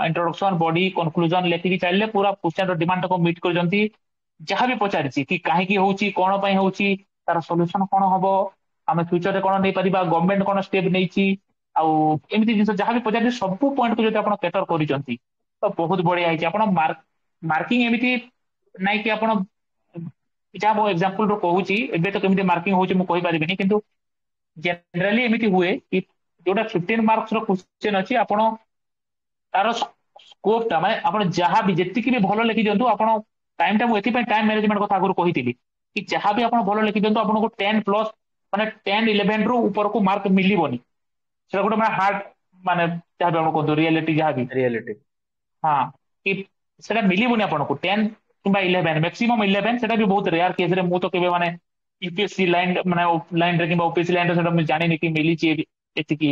ଇଣ୍ଟ୍ରୋଡକ୍ସନ, ବଡି, କନକ୍ଲୁଜନ ଲେଖିକି ଚାଲିଲେ, ପୁରା କ୍ୱେଶ୍ଚନ ର ଡିମାଣ୍ଡ ଟାକୁ ମିଟ୍ କରିଛନ୍ତି। ଯାହା ବି ପଚାରିଛି କି କାହିଁକି ହଉଛି, କଣ ପାଇଁ ହଉଛି, ତାର ସଲ୍ୟୁସନ କଣ ହବ, ଆମେ ଫ୍ୟୁଚରରେ କଣ ନେଇପାରିବା, ଗଭର୍ଣମେଣ୍ଟ କଣ ଷ୍ଟେପ ନେଇଛି, ଆଉ ଏମିତି ଜିନିଷ ଯାହା ବି ପଚାରିଛି ସବୁ ପଏଣ୍ଟକୁ ଯଦି ଆପଣ କେଟର କରିଛନ୍ତି, ତ ବହୁତ ବଢିଆ ହେଇଛି। ଆପଣ ମାର୍କିଂ ଏମିତି ନାଇଁ କି ଆପଣ ଯାହା ମୁଁ ଏକ୍ସାମ୍ପଲ ରୁ କହୁଛି, ଏବେ ତ କେମିତି ମାର୍କିଂ ହଉଛି ମୁଁ କହିପାରିବିନି, କିନ୍ତୁ ଜେନେରାଲି ଏମିତି ହୁଏ କି ଯୋଉଟା 15 ମାର୍କସ ର କ୍ୱେଶ୍ଚନ ଅଛି, ଆପଣ ତାର ସ୍କୋପ ଟା ମାନେ ଆପଣ ଯାହା ବି ଯେତିକି ବି ଭଲ ଲେଖି ଦିଅନ୍ତୁ, ଆପଣ ଟାଇମ ଟା ମୁଁ ଏଥିପାଇଁ ଟାଇମ ମ୍ୟାନେଜମେଣ୍ଟ କଥା ଆଗରୁ କହିଥିଲି କି ଯାହା ବି ଆପଣ ଭଲ ଲେଖି ଦିଅନ୍ତୁ, ଆପଣଙ୍କୁ 10 ପ୍ଲସ ମାନେ 10 11 ରୁ ଉପରକୁ ମାର୍କ ମିଳିବନି। ସେଟା ଗୋଟେ ମାନେ ହାର୍ଡ, ମାନେ ଯାହାବି ଆପଣ କୁହନ୍ତୁ ରିଆଲିଟି ଯାହାବି, ରିୟଲିଟି। ହଁ କି ସେଟା ମିଳିବନି ଆପଣଙ୍କୁ 10 କିମ୍ବା 11, ମ୍ୟାକ୍ସିମମ୍ 11। ସେଟା ବି ବହୁତ ରେୟାର କେସରେ, ମୁଁ ତ କେବେ ମାନେ ୟୁପିଏସସି ଲାଇନ ମାନେ ଲାଇନରେ କିମ୍ବା ଓପିଏସସି ଲାଇନରେ ସେଟା ମୁଁ ଜାଣିନି କି ମିଳିଛି ଏତିକି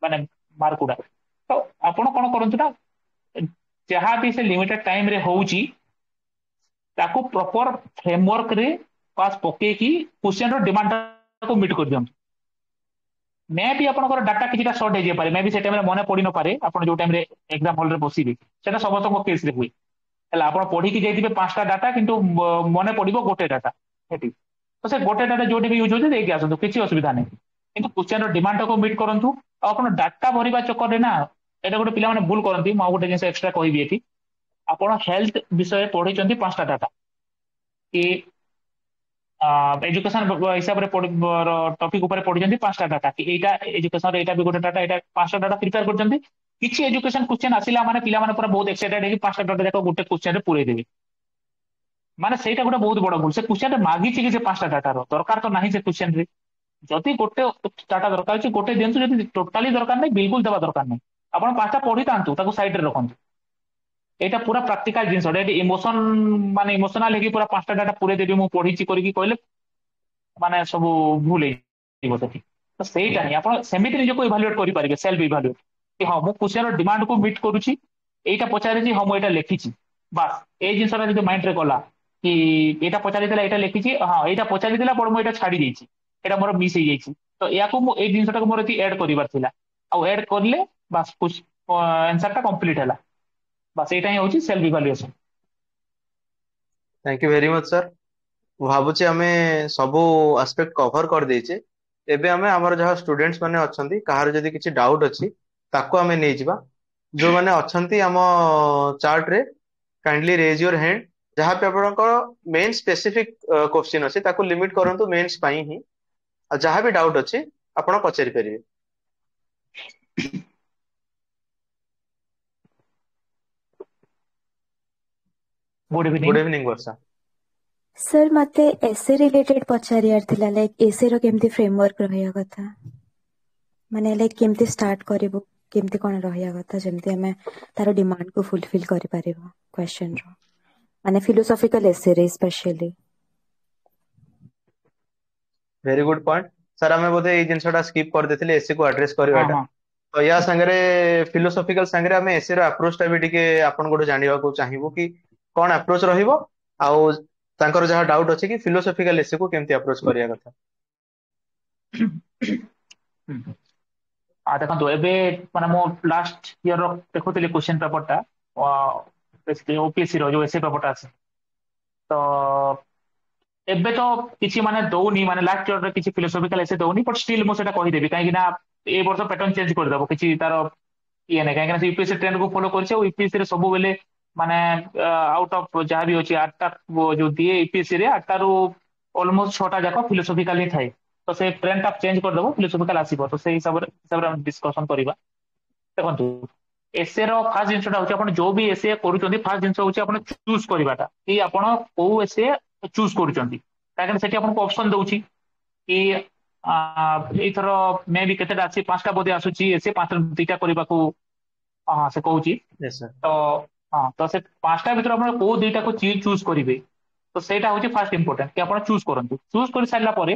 ମାନେ ମାର୍କ ଗୁଡା। ତ ଆପଣ କଣ କରନ୍ତୁ ନା, ଯାହା ବି ସେ ଲିମିଟେଡ ଟାଇମ ରେ ହଉଛି ତାକୁ ପ୍ରପର ଫ୍ରେମୱାର୍କ ରେ ପାସ୍ ପକେଇକି କ୍ୱେଶ୍ଚନ ର ଡିମାଣ୍ଡ ମିଟ କରିଦିଅନ୍ତୁ। ମେ ବି ଆପଣଙ୍କର ଡାଟା କିଛିଟା ସର୍ଟ ହେଇଯାଇପାରେ, ମେ ବି ସେ ଟାଇମରେ ମନେ ପଡି ନପାରେ ଆପଣ ଯୋଉ ଟାଇମରେ ଏକ୍ସାମ ହଲରେ ବସିବେ, ସେଟା ସମସ୍ତଙ୍କ କେସରେ ହୁଏ। ହେଲା, ଆପଣ ପଢିକି ଯାଇଥିବେ 5ଟା ଡାଟା କିନ୍ତୁ ମନେ ପଡିବ ଗୋଟେ ଡାଟା ସେଠି, ତ ସେ ଗୋଟେ ଡାଟା ଯୋଉଠି ବି ୟୁଜ ହଉଛି ଦେଇକି ଆସନ୍ତୁ, କିଛି ଅସୁବିଧା ନାହିଁ। କିନ୍ତୁ କ୍ୱେଶ୍ଚନ ର ଡିମାଣ୍ଡଟାକୁ ମିଟ୍ କରନ୍ତୁ। ଆଉ ଆପଣ ଡାଟା ଭରିବା ଚକରରେ ନା, ଏଇଟା ଗୋଟେ ପିଲାମାନେ ଭୁଲ କରନ୍ତି, ମୁଁ ଆଉ ଗୋଟେ ଜିନିଷ ଏକ୍ସଟ୍ରା କହିବି ଏଠି। ଆପଣ ହେଲ୍ଥ ବିଷୟରେ ପଢିଛନ୍ତି 5ଟା ଡାଟା, କି ଏଜୁକେସନ ହିସାବରେ ଟପିକ ଉପରେ ପଢିଛନ୍ତି 5ଟା ଡାଟା, କି ଏଇଟା ଏଜୁକେସନ ଏଇଟା ବି ଗୋଟେ ଡାଟା, ଏଇଟା 5ଟା ଡାଟା ପ୍ରିପେୟାର କରୁଛନ୍ତି। କିଛି ଏଜୁକେସନ କ୍ୱେଶ୍ଚନ ଆସିଲା ମାନେ ପିଲାମାନେ ପୁରା ବହୁତ ଏକ୍ସାଇଟେଡ ହେଇକି 5ଟା ଡାଟା ଯାକ ଗୋଟେ କ୍ୱେଶ୍ଚନ ରେ ପୁରେଇ ଦେବେ। ମାନେ ସେଇଟା ଗୋଟେ ବହୁତ ବଡ ଭୁଲ। ସେ କ୍ୱେଶ୍ଚନ ରେ ମାଗିଛି କି ସେ 5ଟା ଡାଟାର ଦରକାର ତ ନାହିଁ ସେ କ୍ୱେଶ୍ଚନ ରେ। ଯଦି ଗୋଟେ ଡାଟା ଦରକାର ଅଛି ଗୋଟେ ଦିଅନ୍ତୁ, ଯଦି ଟୋଟାଲି ଦରକାର ନାହିଁ ବିଲକୁଲ ଦେବା ଦରକାର ନାହିଁ। ଆପଣ 5ଟା ପଢିଥାନ୍ତୁ, ତାକୁ ସାଇଡରେ ରଖନ୍ତୁ। ଏଇଟା ପୁରା ପ୍ରାକ୍ଟିକାଲ ଜିନିଷ, ଏଠି ଇମୋସନ ମାନେ ଇମୋସନାଲ ହେଇକି ପୁରା 5ଟା ଡାଟା ପୁରେଇ ଦେବି ମୁଁ ପଢିଛି କରିକି କହିଲେ ମାନେ ସବୁ ଭୁଲ ହେଇଯିବ ସେଠି। ତ ସେଇଟା ହିଁ ଆପଣ ସେମିତି ନିଜକୁ ଇଭାଲୁଏଟ କରିପାରିବେ, ସେଲ୍ଫ ଇଭାଲୁଏଟ, କି ହଁ ମୁଁ କ୍ୱେଶ୍ଚନ ଡିମାଣ୍ଡକୁ ମିଟ୍ କରୁଛି, ଏଇଟା ପଚାରିଛି ହଁ ମୁଁ ଏଇଟା ଲେଖିଛି। ବାସ୍ ଏଇ ଜିନିଷଟା ଯଦି ମାଇଣ୍ଡରେ କଲା କି ଏଇଟା ପଚାରିଥିଲା ଏଇଟା ଲେଖିଛି, ହଁ ଏଇଟା ପଚାରିଥିଲା ବଟ ମୁଁ ଏଇଟା ଛାଡି ଦେଇଛି, ଏଇଟା ମୋର ମିସ୍ ହେଇଯାଇଛି, ତ ୟାକୁ ମୁଁ ଏଇ ଜିନିଷଟାକୁ ମୋର ଏଠି ଏଡ୍ କରିବାର ଥିଲା। ଆଉ ଏଡ୍ କରିଲେ ବାସ୍ ଆନ୍ସର ଟା କମ୍ପ୍ଲିଟ ହେଲା। ବାସ୍ ଏଇଟା ହିଁ ହଉଛି self evaluation. Thank you very much sir. ମୁଁ ଭାବୁଛି ଆମେ ସବୁ ଆସ୍ପେକ୍ଟ କଭର କରିଦେଇଛେ। ଏବେ ଆମେ ଆମର ଯାହା ଷ୍ଟୁଡେଣ୍ଟସ୍ ମାନେ ଅଛନ୍ତି, କାହାର ଯଦି କିଛି ଡାଉଟ୍ ଅଛି ତାକୁ ଆମେ ନେଇଯିବା। ଯୋଉମାନେ ଅଛନ୍ତି ଆମ ଚାର୍ଟ ରେ କାଇଣ୍ଡଲି ରେଜ ୟୋର ହ୍ୟାଣ୍ଡ। ଯାହା ବି ଆପଣଙ୍କର ମେନ୍ ସ୍ପେସିଫିକ କ୍ୱେଶ୍ଚିନ୍ ଅଛି ତାକୁ ଲିମିଟ କରନ୍ତୁ ମେନ୍ସ ପାଇଁ ହିଁ। ଆଉ ଯାହା ବି ଡାଉଟ୍ ଅଛି ଆପଣ ପଚାରି ପାରିବେ। Good evening. ଗୁଡ ଇଭିନିଂ ବର୍ଷା। ସାର୍ ମତେ ଏସେ ରିଲେଟେଡ ପଚାରିବାର ଥିଲା, ଲାଇକ୍ ଏସେ ର କେମିତି ଫ୍ରେମୱାର୍କ ରହିବା କଥା, ମାନେ ଲାଇକ୍ କେମିତି ଷ୍ଟାର୍ଟ କରିବୁ, କେମିତି କଣ ରହିବା କଥା, ଯେମିତି ଆମେ ତାର ଡିମାଣ୍ଡକୁ ଫୁଲଫିଲ କରିପାରିବୁ କ୍ୱେଶ୍ଚନ ର, ମାନେ ଫିଲୋସଫିକାଲ ଏସେରେ specially. Very good point sir. ଆମେ ବୋଧେ ଏଇ ଜିନିଷଟା ସ୍କିପ୍ କରିଦେଇଥିଲେ ଏସେ କୁ ଆଡ୍ରେସ ହଁ କରିବାଟା। ହଁ। ତ ୟା ସାଙ୍ଗରେ ଫିଲୋସଫିକାଲ ସାଙ୍ଗରେ ଆମେ ଏସେ ର ଆପ୍ରୋଚ ଟା ବି ଟିକେ ଆପଣଙ୍କଠୁ ଜାଣିବାକୁ ଚାହିଁବୁ କି କଣ ଆପ୍ରୋଚ ରହିବ, ଆଉ ତାଙ୍କର ଯାହା ଡାଉଟ୍ ଅଛି କି ଫିଲୋସଫିକାଲ ଏସେ କୁ କେମିତି ଆପ୍ରୋଚ କରିବା କଥା। ଦେଖନ୍ତୁ ଏବେ ମାନେ ମୁଁ ଲାଷ୍ଟ ଇୟର ଦେଖୁଥିଲି କ୍ୱେଶ୍ଚନ ପେପରଟା, ଓପିଏସସି ର ଯୋଉ ଏସେ ପେପରଟା ଅଛି, ତ ଏବେ ତ କିଛି ମାନେ ଦଉନି, ମାନେ ଲାଷ୍ଟ ଇୟରରେ କିଛି ଫିଲୋସଫିକାଲ ଏସେ ଦଉନି, ବଟ ଷ୍ଟିଲ୍ ମୁଁ ସେଟା କହିଦେବି କାହିଁକି ନା ଏ ବର୍ଷ ପ୍ୟାଟର୍ନ ଚେଞ୍ଜ କରିଦବ କିଛି ତାର ଇଏ ନାହିଁ, କାହିଁକି ନା ୟୁପିଏସସି ଟ୍ରେଣ୍ଡକୁ ଫଲୋ କରିଛି। ଆଉ ୟୁପିଏସସି ରେ ସବୁବେଳେ ମାନେ ଆଉଟ ଅଫ୍ ଯାହା ବି ଅଛି 8ଟା ଯୋଉ ଦିଏ ୟୁପିଏସସି ରେ, 8ଟାରୁ ଅଲମୋଷ୍ଟ 6ଟା ଯାକ ଫିଲୋସଫିକାଲ ହିଁ ଥାଏ। ତ ସେ ଟ୍ରେଣ୍ଡ ଟା ଚେଞ୍ଜ କରିଦବ, ଫିଲୋସଫିକାଲ ଆସିବ, ତ ସେଇ ହିସାବରେ ଆମେ ଡିସ୍କସନ କରିବା। ଦେଖନ୍ତୁ ଏସେ ର ଫାର୍ଷ୍ଟ ଜିନିଷଟା ହଉଛି, ଆପଣ ଯୋଉ ବି ଏସେ କରୁଛନ୍ତି ଫାର୍ଷ୍ଟ ଜିନିଷ ହଉଛି ଆପଣ ଚୁଜ୍ କରିବାଟା, କି ଆପଣ କୋଉ ଏସେ ଚୁଜ୍ କରୁଛନ୍ତି। କାହିଁକିନା ସେଠି ଆପଣଙ୍କୁ ଅପସନ ଦଉଛି କି ଏଇଥର ମେ ବି କେତେଟା ଅଛି, 5ଟା ବୋଧେ ଆସୁଛି ଏସେ, 5ଟା 2ଟା କରିବାକୁ ସେ କହୁଛି। Yes, sir. ତ ହଁ, ତ ସେ 5ଟା ଭିତରେ ଆପଣ କୋଉ 2ଟାକୁ ଚୁଜ୍ କରିବେ, ତ ସେଇଟା ହଉଛି ଫାର୍ଷ୍ଟ ଇମ୍ପୋର୍ଟାଣ୍ଟ, କି ଆପଣ ଚୁଜ୍ କରନ୍ତୁ। ଚୁଜ୍ କରି ସାରିଲା ପରେ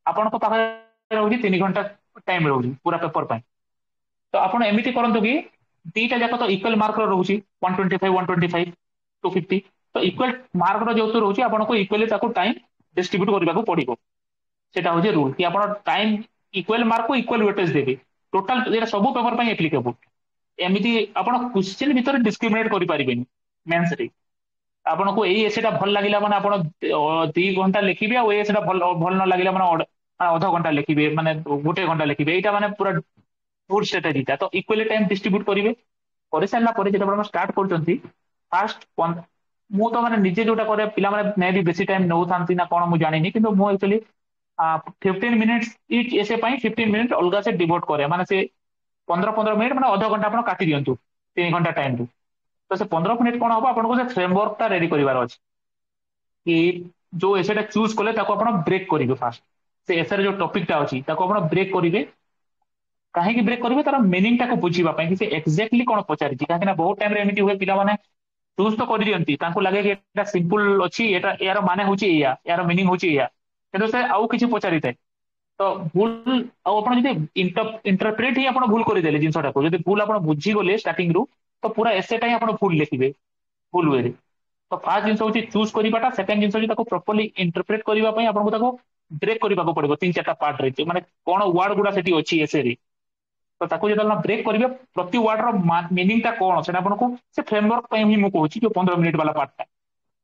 ଆପଣଙ୍କ ପାଖରେ ରହୁଛି 3 ଘଣ୍ଟା ଟାଇମ ରହୁଛି ପୁରା ପେପର ପାଇଁ। ତ ଆପଣ ଏମିତି କରନ୍ତୁ କି 2ଟା ଯାକ ତ ଇକ୍ୱାଲ ମାର୍କର ରହୁଛି, 125 125 250, ତ ଇକ୍ୱାଲ ମାର୍କର ଯେହେତୁ ରହୁଛି ଆପଣଙ୍କୁ ଇକ୍ୱାଲି ତାକୁ ଟାଇମ ଡିଷ୍ଟ୍ରିବ୍ୟୁଟ କରିବାକୁ ପଡିବ। ସେଟା ହଉଛି ରୁଲ, କି ଆପଣ ଟାଇମ ଇକ୍ୱାଲ ମାର୍କକୁ ଇକ୍ୱାଲ ୱେଟେଜ ଦେବେ। ଟୋଟାଲ ଏଇଟା ସବୁ ପେପର ପାଇଁ ଆପ୍ଲିକେବୁଲ। ଏମିତି ଆପଣ କ୍ୱେଶ୍ଚିନ୍ ଭିତରେ ଡିସ୍କ୍ରିମିନେଟ କରିପାରିବେନି ମେନ୍ସରେ। ଆପଣଙ୍କୁ ଏଇ ଏସେଟା ଭଲ ଲାଗିଲା ମାନେ ଆପଣ 2 ଘଣ୍ଟା ଲେଖିବେ, ଆଉ ଏଇ ଏସେଟା ଭଲ ଭଲ ନ ଲାଗିଲା ମାନେ ଅଧଘଣ୍ଟା ଲେଖିବେ, ମାନେ 1 ଘଣ୍ଟା ଲେଖିବେ। ଏଇଟା ମାନେ ପୁରା ରୁଲ ଷ୍ଟ୍ରାଟେଜିଟା। ତ ଇକ୍ୱାଲି ଟାଇମ ଡିଷ୍ଟ୍ରିବ୍ୟୁଟ କରିବେ। କରିସାରିଲା ପରେ ଯେତେବେଳେ ଆପଣ ଷ୍ଟାର୍ଟ କରୁଛନ୍ତି, ଫାଷ୍ଟ ମୁଁ ତ ମାନେ ନିଜେ ଯୋଉଟା କରେ, ପିଲାମାନେ ମେ ବି ବେଶୀ ଟାଇମ ନେଉଥାନ୍ତି ନା କଣ ମୁଁ ଜାଣିନି, କିନ୍ତୁ ମୁଁ ଆକ୍ଚୁଆଲି 15 ମିନିଟ୍ସ ଇଚ୍ ଏସେ ପାଇଁ 15 ମିନିଟ୍ ଅଲଗା ସେ ଡିଭୋଟ କରେ। ମାନେ ସେ 15 ମିନିଟ୍ ମାନେ ଅଧଘଣ୍ଟା ଆପଣ କାଟି ଦିଅନ୍ତୁ 3 ଘଣ୍ଟା ଟାଇମରୁ। ତ ସେ 15 ମିନିଟ୍ କଣ ହବ, ଆପଣଙ୍କୁ ସେ ଫ୍ରେମୱାର୍କଟା ରେଡି କରିବାର ଅଛି, କି ଯୋଉ ଏସେଟା ଚୁଜ୍ କଲେ ତାକୁ ଆପଣ ବ୍ରେକ୍ କରିବେ। ଫାଷ୍ଟ ସେ ଏସେର ଯୋଉ ଟପିକଟା ଅଛି ତାକୁ ଆପଣ ବ୍ରେକ୍ କରିବେ। କାହିଁକି ବ୍ରେକ୍ କରିବେ, ତାର ମିନିଂଟାକୁ ବୁଝିବା ପାଇଁ, କି ସେ ଏକ୍ଜାକ୍ଟଲି କଣ ପଚାରିଛି। କାହିଁକି ନା ବହୁତ ଟାଇମରେ ଏମିତି ହୁଏ, ପିଲାମାନେ ଚୁଜ୍ ତ କରିଦିଅନ୍ତି, ତାଙ୍କୁ ଲାଗେ କି ଏଟା ସିମ୍ପଲ ଅଛି, ଏଟା ଏହାର ମାନେ ହଉଛି ଏଇଆ, ଏହାର ମିନିଂ ହଉଛି ଏଇଆ, କିନ୍ତୁ ସେ ଆଉ କିଛି ପଚାରିଥାଏ। ତ ଭୁଲ ଆଉ ଆପଣ ଯଦି ଇଣ୍ଟରପ୍ରେଟ ହିଁ ଆପଣ ଭୁଲ କରିଦେଲେ ଜିନିଷଟାକୁ, ଯଦି ଭୁଲ ଆପଣ ବୁଝିଗଲେ ଷ୍ଟାର୍ଟିଂ ରୁ, ତ ପୁରା ଏସେଟା ହିଁ ଆପଣ ଭୁଲ ଲେଖିବେ ଭୁଲ ୱେରେ। ତ ଫାର୍ଷ୍ଟ ଜିନିଷ ହଉଛି ଚୁଜ୍ କରିବାଟା, ସେକେଣ୍ଡ ଜିନିଷ ହଉଛି ତାକୁ ପ୍ରପରଲି ଇଣ୍ଟରପ୍ରେଟ କରିବା ପାଇଁ ଆପଣଙ୍କୁ ତାକୁ ବ୍ରେକ୍ କରିବାକୁ ପଡିବ 3-4ଟା ପାର୍ଟରେ, ମାନେ କଣ ୱାର୍ଡ ଗୁଡା ସେଠି ଅଛି ଏସେରେ। ତ ତାକୁ ଯେତେବେଳେ ବ୍ରେକ୍ କରିବେ ପ୍ରତି ୱାର୍ଡର ମିନିଂ ଟା କଣ ସେଟା ଆପଣଙ୍କୁ, ସେ ଫ୍ରେମୱାର୍କ ପାଇଁ ହିଁ ମୁଁ କହୁଛି ଯୋଉ 15 ମିନିଟ୍ ବାଲା ପାର୍ଟଟା।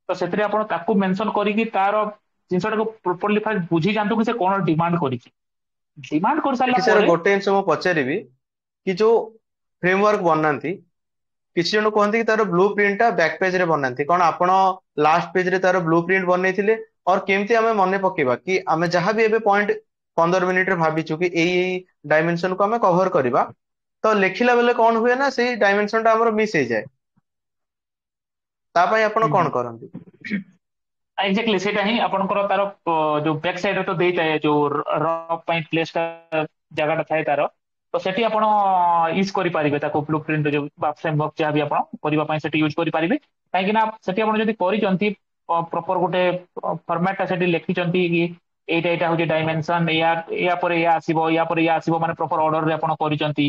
ତ ସେଥିରେ ଆପଣ ତାକୁ ମେନସନ କରିକି ତାର ଜିନିଷଟାକୁ ପ୍ରପରଲି ଫାର୍ଷ୍ଟ ବୁଝି ଯାଆନ୍ତୁ କି ସେ କଣ ଡିମାଣ୍ଡ କରିଛି। ଡିମାଣ୍ଡ କରିସାରିଲା ଏଠି ସାର୍ ପରେ ଗୋଟେ ଜିନିଷ ମୁଁ ପଚାରିବି କି ଯୋଉ ଫ୍ରେମୱାର୍କ ବନାନ୍ତି, କିଛି ଜଣ କୁହନ୍ତି କି ତାର ବ୍ଲୁ ପ୍ରିଣ୍ଟ ଟା ବ୍ୟାକ୍ ପେଜ ରେ ବନାନ୍ତି, କଣ ଆପଣ ଲାଷ୍ଟ ପେଜ ରେ ତାର ବ୍ଲୁ ପ୍ରିଣ୍ଟ ବନେଇଥିଲେ? और କେମିତି ଆମେ ମନେ ପକେଇବା କି ଆମେ ଯାହା ବି ଏବେ ପଏଣ୍ଟ 15 ମିନିଟ ରେ ଭାବିଛୁ କି ଏଇ ଡାଇମେନସନ କୁ ଆମେ କଭର କରିବା, ତ ଲେଖିଲା ବେଳେ କଣ ହୁଏ ନା ସେଇ ଡାଇମେନସନ ଟା ଆମର ମିସ୍ ହେଇଯାଏ, ତା ପାଇଁ ଆପଣ କଣ କରନ୍ତି? ଏକ୍ଜାକ୍ଟଲି ସେଇଟା ହିଁ ଆପଣଙ୍କର ତାର ଯୋଉ ବ୍ୟାକ୍ ସାଇଡରେ ତ ଦେଇଥାଏ ଯୋଉ ରଫ୍ ପାଇଁ ପ୍ଲେସଟା ଜାଗାଟା ଥାଏ ତାର, ତ ସେଠି ଆପଣ ୟୁଜ କରିପାରିବେ ତାକୁ ବ୍ଲୁ ପ୍ରିଣ୍ଟ ଯୋଉ ବା ଫ୍ରେମୱାର୍କ ଯାହା ବି ଆପଣ କରିବା ପାଇଁ ସେଠି ୟୁଜ କରିପାରିବେ। କାହିଁକି ନା ସେଠି ଆପଣ ଯଦି କରିଛନ୍ତି ପ୍ରପର ଗୋଟେ ଫର୍ମାଟ ଟା ସେଠି ଲେଖିଛନ୍ତି କି ଏଇଟା ଏଇଟା ହଉଛି ଡାଇମେନସନ, ୟା ପରେ ୟା ଆସିବ, ୟା ପରେ ୟା ଆସିବ, ମାନେ ପ୍ରପର ଅର୍ଡରରେ ଆପଣ କରିଛନ୍ତି,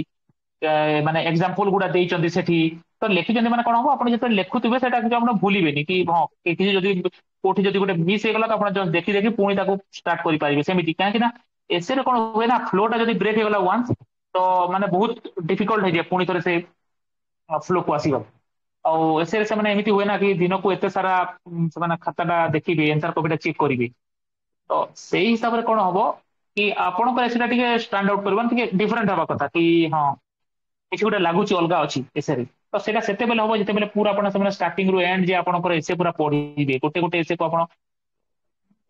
ମାନେ ଏକ୍ସାମ୍ପଲ ଗୁଡା ଦେଇଛନ୍ତି ସେଠି, ତ ଲେଖିଛନ୍ତି ମାନେ କଣ ହବ, ଆପଣ ଯେତେବେଳେ ଲେଖୁଥିବେ ସେଟା କିଛି ଆପଣ ଭୁଲିବେନି କି ହଁ କିଛି ଯଦି କୋଉଠି ଯଦି ଗୋଟେ ମିସ୍ ହେଇଗଲା ତ ଆପଣ just ଦେଖି ଦେଖି ପୁଣି ତାକୁ ଷ୍ଟାର୍ଟ କରିପାରିବେ ସେମିତି। କାହିଁକି ନା ଏସେରେ କଣ ହୁଏ ନା ଫ୍ଲୋ ଟା ଯଦି ବ୍ରେକ୍ ହେଇଗଲା ୱାନ୍ସ, ତ ମାନେ ବହୁତ ଡିଫିକଲ୍ଟ ହେଇଯାଏ ପୁଣି ଥରେ ସେ ଫ୍ଲୋକୁ ଆସିବ। ଆଉ ଏସେରେ ସେମାନେ ଏମିତି ହୁଏ ନା କି ଦିନକୁ ଏତେ ସାରା ସେମାନେ ଖାତାଟା ଦେଖିବେ, ଏନ୍ସାର କପିଟା ଚେକ୍ କରିବେ। ତ ସେଇ ହିସାବରେ କଣ ହବ କି ଆପଣଙ୍କ ଏସେଟା ଟିକେ ଷ୍ଟାଣ୍ଡ ଆଉଟ କରିବ, ଟିକେ ଡିଫରେଣ୍ଟ ହବା କଥା କି ହଁ କିଛି ଗୋଟେ ଲାଗୁଛି ଅଲଗା ଅଛି ଏସେରେ। ତ ସେଇଟା ସେତେବେଳେ ହବ ଯେତେବେଳେ ପୁରା ଆପଣ ସେମାନେ ଷ୍ଟାର୍ଟିଂ ରୁ ଏଣ୍ଡ ଯେ ଆପଣଙ୍କର ଏସେ ପୁରା ପଢିବେ, ଗୋଟେ ଗୋଟେ ଏସେକୁ ଆପଣ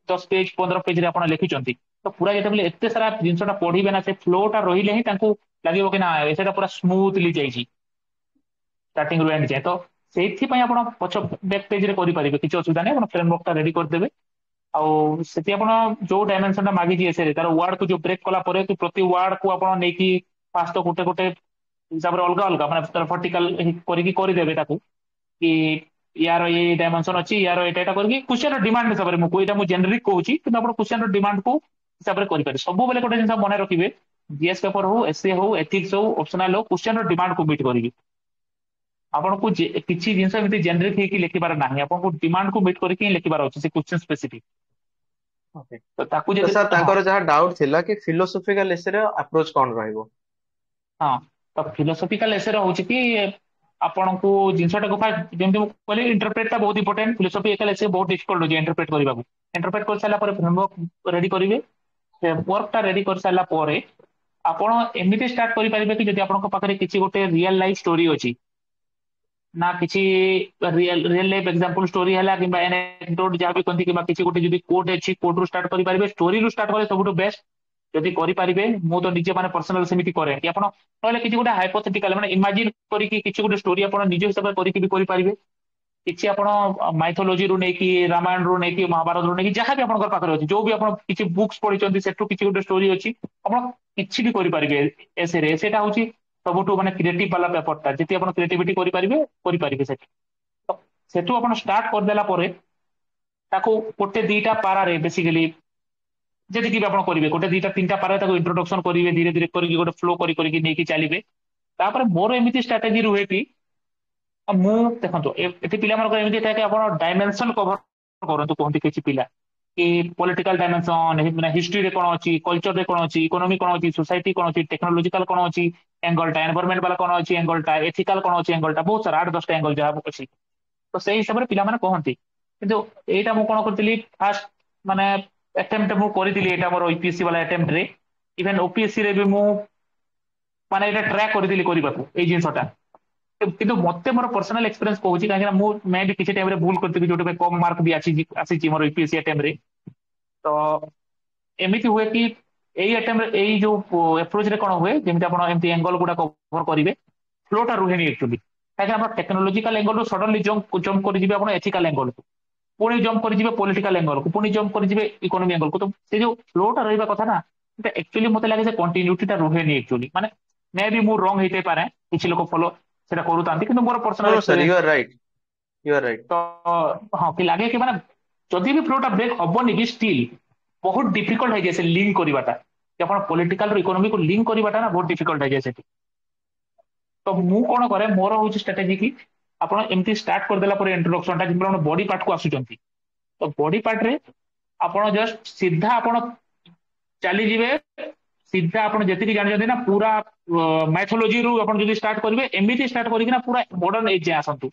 10 ପେଜ 15 ପେଜରେ ଆପଣ ଲେଖିଛନ୍ତି, ତ ପୁରା ଯେତେବେଳେ ଏତେ ସାରା ଜିନିଷଟା ପଢିବେ ନା, ସେ ଫ୍ଲୋ ଟା ରହିଲେ ହିଁ ତାଙ୍କୁ ଲାଗିବ କି ନା ଏସେଟା ପୁରା ସ୍ମୁଥଲି ଯାଇଛି ଷ୍ଟାର୍ଟିଂ ରୁ ଏଣ୍ଡ ଯାଏ। ତ ସେଇଥିପାଇଁ ଆପଣ ପଛ ବ୍ୟାକ୍ ପେଜରେ କରିପାରିବେ, କିଛି ଅସୁବିଧା ନାହିଁ, ଆପଣ ଫ୍ରେମୱାର୍କଟା ରେଡି କରିଦେବେ। ଆଉ ସେଠି ଆପଣ ଯୋଉ ଡାଇମେନସନ ଟା ମାଗିଛି ଏସେରେ ତାର ୱାର୍ଡକୁ ଯୋଉ ବ୍ରେକ୍ କଲା ପରେ ପ୍ରତି ୱାର୍ଡକୁ ଆପଣ ନେଇକି ଫାଷ୍ଟ ଗୋଟେ ଗୋଟେ ହିସାବରେ ଅଲଗା ଅଲଗା ମାନେ ଭର୍ଟିକାଲ କରିକି କରିଦେବେ ତାକୁ କି ୟାର ଏଇ ଡାଇମେନସନ ଅଛି, ୟାର ଏଇଟା ଏଇଟା କରିକି କ୍ୱେଶ୍ଚନର ଡିମାଣ୍ଡ ହିସାବରେ, ମୁଁ ଏଇଟା ମୁଁ ଜେନେରିକ କହୁଛି କିନ୍ତୁ ଆପଣ କ୍ୱେଶ୍ଚନର ଡିମାଣ୍ଡକୁ ହିସାବରେ କରିପାରିବେ। ସବୁବେଳେ ଗୋଟେ ଜିନିଷ ମନେ ରଖିବେ, ଜିଏସ୍ ପେପର ହଉ, ଏସଏ ହଉ, ଏଥିକ୍ସ ହଉ, ଅପସନାଲ ହଉ, କ୍ୱେଶ୍ଚନର ଡିମାଣ୍ଡକୁ ମିଟ୍ କରିବେ। ଆପଣଙ୍କୁ କିଛି ଜିନିଷ ଏମିତି ଜେନେରିକ ହେଇକି ଲେଖିବାର ନାହିଁ, ଆପଣଙ୍କୁ ଡିମାଣ୍ଡକୁ ମିଟ୍ କରିକି ହିଁ ଲେଖିବାର ଅଛି ସେ କ୍ୱେଶ୍ଚନ ସ୍ପେସିଫିକ। Okay. ତ ତାକୁ ତ ଯଦି ସାର୍ ହଁ ତାଙ୍କର ଯାହା ଡାଉଟ ଥିଲା କି ଫିଲୋସଫିକାଲ ଏସେର ଆପ୍ରୋଚ କଣ ରହିବ? ହଁ ତ ଫିଲୋସଫିକାଲ ଏସେରେ ହଉଛି କି ଆପଣଙ୍କୁ ଜିନିଷଟାକୁ ଫାଷ୍ଟ ଯେମିତି ମୁଁ କହିଲି ଇଣ୍ଟରପ୍ରେଟଟା ବହୁତ ଇମ୍ପୋର୍ଟାଣ୍ଟ, ଫିଲୋସଫିକାଲ ଏସେ ବହୁତ ଡିଫିକଲ୍ଟ ହଉଛି ଇଣ୍ଟରପ୍ରେଟ କରିବାକୁ। ଇଣ୍ଟରପ୍ରେଟ କରିସାରିଲା ପରେ ଫ୍ରେମୱାର୍କ ରେଡି କରିବେ, ଫ୍ରେମୱାର୍କଟା ରେଡି କରିସାରିଲା ପରେ ଆପଣ ଏମିତି ଷ୍ଟାର୍ଟ କରିପାରିବେ କି ଯଦି ଆପଣଙ୍କ ପାଖରେ କିଛି ଗୋଟେ ରିଅଲ ଲାଇଫ ଷ୍ଟୋରି ଅଛି ନା, କିଛି ରିଅଲ ଲାଇଫ ଏକ୍ସାମ୍ପଲ ଷ୍ଟୋରି ହେଲା କିମ୍ବା anecdote ଯାହା ବି କହନ୍ତି, କିମ୍ବା କିଛି ଗୋଟେ ଯଦି କୋଡ୍ ଅଛି କୋଡ୍ ରୁ ଷ୍ଟାର୍ଟ କରିପାରିବେ, ଷ୍ଟୋରିରୁ ଷ୍ଟାର୍ଟ କଲେ ସବୁଠୁ ବେଷ୍ଟ ଯଦି କରିପାରିବେ। ମୁଁ ତ ନିଜେ ମାନେ ପର୍ସନାଲ ସେମିତି କରେ କି ଆପଣ ନହେଲେ କିଛି ଗୋଟେ ହାଇପୋଥେଟିକାଲ ମାନେ ଇମାଜିନ କରିକି କିଛି ଗୋଟେ ଷ୍ଟୋରି ଆପଣ ନିଜ ହିସାବରେ କରିକି ବି କରିପାରିବେ। କିଛି ଆପଣ ମାଇଥୋଲୋଜିରୁ ନେଇକି, ରାମାୟଣରୁ ନେଇକି, ମହାଭାରତରୁ ନେଇକି, ଯାହା ବି ଆପଣଙ୍କ ପାଖରେ ଅଛି, ଯୋଉ ବି ଆପଣ କିଛି ବୁକ୍ସ ପଢିଛନ୍ତି ସେଠୁ କିଛି ଗୋଟେ ଷ୍ଟୋରି ଅଛି, ଆପଣ କିଛି ବି କରିପାରିବେ ଏସେରେ। ସେଇଟା ହଉଛି ସବୁଠୁ ମାନେ କ୍ରିଏଟିଭ ବାଲା ପେପରଟା, ଯେତେ ଆପଣ କ୍ରିଏଟିଭିଟି କରିପାରିବେ କରିପାରିବେ ସେଠି। ତ ସେଠୁ ଆପଣ ଷ୍ଟାର୍ଟ କରିଦେଲା ପରେ ତାକୁ ଗୋଟେ ଦିଟା ପାରାରେ ବେସିକାଲି ଯେତିକି ବି ଆପଣ କରିବେ, ଗୋଟେ ଦିଟା ତିନିଟା ପାରାରେ ତାକୁ ଇଣ୍ଟ୍ରୋଡକ୍ସନ କରିବେ, ଧୀରେ ଧୀରେ କରିକି ଗୋଟେ ଫ୍ଲୋ କରିକି ନେଇକି ଚାଲିବେ। ତାପରେ ମୋର ଏମିତି ଷ୍ଟ୍ରାଟେଜି ରୁହେ କି ମୁଁ ଦେଖନ୍ତୁ ଏଠି ପିଲାମାନଙ୍କର ଏମିତି ଥାଏ କି ଆପଣ ଡାଇମେନସନ କଭର କରନ୍ତୁ, କୁହନ୍ତି କିଛି ପିଲା କି ପଲିଟିକାଲ ଡାଇମେନସନ, ମାନେ ହିଷ୍ଟ୍ରିରେ କଣ ଅଛି, କଲଚରରେ କଣ ଅଛି, ଇକୋନୋମି କଣ ଅଛି, ସୋସାଇଟି କଣ ଅଛି, ଟେକ୍ନୋଲୋଜିକାଲ କଣ ଅଛି ଏଙ୍ଗଲଟା, ଏନଭାରମେଣ୍ଟ ବାଲା କଣ ଅଛି ଏଙ୍ଗଲଟା, ଏଥିକାଲ କଣ ଅଛି ଏଙ୍ଗଲଟା, ବହୁତ ସାରା 8-10ଟା ଏଙ୍ଗଲ ଯାହା ଅଛି। ତ ସେଇ ହିସାବରେ ପିଲାମାନେ କହନ୍ତି, କିନ୍ତୁ ଏଇଟା ମୁଁ କଣ କରିଥିଲି ଫାଷ୍ଟ ମାନେ ଆଟେମ୍ପ୍ଟ ମୁଁ କରିଥିଲି ଏଇଟା ମୋର ୟୁପିଏସସି ବାଲା ଆଟେମ୍ପ୍ଟରେ, ଇଭେନ ଓପିଏସସି ରେ ବି ମୁଁ ମାନେ ଏଇଟା ଟ୍ରାଏ କରିଥିଲି କରିବାକୁ ଏଇ ଜିନିଷଟା। କିନ୍ତୁ ମତେ ମୋର ପର୍ସନାଲ ଏକ୍ସପିରିଏନ୍ସ କହୁଛି, କାହିଁକିନା ମୁଁ ମେ ବି କିଛି ଟାଇମରେ ଭୁଲ କରିଥିବି ଯୋଉଟା ପାଇଁ କମ ମାର୍କ ବି ଆସିଛି ମୋର ୟୁପିଏସସି ଆଟେମ୍ପ୍ଟରେ। ତ ଏମିତି ହୁଏ କି ଏଇ ଆଟେମ୍ପ୍ଟରେ ଏଇ ଯୋଉ ଆପ୍ରୋଚରେ କଣ ହୁଏ, ଯେମିତି ଆପଣ ଏମିତି ଏଙ୍ଗଲ ଗୁଡା କଭର କରିବେ, ଫ୍ଲୋଟା ରୁହେନି ଆକ୍ଚୁଆଲି। କାହିଁକି ଆପଣ ଟେକ୍ନୋଲୋଜିକାଲ ଏଙ୍ଗଲରୁ ସଡନଲି ଜମ୍ପ କରିଯିବେ ଆପଣ ଏଥିକାଲ ଏଙ୍ଗଲକୁ, ପୁଣି ଜମ୍ପ କରିଯିବେ ପଲିଟିକାଲ ଏଙ୍ଗଲକୁ, ପୁଣି ଜମ୍ପ କରିଯିବେ ଇକୋନୋମି ଏଙ୍ଗଲକୁ। ତ ସେ ଯୋଉ ଫ୍ଲୋଟା ରହିବା କଥା ନା, ସେଟା ଆକ୍ଚୁଆଲି ମତେ ଲାଗେ ସେ କଣ୍ଟିନ୍ୟୁଟିଟା ରୁହେନି ଆକ୍ଚୁଆଲି। ମାନେ ମେ ବି ମୁଁ ରଙ୍ଗ ହେଇଥାଇପାରେ, କିଛି ଲୋକ ଫଲୋ ସେଟା କରୁଥାନ୍ତି, କିନ୍ତୁ ମୋର no personal no sir, experience. You are right, you are right. ତ ହଁ କି ଲାଗେ କି ମାନେ ଯଦି ବି ଫ୍ଲୋଟା ବ୍ରେକ୍ ହବନି କି ଷ୍ଟିଲ୍ ବହୁତ ଡିଫିକଲ୍ଟ ହେଇଯାଏ ସେ ଲିଙ୍କ କରିବାଟା। कि आपण पॉलिटिकल रो इकोनॉमी को लिंक करबाटा ना बहुत डिफिकल्ट है जैसे तो मु कोन करे मोर होची स्ट्रेटजी की आपण एमती स्टार्ट कर देला पर इंट्रोडक्शन टा जिंपल आपण बॉडी पार्ट को आसुचंती तो बॉडी पार्ट रे आपण जस्ट सीधा आपण चली जिवे सीधा आपण जेतिकी जानि जंती ना पूरा मैथोलॉजी रु आपण जदी स्टार्ट करिवे एमती स्टार्ट करिकि ना पूरा मॉडर्न एज जे आसंतु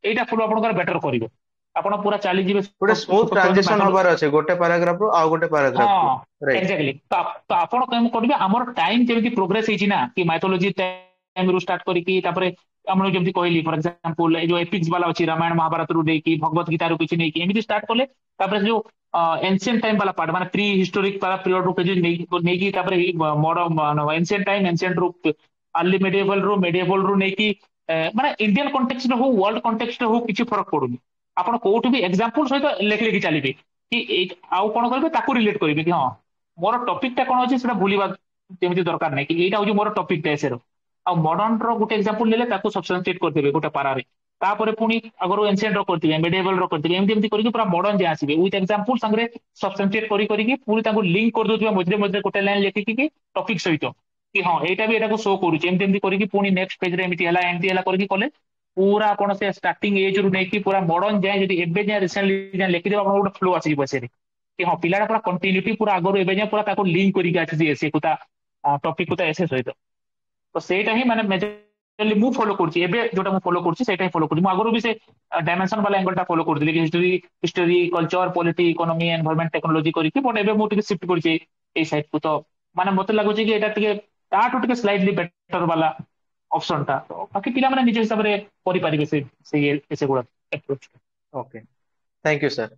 एटा फुल आपण बेटर करिवो आपण पूरा चली जिवे गोटे स्मूथ ट्रांजिशन हबार अछि गोटे पैराग्राफ रो आ गोटे पैराग्राफ हाँ को राइट एक्जाक्टली तो आपण कम करिवे हमर टाइम जेमती प्रोग्रेस हेची ना कि माइथोलॉजी टाइम रु स्टार्ट करिकि तापरे हमन जेमती कहली फॉर एग्जांपल ए जो एपिक्स वाला अछि रामायण महाभारत रु देकी भगवत गीता रु किछि नै कि एमती स्टार्ट करले तापरे जो एंशिएंट टाइम वाला पार्ट माने प्री हिस्टोरिक वाला पीरियड रु के नै कि तापरे मॉडर्न एंशिएंट टाइम एंशिएंट रु अर्ली मेडिएवल रु नै कि माने इंडियन कॉन्टेक्स्ट हो वर्ल्ड कॉन्टेक्स्ट हो किछि फरक पडुनी आपण कोउठ भी एग्जांपल सहित लेखि लेखि चलिबे कि आउ कोन करबे ताकू रिलेट करिवे कि हां मोर टॉपिक टा कोन अछि सेटा भूलिबा जेମିତି दरकार नै कि एटा होजी मोर टॉपिक टा एसेरो आ मॉडर्न रो गुटे एग्जांपल लेले ताकू सब्स्टिट्यूट कर देबे गुटे पारा रे तापर पुनी अगर एंशिएंट रो करथिबे मेडिएवल रो करथिबे एमती एमती करिके पूरा मॉडर्न जे आसीबे विथ एग्जांपल संगरे सब्स्टिट्यूट करी पूरी ताकू लिंक कर दोथिबे मझरे मझरे गुटे लाइन लेखि कि टॉपिक सहित कि हां एटा भी एटा को शो करूची एमती एमती करिके पुनी नेक्स्ट पेज रे एमती हला करिके कले पूरा आपण से स्टार्टिंग एज रु नै कि पूरा मॉडर्न जाय जदी एबे जाय रिसेंटली जाय लेखि देबा आपण गुटे फ्लो आसी बसे रे कि हां पिलाडा पूरा कंटिन्यूटी पूरा आगरो एबे जाय पूरा ताकू लिंक करिके आसी एसे कुता टॉपिक कुता एसे सहित तो सेटा ही माने मेजरली मु फॉलो करछि एबे जोटा मु फॉलो करछि सेटा ही फॉलो करछि मु आगरो भी से डायमेंशन वाला एंगल टा फॉलो करदिले कि history culture polity economy environment technology करिकि बट एबे मु टिके शिफ्ट करछि ए साइड को तो माने मते लागुछि कि एटा टिके ताटो टिके स्लाइटली बेटर वाला ऑप्शन टा तो बाकी पिला माने निज हिसाब रे करि परिबे से गुडा approach okay thank you sir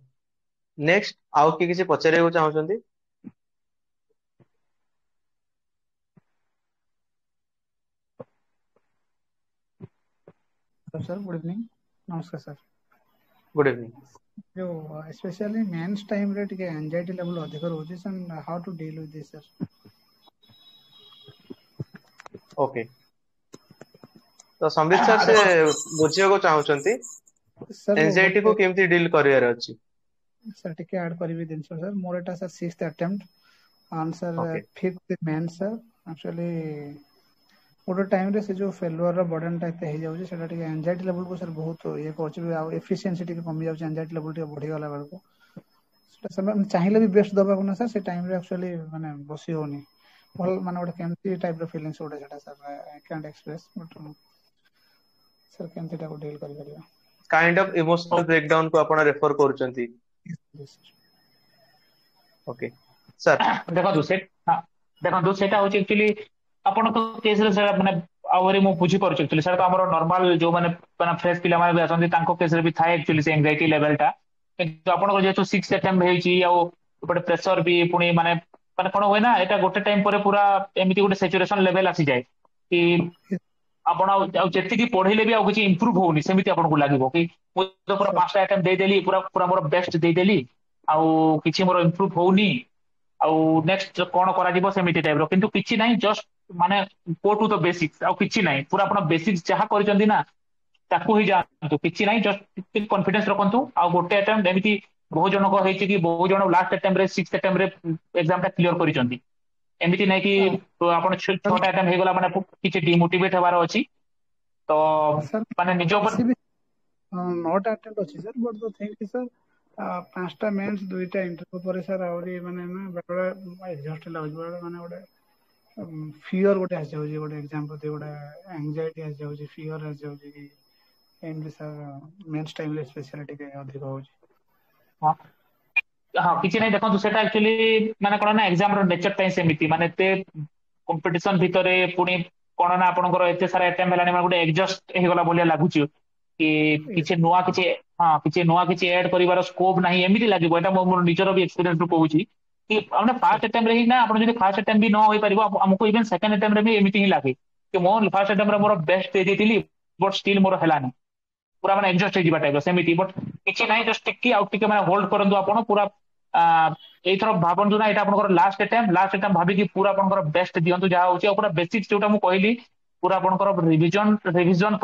next आउ कि किसी पचारे को चाहउछंती सर गुड इवनिंग नमस्कार सर गुड इवनिंग जो स्पेशली मेंस टाइम रे टिके एंजाइटी लेवल अधिक रहउछि sir how to deal with this sir okay तो संबित सर से बुझियो को चाहउछंती सर एंजाइटी को केमती डील करियर अछि सर टिके ऐड करबी दिन सर मोर एटा sir 6th attempt answer Okay. 5th mains sir actually ओडो टाइम रे से जो फेलुअर रो बर्डन टा एते हे जाउछि सेटा टिके एंजाइटी लेवल को सर बहुत ये करछि आ एफिशिएंसी टिके कमी जाउछि एंजाइटी लेवल टिके बढ़ी गला बेल को सेटा सर हम चाहिले भी बेस्ट दबा को ना सर से टाइम रे एक्चुअली माने बसी होनी भल माने ओडे केमती टाइप रो फीलिंग्स ओडे सेटा sir I can't express but sir केमती टा को डील करि परिबा काइंड ऑफ इमोशनल ब्रेकडाउन को आपण रेफर करचंती ओके सर देखो से हाँ देखो सेटा होची एक्चुअली आपण को केस रे सेटा माने आवरे मु बुझी परछ एक्चुअली सेटा तो हमर नॉर्मल जो माने फ्रेश पिला माने भी आसंती तांको केस रे भी थाए एक्चुअली से एंजाइटी लेवल टा किंतु आपण को जेतो 6 अटेम्प्ट हेची आ बट प्रेशर भी पुनी माने माने कोन होय ना एटा गोटे टाइम परे पूरा एमिति गोटे सैचुरेशन लेवल आसी जाय कि आपण जेति की पढिले भी आ किछि इंप्रूव होउनी सेमिति आपण को लागिवो कि मु तो पूरा 5टा अटेम्प्ट दे देली पूरा पूरा मोर बेस्ट दे देली आ किछि मोर इंप्रूव होउनी आउ नेक्स्ट कोन करा जिवो सेमिति टाइप रो किंतु किछि नाही जस्ट माने गो टू द बेसिक्स आउ किछि नाही पूरा आपण बेसिक्स जहा करिसंदी ना ताकू ही जानतु किछि नाही जस्ट कॉन्फिडेंस रखंतु आउ गोटे अटेम्प्ट एमिति बहुत जन को हेछि कि बहुत जन लास्ट अटेम्प्ट रे 6th अटेम्प्ट रे एग्जाम टा क्लियर करिसंदी एमिति नाही कि तो आपण 6टा अटेम्प्ट हे गला माने किछि डिमोटिवेट हेबार अछि तो माने निज ऊपर 9टा अटेम्प्ट अछि sir but the thing is sir 5टा मेंस 2टा इंटरव्यू पर सर आउरी माने ना बड़ा एग्जॉस्ट लागो माने ओडे फियर गोटे आस जाउछि गोटे एग्जाम प्रति गोटे एंजाइटी आस जाउछि फियर आस जाउछि कि एंड सर मेंस टाइम रे स्पेशलिटी के अधिक होउछि हाँ हाँ किछि नाही देखंतु सेटा एक्चुअली माने कोन ना एग्जाम रो नेचर टाइम सेमिति माने ते कंपटीशन भितरे पुनी कोन ना आपनकर एते सारा अटेम्प्ट हेलानी माने गोटे एग्जॉस्ट हे गला बोलिया लागुछि कि किछि नुवा किछि हाँ किछि नुवा किछि ऐड करिवार स्कोप नाही एमिति लागिबो एटा मोर निजर भी एक्सपीरियंस रु कहूछि कि हमने फर्स्ट अटेम्प्ट रे ही ना आपण जदी फर्स्ट अटेम्प्ट भी न होई परिबो हमको इवन सेकंड अटेम्प्ट रे भी एमिति ही लागे कि मो फर्स्ट अटेम्प्ट रे मोर बेस्ट दे देतिली बट स्टिल मोर हेलानी पूरा माने एग्जॉस्ट हे जिबा टाइप सेमिति बट किछि नाही जस्ट टिकी आउट टिके माने होल्ड करंदु आपण पूरा एथर भाबंतु ना एटा आपनकर लास्ट अटेम्प्ट भाबी कि पूरा आपनकर बेस्ट दियंतु जा होछि आ पूरा बेसिक्स जोटा मु कहली पूरा आपनकर रिवीजन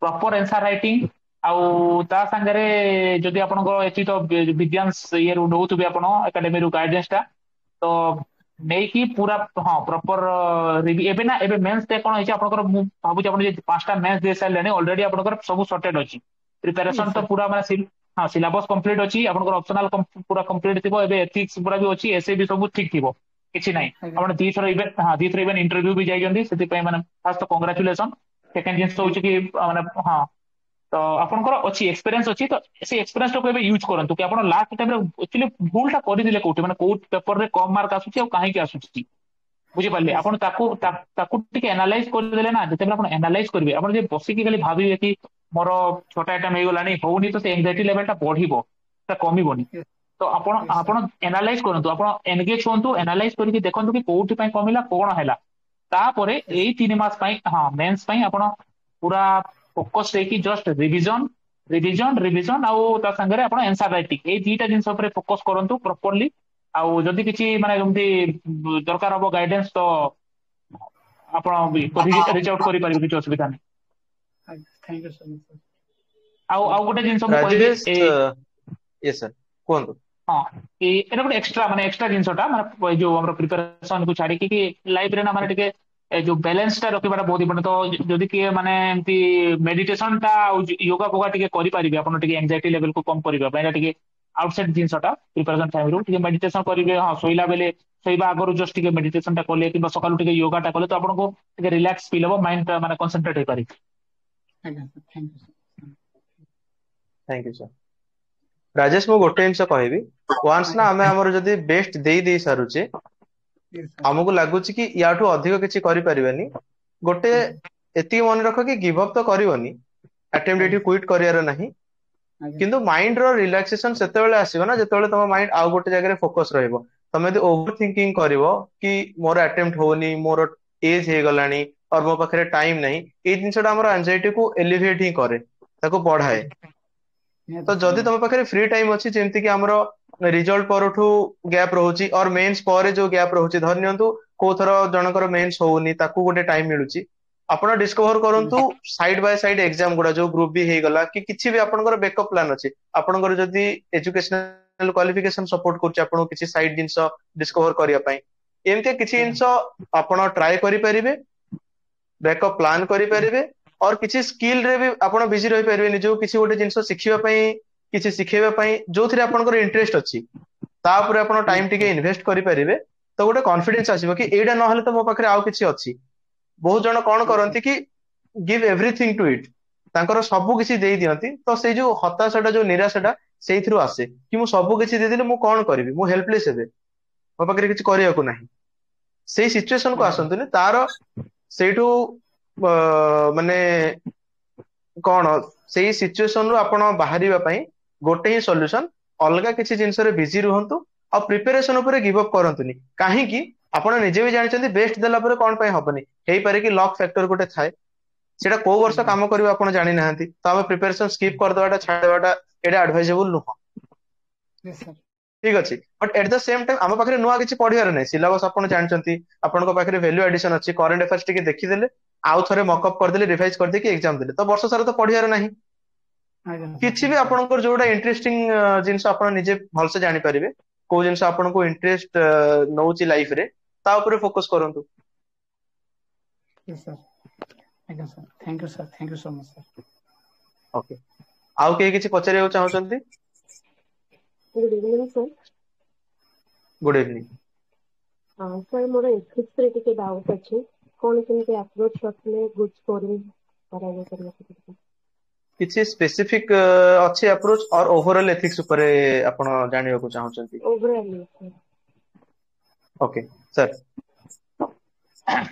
प्रॉपर आंसर राइटिंग आउ ता संगरे जदि आपनकर एची तो विद्यांश ये रो नउतु भी आपण एकेडमी रो गाइडेंस ता तो ନେଇକି ପୁରା ହଁ ପ୍ରପର ଏବେ ନା ଏବେ ମେନ୍ସ ରେ କଣ ହେଇଛି ଆପଣଙ୍କର ମୁଁ ଭାବୁଛି ଆପଣ ଯଦି 5ଟା ମେନ୍ସ ଦେଇ ସାରିଲେଣି ଅଲରେଡି ଆପଣଙ୍କର ସବୁ ସର୍ଟେଡ୍ ଅଛି Yes, ପ୍ରିପାରେସନ ତ sir. ପୁରା ମାନେ ହଁ ସିଲାବସ କମ୍ପ୍ଲିଟ ଅଛି ଆପଣଙ୍କର ଅପସନାଲ ପୁରା କମ୍ପ୍ଲିଟ ଥିବ ଏବେ ଏଥିକ୍ସ ପୁରା ବି ଅଛି ଏସଏ ବି ସବୁ ଠିକ ଥିବ କିଛି ନାହିଁ ଆଜ୍ଞା ଆପଣ ଦିଥର ଇଭେନ୍ ଇଣ୍ଟରଭ୍ୟୁ ବି ଯାଇଛନ୍ତି ସେଥିପାଇଁ ମାନେ ଫାର୍ଷ୍ଟ ତ କଂଗ୍ରାଚୁଲେସନ ସେକେଣ୍ଡ ଜିନିଷ ଥ୍ୟାଙ୍କ ହଉଛି କି ମାନେ ହଁ ତ ଆପଣଙ୍କର ଅଛି ଏକ୍ସପିରିଏନ୍ସ ଅଛି ତ ସେ ଏକ୍ସପିରିଏନ୍ସ ଟାକୁ ଏବେ ୟୁଜ୍ କରନ୍ତୁ କି ଆପଣ ଲାଷ୍ଟ ଟାଇମରେ ଆକ୍ଚୁଆଲି ଭୁଲଟା କରିଦେଲେ କୋଉଠି ମାନେ କୋଉ ପେପରରେ କମ ମାର୍କ ଆସୁଛି ଆଉ କାହିଁକି ଆସୁଛି ବୁଝିପାରିଲେ Yes, ଆପଣ sir. ତାକୁ ଟିକେ ଆନାଲାଇଜ କରିଦେଲେ ନା ଯେତେବେଳେ ଆପଣ ଆନାଲାଇଜ କରିବେ ଆପଣ ଯଦି ବସିକି ଖାଲି ଭାବିବେ କି ମୋର 6ଟା ଆଇଟମ ହେଇଗଲାଣି ହଉନି ତ ସେ ଏଂଜାଇଟି ଲେଭେଲ ଟା ବଢିବ ତା କମିବନି Yes, ତ ଆପଣ yes, sir. ଆପଣ ଏନାଲାଇଜ କରନ୍ତୁ ଆପଣ ଏନଗେଜ ହୁଅନ୍ତୁ ଏନାଲାଇଜ କରିକି ଦେଖନ୍ତୁ କି କୋଉଠି ପାଇଁ କମିଲା କଣ ହେଲା ତାପରେ Yes, ଏଇ 3 ମାସ ପାଇଁ ହଁ ମେନ୍ସ ପାଇଁ ଆପଣ ପୁରା ଫୋକସ ହେଇକି ଜଷ୍ଟ ରିଭିଜନ ଆଉ ତା ସାଙ୍ଗରେ ଆପଣ ଆନ୍ସର ରାଇଟିଂ ଏଇ ଦିଟା ଜିନିଷ ଉପରେ ଫୋକସ କରନ୍ତୁ ପ୍ରପରଲି ଆଉ ଯଦି କିଛି ମାନେ ଯେମିତି ଦରକାର ହବ ଗାଇଡେନ୍ସ ତ ଆପଣ ରିଚ୍ ଆଉଟ୍ କରିପାରିବେ କିଛି ଅସୁବିଧା ନାହିଁ thank you so much, sir. ଆଉ ଗୋଟେ ଜିନିଷ ମୁଁ କହିବି ରାଜେଶ ଏଇ ୟେସ୍ ସାର୍ କୁହନ୍ତୁ। ହଁ ଏଇଟା ଗୋଟେ ଏକ୍ସଟ୍ରା ଜିନିଷଟା ମାନେ ଏଇ ଯୋଉ ଆମର ପ୍ରିପାରେସନ କୁ ଛାଡିକି କି ଲାଇଫ ରେ ନା ମାନେ ଟିକେ ଏ ଯୋଉ ବାଲାନ୍ସ ଟା ରଖିବାଟା ବହୁତ ଇମ୍ପୋର୍ଟାଣ୍ଟ ତ ଯଦି କିଏ ମାନେ ଏମିତି ମେଡିଟେସନ ଟା ଆଉ ୟୋଗା ଫୋଗା ଟିକେ କରିପାରିବେ ଆପଣ ଟିକେ ଏଂଜାଇଟି ଲେଭେଲ କୁ କମ କରିବା ପାଇଁ ଏଇଟା ଟିକେ ଆଉଟସାଇଡ ଜିନିଷଟା ପ୍ରିପାରେସନ ଟାଇମରୁ ଟିକେ ମେଡିଟେସନ କରିବେ ହଁ ଶୋଇଲା ବେଳେ ଶୋଇବା ଆଗରୁ ଜଷ୍ଟ ଟିକେ ମେଡିଟେସନ ଟା କଲେ କିମ୍ବା ସକାଳୁ ଟିକେ ୟୋଗା ଟା କଲେ ତ ଆପଣଙ୍କୁ ଟିକେ ରିଲାକ୍ସ ଫିଲ୍ ହବ ମାଇଣ୍ଡ ଟା ମାନେ କନସେନ୍ଟ୍ରେଟ ହେଇପାରିବ ଆଜ୍ଞା sir, thank you, sir. Thank you sir. Rajesh ମୁଁ ଗୋଟେ ଜିନିଷ କହିବି ୱାନ୍ସ ନା ଆଜ୍ଞା ଆମେ ଆମର ଯଦି ବେଷ୍ଟ ଦେଇ ସାରୁଛେ yes, sir. ଆମକୁ ଲାଗୁଛି କି ୟାଠୁ ଅଧିକ କିଛି କରିପାରିବାନି ଗୋଟେ ଆଜ୍ଞା ଏତିକି ମନେ ରଖ କି ଗିଭ୍ ଅପ୍ ତ କରିବନି ଆଟେମ୍ପ୍ଟ ଆଜ୍ଞା ଏଠି କ୍ୱିଟ୍ କରିବାର ନାହିଁ ଆଜ୍ଞା କିନ୍ତୁ ମାଇଣ୍ଡ ର ରିଲାକ୍ସେସନ ସେତେବେଳେ ଆସିବ ନା ଯେତେବେଳେ ତମ ମାଇଣ୍ଡ ଆଉ ଗୋଟେ ଜାଗାରେ ଫୋକସ ରହିବ ତମେ ଯଦି ଓଭର ଥିଙ୍କିଙ୍ଗ କରିବ କି ମୋର ଆଟେମ୍ପ୍ଟ ହଉନି ମୋର ଏଜ ହେଇଗଲାଣି ଆଉ ମୋ ପାଖରେ ଟାଇମ ନାହିଁ ଏଇ ଜିନିଷଟା ଆମର ଆନଜାଇଟି କୁ ଏଲିଭେଟ ହିଁ କରେ ତାକୁ ବଢାଏ ନିହାତି ତ sir, ଯଦି ତମ ନିହାତି ପାଖରେ ଫ୍ରି ଟାଇମ ଅଛି ଯେମିତି କି ଆମର ରିଜଲ୍ଟ ପରଠୁ ଗ୍ୟାପ ରହୁଛି ଅର ମେନ୍ସ ପରେ ଯୋଉ ଗ୍ୟାପ ରହୁଛି ଧରି ନିଅନ୍ତୁ କୋଉ ଥର ଜଣଙ୍କର ମେନ୍ସ ହଉନି ତାକୁ ଗୋଟେ ଟାଇମ ମିଳୁଛି ଆପଣ ଡିସ୍କଭର କରନ୍ତୁ ସାଇଡ ବାଇ ସାଇଡ ଏକ୍ସାମ ଗୁଡା ଯୋଉ ଗ୍ରୁପ ବି ହେଇଗଲା କି କିଛି ବି ଆପଣଙ୍କର ବେକଅପ ପ୍ଲାନ ଅଛି ଆପଣଙ୍କର ଯଦି ଏଜୁକେସନାଲ କ୍ୱାଲିଫିକେସନ ସପୋର୍ଟ କରୁଛି ଆପଣଙ୍କୁ କିଛି ସାଇଡ ଜିନିଷ ଡିସ୍କଭର କରିବା ପାଇଁ ଏମିତି କିଛି ଆଜ୍ଞା ଜିନିଷ ଆପଣ ଟ୍ରାଏ କରିପାରିବେ ବ୍ୟାକଅପ୍ ପ୍ଲାନ୍ କରିପାରିବେ और କିଛି ସ୍କିଲ ରେ ବି ଆପଣ ବିଜି ରହିପାରିବେ ନିଜକୁ କିଛି ଗୋଟେ ଜିନିଷ ଶିଖିବା ପାଇଁ କିଛି ଶିଖେଇବା ପାଇଁ ଯୋଉଥିରେ ଆପଣଙ୍କର ଇଣ୍ଟରେଷ୍ଟ ଅଛି ତା ଉପରେ ଆପଣ ଟାଇମ ନିହାତି ଟିକେ sir, ଇନଭେଷ୍ଟ କରିପାରିବେ ତ ଗୋଟେ କନଫିଡେନ୍ସ ଆସିବ କି ଏଇଟା ନହେଲେ ତ ମୋ ପାଖରେ ଆଉ କିଛି ଅଛି ବହୁତ ଜଣ କଣ yes sir, କରନ୍ତି କି ଗିଭ୍ ଏଭ୍ରିଥିଙ୍ଗ ଟୁ ଇଟ୍ ତାଙ୍କର ସବୁ କିଛି ଦେଇ ଦିଅନ୍ତି ତ ସେଇ ଯୋଉ ହତାଶାଟା ଯୋଉ ନିରାଶାଟା ସେଇଥିରୁ ଆସେ କି ମୁଁ ସବୁ କିଛି ଦେଇଦେଲି ମୁଁ କଣ କରିବି ମୁଁ ହେଲ୍ପଲେସ୍ ହେବେ ମୋ ପାଖରେ କିଛି କରିବାକୁ ନାହିଁ ସେଇ ସିଚୁଏସନ କୁ ଆଜ୍ଞା ଆସନ୍ତୁନି ତାର ସେଇଠୁ ମାନେ କଣ ସେଇ ସିଚୁଏସନ ରୁ ଆପଣ ବାହାରିବା ପାଇଁ ଗୋଟେ ହିଁ ସଲ୍ୟୁସନ ଅଲଗା କିଛି ଜିନିଷରେ ବିଜି ରୁହନ୍ତୁ ଆଉ ପ୍ରିପାରେସନ ଉପରେ ଗିଭ୍ ଅପ୍ କରନ୍ତୁନି କାହିଁକି ଆପଣ ନିଜେ ବି ଜାଣିଛନ୍ତି ବେଷ୍ଟ ଦେଲା ପରେ କଣ ପାଇଁ ହବନି ହେଇପାରେ କି ଲକ୍ ଫ୍ୟାକ୍ଟର ଗୋଟେ ଥାଏ ସେଇଟା କୋଉ ବର୍ଷ ଆଜ୍ଞା କାମ କରିବ ଆପଣ ଜାଣିନାହାନ୍ତି ତ ଆମେ ପ୍ରିପାରେସନ ସ୍କିପ୍ କରିଦେବାଟା ଛାଡ଼ିଦେବାଟା ଏଇଟା ଆଡଭାଇଜେବୁଲ ନୁହଁ yes sir, ଠିକ ଅଛି ବଟ୍ ଏଟ ଦ ସେମ ଟାଇମ ଆମ ପାଖରେ ନୂଆ କିଛି ପଢିବାର ନାହିଁ ସିଲାବସ ଆପଣ ଜାଣିଛନ୍ତି ଆପଣଙ୍କ ପାଖରେ ଭ୍ୟାଲ୍ୟୁ ଆଡିସନ ଅଛି କରେଣ୍ଟ ଆଫେୟାର୍ସ ଟିକେ ଦେଖିଦେଲେ ଆଉ ଥରେ ମକଅପ୍ କରିଦେଲେ ରିଭାଇଜ କରିଦେଇକି ଏକ୍ସାମ ଦେଲେ ତ ବର୍ଷ ସାରା ତ ପଢିବାର ନାହିଁ ଆଜ୍ଞା sir, କିଛି ବି ନିହାତି ଆପଣଙ୍କର ଯୋଉଟା ଇଣ୍ଟରେଷ୍ଟିଂ ଜିନିଷ ଆପଣ ନିଜେ ଭଲସେ ଜାଣିପାରିବେ କୋଉ ଜିନିଷ ଆପଣଙ୍କୁ ଇଣ୍ଟରେଷ୍ଟ ନଉଛି ଲାଇଫ ରେ ତା ଉପରେ ଫୋକସ କରନ୍ତୁ yes sir, ଆଜ୍ଞା sir, thank you so much sir. Okay ଆଉ କେହି କିଛି ପଚାରିବାକୁ ଚାହୁଁଛନ୍ତି Good evening, sir. Good evening Sir, ମୋର ethics ରେ ଟିକେ doubt ଅଛି କଣ କେମିତି approach ରଖିଲେ good scoring କରାଯାଇପାରିବ ସେଥିରେ? କିଛି ସ୍ପେସିଫିକ ଅଛି ଆପ୍ରୋଚ ଅର ଓଭରଅଲ ଏଥିକ୍ସ ଉପରେ ଆପଣ ଜାଣିବାକୁ ଚାହୁଁଛନ୍ତି Overall, sir. ଓକେ ସାର୍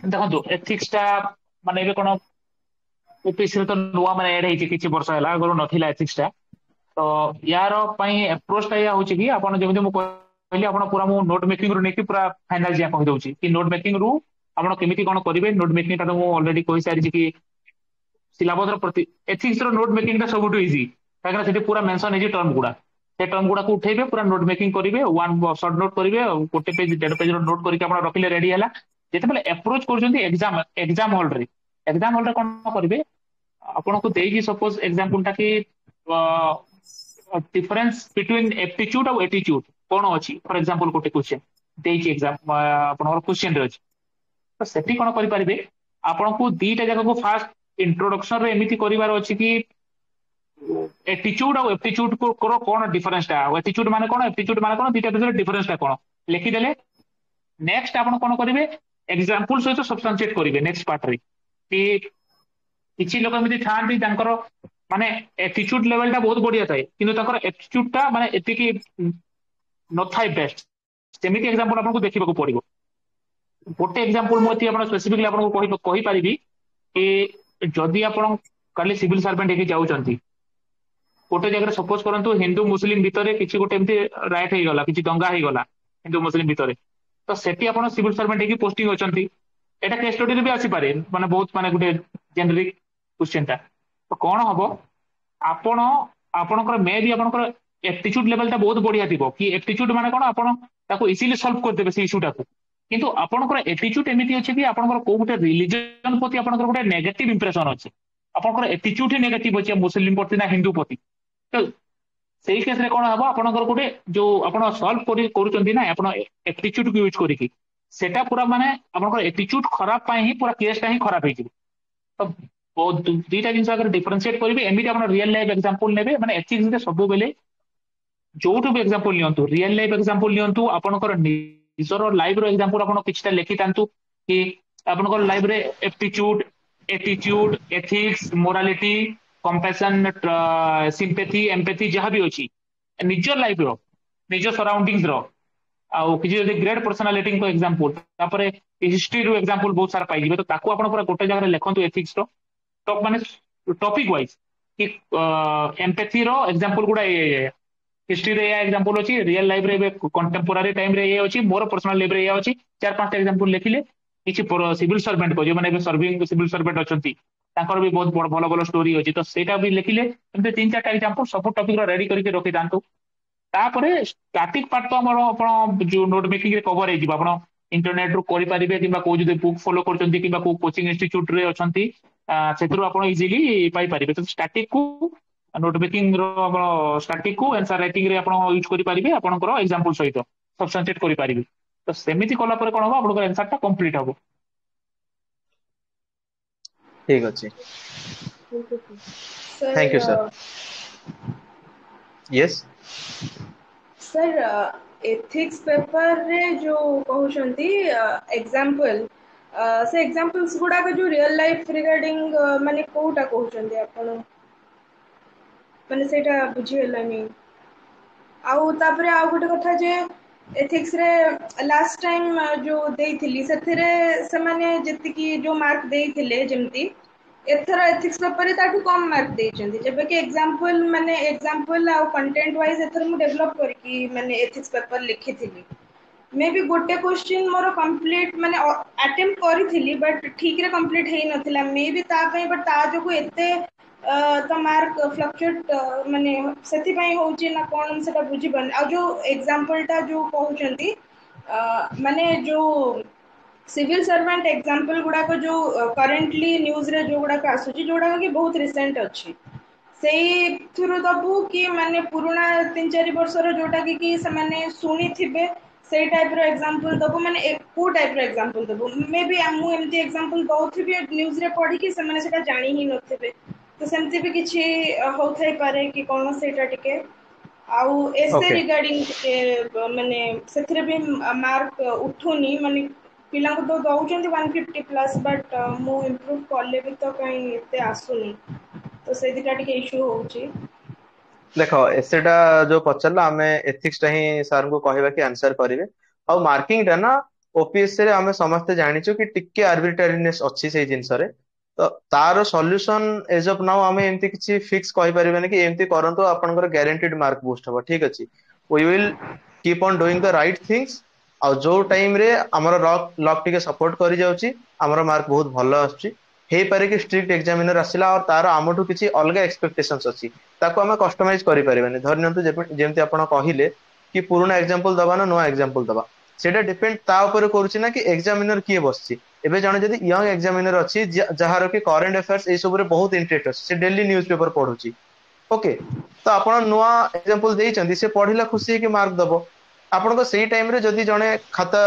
ଦେଖନ୍ତୁ ଏଥିକ୍ସ ଟା ମାନେ ଏବେ କଣ ଓପିସି ରେ ତ ନୂଆ ମାନେ ଆଡ ହେଇଛି କିଛି ବର୍ଷ ହେଲା ଆଗରୁ ନଥିଲା ଏଥିକ୍ସ ଟା ତ ୟାର ପାଇଁ ଆପ୍ରୋଚ ଟା ଏଇଆ ହଉଛି କି ଆପଣ ଯେମିତି ମୁଁ କହିଲି ଆପଣ ପୁରା ମୁଁ ନୋଟ ମେକିଂ ରୁ ନେଇକି ପୁରା ଫାଇନାଲ ଯାଏଁ କହିଦଉଛି କି ନୋଟ ମେକିଂ ରୁ ଆପଣ କେମିତି କଣ କରିବେ ନୋଟ ମେକିଂ ଟା ତ ମୁଁ ଅଲରେଡି କହିସାରିଛି କି ସିଲାବସ ର ପ୍ରତି ଏଥିକ୍ସ ର ନୋଟ ମେକିଂ ଟା ସବୁଠୁ ଇଜି କାହିଁକିନା ସେଠି ପୁରା ମେନସନ ହେଇଛି ଟର୍ମ ଗୁଡା ସେ ଟର୍ମ ଗୁଡାକୁ ଉଠେଇବେ ପୁରା ନୋଟ ମେକିଂ କରିବେ ସର୍ଟ ନୋଟ କରିବେ ଆଉ ଗୋଟେ ପେଜ ଦେଢ ପେଜ ର ନୋଟ କରିକି ଆପଣ ରଖିଲେ ରେଡି ହେଲା ଯେତେବେଳେ ଆପ୍ରୋଚ କରୁଛନ୍ତି ଏକ୍ସାମ ହଲରେ ଏକ୍ସାମ ହଲରେ କଣ କରିବେ ଆପଣଙ୍କୁ ଦେଇକି ସପୋଜ ଏକ୍ସାମ୍ପଲ ଟା କି ଡିଫରେନ୍ସ ବିଟୱିନ୍ ଏପ୍ଟିଚ୍ୟୁଡ ଆଉ ଏଟିଚ୍ୟୁଡ କଣ ଅଛି ଫର ଏକ୍ସାମ୍ପଲ ଗୋଟେ କ୍ୱେଶ୍ଚନ ଦେଇଛି ଏକ୍ସାମ ଆପଣଙ୍କର କ୍ୱେଶ୍ଚିନ୍ ରେ ଅଛି। ତ ସେଠି କଣ କରିପାରିବେ, ଆପଣଙ୍କୁ ଦିଟା ଜାଗାକୁ ଫାଷ୍ଟ ଇଣ୍ଟ୍ରୋଡକ୍ସନ ରେ ଏମିତି କରିବାର ଅଛି କି ଏଟିଚ୍ୟୁଡ ଆଉ ଏପ୍ଟିଚ୍ୟୁଡ କଣ ଡିଫରେନ୍ସ ଟା, ଆଉ ଏଟିଚ୍ୟୁଡ ମାନେ କଣ, ଏପ୍ଟିଚ୍ୟୁଡ ମାନେ କଣ, ଦିଟା ଭିତରେ ଡିଫରେନ୍ସ ଟା କଣ ଲେଖିଦେଲେ ନେକ୍ସଟ ଆପଣ କଣ କରିବେ, ଏକ୍ସାମ୍ପଲ ସହିତ ସବଷ୍ଟାନ୍ସିଏଟ କରିବେ ନେକ୍ସଟ ପାର୍ଟରେ। କି କିଛି ଲୋକ ଏମିତି ଥାଆନ୍ତି ତାଙ୍କର ମାନେ ଏଟିଚ୍ୟୁଡ ଲେଭେଲ ଟା ବହୁତ ବଢିଆ ଥାଏ କିନ୍ତୁ ତାଙ୍କର ଏପ୍ଟିଚ୍ୟୁଡ ଟା ମାନେ ଏତିକି ନଥାଏ ବେଷ୍ଟ, ସେମିତି ଏକ୍ସାମ୍ପଲ ଆପଣଙ୍କୁ ଦେଖିବାକୁ ପଡିବ। ଗୋଟେ ଏକ୍ସାମ୍ପଲ ମୁଁ ଏଠି ଆପଣ ସ୍ପେସିଫିକଲି ଆପଣଙ୍କୁ କହିପାରିବି କି ଯଦି ଆପଣ କାଲି ସିଭିଲ ସର୍ଭେଣ୍ଟ ହେଇକି ଯାଉଛନ୍ତି, ଗୋଟେ ଜାଗାରେ ସପୋଜ କରନ୍ତୁ ହିନ୍ଦୁ ମୁସଲିମ ଭିତରେ କିଛି ଗୋଟେ ଏମିତି ରାଇଟ ହେଇଗଲା, କିଛି ଦଙ୍ଗା ହେଇଗଲା ହିନ୍ଦୁ ମୁସଲିମ ଭିତରେ, ତ ସେଠି ଆପଣ ସିଭିଲ ସର୍ଭେଣ୍ଟ ହେଇକି ପୋଷ୍ଟିଂ ଅଛନ୍ତି, ଏଟା କେସ୍ ଷ୍ଟଡିରେ ବି ଆସିପାରେ, ମାନେ ବହୁତ ମାନେ ଗୋଟେ ଜେନେରିକ କ୍ୱେଶ୍ଚିନ୍ ଟା। ତ କଣ ହବ, ଆପଣ ଆପଣଙ୍କର ମେ ବି ଆପଣଙ୍କର ଏପ୍ଟିଚ୍ୟୁଡ ଲେଭେଲ ଟା ବହୁତ ବଢିଆ ଥିବ, କି ଏପ୍ଟିଚ୍ୟୁଡ ମାନେ କଣ ଆପଣ ତାକୁ ଇଜିଲି ସଲ୍ଭ କରିଦେବେ ସେ ଇସ୍ୟୁଟାକୁ, କିନ୍ତୁ ଆପଣଙ୍କର ଏଟିଚ୍ୟୁଡ ଏମିତି ଅଛି କି ଆପଣଙ୍କର କୋଉ ଗୋଟେ ରିଲିଜନ ପ୍ରତି ଆପଣଙ୍କର ଗୋଟେ ନେଗେଟିଭ ଇମ୍ପ୍ରେସନ ଅଛି, ଆପଣଙ୍କର ଏଟିଚ୍ୟୁଡ ହିଁ ନେଗେଟିଭ ଅଛି ମୁସଲିମ ପ୍ରତି ନା ହିନ୍ଦୁ ପ୍ରତି। ତ ସେଇ କେସରେ କଣ ହବ, ଆପଣଙ୍କର ଗୋଟେ ଯୋଉ ଆପଣ ସଲ୍ଭ କରୁଛନ୍ତି ନା ଆପଣ ଏପ୍ଟିଚ୍ୟୁଡକୁ ୟୁଜ କରିକି, ସେଟା ପୁରା ମାନେ ଆପଣଙ୍କର ଏଟିଚ୍ୟୁଡ ଖରାପ ପାଇଁ ହିଁ ପୁରା କେସଟା ହିଁ ଖରାପ ହେଇଯିବ। ତ ଦିଟା ଜିନିଷ ଆଗରେ ଡିଫରେନ୍ସିଏଟ କରିବେ, ଏମିତି ଆପଣ ରିଅଲ ଲାଇଫ ଏକ୍ସାମ୍ପଲ ନେବେ, ମାନେ ଏଥିକ୍ସରେ ସବୁବେଳେ ଯୋଉଠୁ ବି ଏକ୍ସାମ୍ପଲ ନିଅନ୍ତୁ, ରିଅଲ ଲାଇଫ ଏକ୍ସାମ୍ପଲ ନିଅନ୍ତୁ, ଆପଣଙ୍କର ନିଜର ଲାଇଫ ର ଏକ୍ସାମ୍ପଲ ଆପଣ କିଛିଟା ଲେଖିଥାନ୍ତୁ କି ଆପଣଙ୍କର ଲାଇଫରେ ଏପ୍ଟିଚ୍ୟୁଡ, ଏଟିଚ୍ୟୁଡ, ଏଥିକ୍ସ, ମୋରାଲିଟି, କମ୍ପାସନ, ସିମ୍ପେଥି, ଏମ୍ପେଥି ଯାହା ବି ଅଛି ନିଜ ଲାଇଫର, ନିଜ ସରାଉଣ୍ଡିଂସ ର, ଆଉ କିଛି ଯଦି ଗ୍ରେଟ୍ ପର୍ସନାଲିଟିଙ୍କ ଏକ୍ସାମ୍ପଲ, ତାପରେ ହିଷ୍ଟ୍ରିରୁ ଏକ୍ସାମ୍ପଲ ବହୁତ ସାରା ପାଇଯିବେ, ତ ତାକୁ ଆପଣ ପୁରା ଗୋଟେ ଜାଗାରେ ଲେଖନ୍ତୁ ଏଥିକ୍ସ ର ମାନେ ଟପିକ ୱାଇଜ କି ଏମ୍ପାଥି ର ଏକ୍ସାମ୍ପଲ ଗୁଡା ହିଷ୍ଟ୍ରିରେ ଏୟା ଏକ୍ସାମ୍ପଲ ଅଛି, ରିଅଲ ଲାଇଫରେ ଏବେ କଣ୍ଟେମ୍ପୋରାରୀ ଟାଇମରେ ଏୟା ଅଛି, ମୋର ପର୍ସନାଲ ଲାଇଫରେ ଏୟା ଅଛି, ଚାର ପାଞ୍ଚଟା ଏକ୍ସାମ୍ପଲ ଲେଖିଲେ କିଛି ସିଭିଲ ସର୍ଭେଣ୍ଟ ଯୋଉମାନେ ଏବେ ସର୍ଭିଂ ସିଭିଲ ସର୍ଭେଣ୍ଟ ଅଛନ୍ତି ତାଙ୍କର ବି ବହୁତ ଭଲ ଭଲ ଷ୍ଟୋରି ଅଛି, ତ ସେଇଟା ବି ଲେଖିଲେ ଏମିତି ତିନି ଚାରିଟା ଏକ୍ସାମ୍ପଲ ସବୁ ଟପିକର ରେଡି କରିକି ରଖିଥାନ୍ତୁ। ତାପରେ ଷ୍ଟାଟିକ ପାର୍ଟ ତ ଆମର ଆପଣ ଯୋଉ ନୋଟ ମେକିଂ ରେ କଭର ହେଇଯିବ, ଆପଣ ଇଣ୍ଟରନେଟ ରୁ କରିପାରିବେ କିମ୍ବା କୋଉ ଯଦି ବୁକ୍ ଫଲୋ କରୁଛନ୍ତି କିମ୍ବା କୋଉ କୋଚିଂ ଇନଷ୍ଟିଚ୍ୟୁଟ ରେ ଅଛନ୍ତି ସେଥିରୁ ଆପଣ ଇଜିଲି ପାଇପାରିବେ। ତ ଷ୍ଟାଟିକ କୁ ନୋଟ ମେକିଂ ର ଆପଣ ଷ୍ଟାଟିକ କୁ ଆନ୍ସର ରାଇଟିଂ ରେ ଆପଣ ୟୁଜ କରିପାରିବେ ଆପଣଙ୍କର ଏକ୍ସାମ୍ପଲ ସହିତ ସବଷ୍ଟାନ୍ସିଏଟ କରିପାରିବେ। ତ ସେମିତି କଲା ପରେ କଣ ହବ, ଆପଣଙ୍କର ଆନ୍ସର ଟା କମ୍ପ୍ଲିଟ ହବ। ଠିକ ଅଛି, Thank you, sir. Thank you sir. Yes sir ethics ପେପରରେ ଯୋଉ କହୁଛନ୍ତି ଏକ୍ସାମ୍ପଲ, ସେ ଏକ୍ସାମ୍ପଲ୍ସ ଗୁଡାକ ଯୋଉ ରିଅଲ ଲାଇଫ ରିଗାର୍ଡିଙ୍ଗ ମାନେ କୋଉଟା କହୁଛନ୍ତି ଆପଣ, ମାନେ ସେଇଟା ବୁଝିହେଲାନି। ଆଉ ତାପରେ ଆଉ ଗୋଟେ କଥା ଯେ ଏଥିକ୍ସରେ ଲାଷ୍ଟ ଟାଇମ ଯୋଉ ଦେଇଥିଲି ସେଥିରେ ସେମାନେ ଯେତିକି ଯୋଉ ମାର୍କ ଦେଇଥିଲେ, ଯେମିତି ଏଥର ଏଥିକ୍ସ ପେପରରେ ତାଠୁ କମ ମାର୍କ ଦେଇଛନ୍ତି, ଯେବେକି ଏକ୍ସାମ୍ପଲ ମାନେ ଏକ୍ସାମ୍ପଲ ଆଉ କଣ୍ଟେଣ୍ଟ ୱାଇଜ ଏଥର ମୁଁ ଡେଭଲପ କରିକି ମାନେ ଏଥିକ୍ସ ପେପର ଲେଖିଥିଲି। ମେ ବି ଗୋଟେ କ୍ୱେଶ୍ଚିନ୍ ମୋର କମ୍ପ୍ଲିଟ ମାନେ ଆଟେମ୍ପ୍ଟ କରିଥିଲି ବଟ୍ ଠିକରେ କମ୍ପ୍ଲିଟ ହେଇନଥିଲା, ମେ ବି ତା ପାଇଁ, ବଟ୍ ତା ଯୋଗୁ ଏତେ ତ ମାର୍କ ଫ୍ଲକ୍ଚୁଏଟ ମାନେ ସେଥିପାଇଁ ହଉଛି ନା କଣ ମୁଁ ସେଟା ବୁଝିପାରୁନି। ଆଉ ଯୋଉ ଏକ୍ସାମ୍ପଲ ଟା ଯୋଉ କହୁଛନ୍ତି ମାନେ ଯୋଉ ସିଭିଲ ସର୍ଭାଣ୍ଟ ଏକ୍ସାମ୍ପଲ ଗୁଡାକ ଯୋଉ କରେଣ୍ଟଲି ନ୍ୟୁଜରେ ଯୋଉ ଗୁଡାକ ଆସୁଛି, ଯୋଉଗୁଡାକ କି ବହୁତ ରିସେଣ୍ଟ ଅଛି, ସେଇଥିରୁ ଦବୁ କି ମାନେ ପୁରୁଣା 3-4 ବର୍ଷର ଯୋଉଟା କି ସେମାନେ ଶୁଣିଥିବେ ସେଇ ଟାଇପର ଏକ୍ସାମ୍ପଲ ଦବୁ, ମାନେ କୋଉ ଟାଇପର ଏକ୍ସାମ୍ପଲ ଦବୁ, ମେ ବି ମୁଁ ଏମିତି ଏକ୍ସାମ୍ପଲ ଦଉଥିବି ନ୍ୟୁଜରେ ପଢିକି ସେମାନେ ସେଟା ଜାଣି ହିଁ ନଥିବେ, ତ ସେମିତି ବି କିଛି ହଉଥାଇପାରେ କି କଣ, ସେଇଟା ଟିକେ। ଆଉ ଏସେ ଓକେ ରିଗାର୍ଡିଙ୍ଗ ଟିକେ ମାନେ ସେଥିରେ ବି ମାର୍କ ଉଠୁନି, ମାନେ ପିଲାଙ୍କୁ ତ ଦଉଛନ୍ତି 150+, ବଟ୍ ମୁଁ ଇମ୍ପ୍ରୁଭ କଲେ ବି ତ କାଇଁ ଏତେ ଆସୁନି, ତ ସେ ଦିଟା ଟିକେ ଇସ୍ୟୁ ହଉଛି। ଦେଖ ଏସେଟା ଯୋଉ ପଚାରିଲ, ଆମେ ଏଥିକ୍ସ ଟା ହିଁ ସାର୍ ଙ୍କୁ କହିବା କି ଆନ୍ସର କରିବେ। ଆଉ ମାର୍କିଂ ଟା ନା ଓପିଏସସି ରେ ଆମେ ସମସ୍ତେ ଜାଣିଛୁ କି ଟିକେ ଆର୍ବିଟ୍ରାରିନେସ ଅଛି ସେଇ ଜିନିଷରେ, ତ ତାର ସଲ୍ୟୁସନ ଏଜ ଅଫ୍ ନାଉ ଆମେ ଏମିତି କିଛି ଫିକ୍ସ କହିପାରିବାନି କି ଏମିତି କରନ୍ତୁ ଆପଣଙ୍କର ଗ୍ୟାରେଣ୍ଟିଡ ମାର୍କ ବୁଷ୍ଟ ହବ। ଠିକ ଅଛି, we will keep on doing the right things, ଆଉ ଯୋଉ ଟାଇମ ରେ ଆମର ଲକ୍ ଟିକେ ସପୋର୍ଟ କରି ଯାଉଛି, ଆମର ମାର୍କ ବହୁତ ଭଲ ଆସୁଛି, ହେଇପାରେ କି ଷ୍ଟ୍ରିକ୍ଟ ଏକ୍ସାମିନର ଆସିଲା ଆଉ ତାର ଆମଠୁ କିଛି ଅଲଗା ଏକ୍ସପେକ୍ଟେସନ ଅଛି, ତାକୁ ଆମେ କଷ୍ଟମାଇଜ କରିପାରିବାନି। ଧରି ନିଅନ୍ତୁ ଯେମିତି ଆପଣ କହିଲେ କି ପୁରୁଣା ଏକ୍ସାମ୍ପଲ ଦବା ନା ନୂଆ ଏକ୍ସାମ୍ପଲ ଦବା, ସେଇଟା ଡିପେଣ୍ଡ ତା ଉପରେ କରୁଛି ନା କି ଏକ୍ସାମିନର କିଏ ବସିଛି। ଏବେ ଜଣେ ଯଦି ୟଙ୍ଗ ଏକ୍ସାମିନର ଅଛି ଯାହାର କି କରେଣ୍ଟ ଆଫେୟାର୍ସ ଏଇ ସବୁରେ ବହୁତ ଇଣ୍ଟରେଷ୍ଟ ଅଛି, ସେ ଡେଲି ନ୍ୟୁଜ ପେପର ପଢୁଛି, ଓକେ, ତ ଆପଣ ନୂଆ ଏକ୍ସାମ୍ପଲ ଦେଇଛନ୍ତି, ସେ ପଢିଲା ଖୁସି ହେଇକି ମାର୍କ ଦବ। ଆପଣଙ୍କ ସେଇ ଟାइम रे जदि जणे खाता